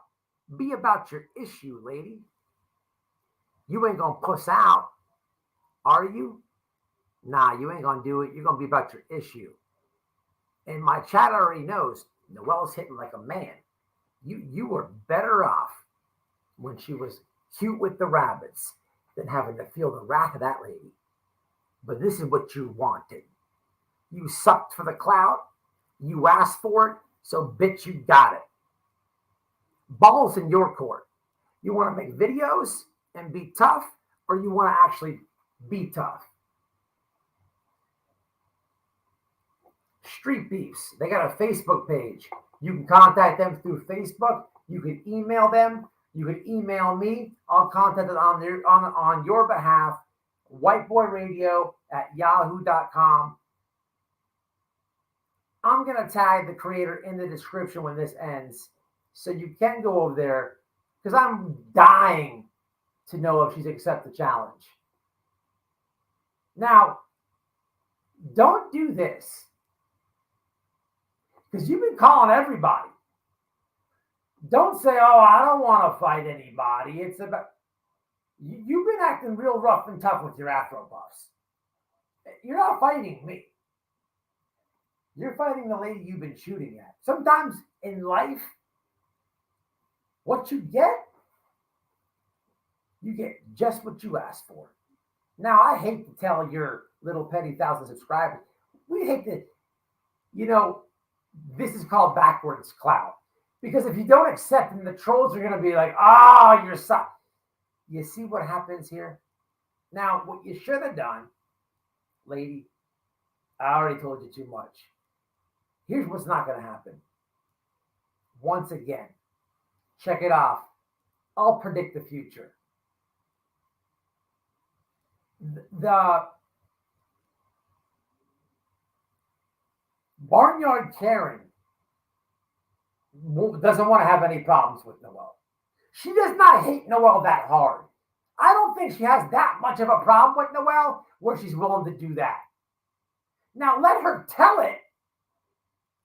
[SPEAKER 3] Be about your issue, lady. You ain't gonna puss out, are you? Nah, you ain't gonna do it. You're gonna be about your issue. And my chat already knows Noelle's hitting like a man. You were better off when she was cute with the rabbits than having to feel the wrath of that lady. But this is what you wanted. You sucked for the clout. You asked for it. So, bitch, you got it. Ball's in your court. You want to make videos and be tough, or you want to actually be tough? Street Beefs, they got a Facebook page. You can contact them through Facebook. You can email them. You can email me. I'll contact them on your behalf. whiteboyradio@yahoo.com. I'm going to tag the creator in the description when this ends, so you can go over there, because I'm dying to know if she's accepted the challenge. Now, don't do this, because you've been calling everybody. Don't say, oh, I don't want to fight anybody. It's about, you've been acting real rough and tough with your Afro buffs. You're not fighting me. You're fighting the lady you've been shooting at. Sometimes in life, what you get just what you asked for. Now, I hate to tell your little petty 1,000 subscribers, we hate to, this is called backwards clout. Because if you don't accept them, the trolls are going to be like, oh, you're so. You see what happens here? Now, what you should have done, lady, I already told you too much. Here's what's not going to happen. Once again, check it off. I'll predict the future. The Barnyard Karen doesn't want to have any problems with Noelle. She does not hate Noelle that hard. I don't think she has that much of a problem with Noelle where she's willing to do that. Now, let her tell it.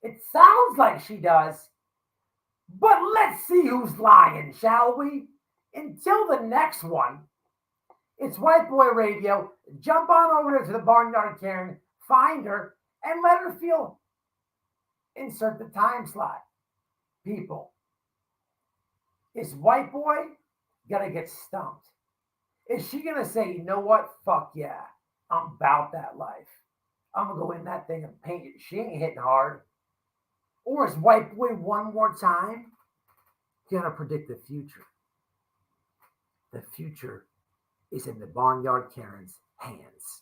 [SPEAKER 3] It sounds like she does. But let's see who's lying, shall we? Until the next one, it's White Boy Radio. Jump on over to the Barnyard Karen, find her, and let her feel. Insert the time slot. People, is White Boy gonna get stumped? Is she gonna say, you know what? Fuck yeah, I'm about that life. I'm gonna go in that thing and paint it. She ain't hitting hard. Or is White Boy one more time gonna predict the future? The future is in the Barnyard Karen's hands.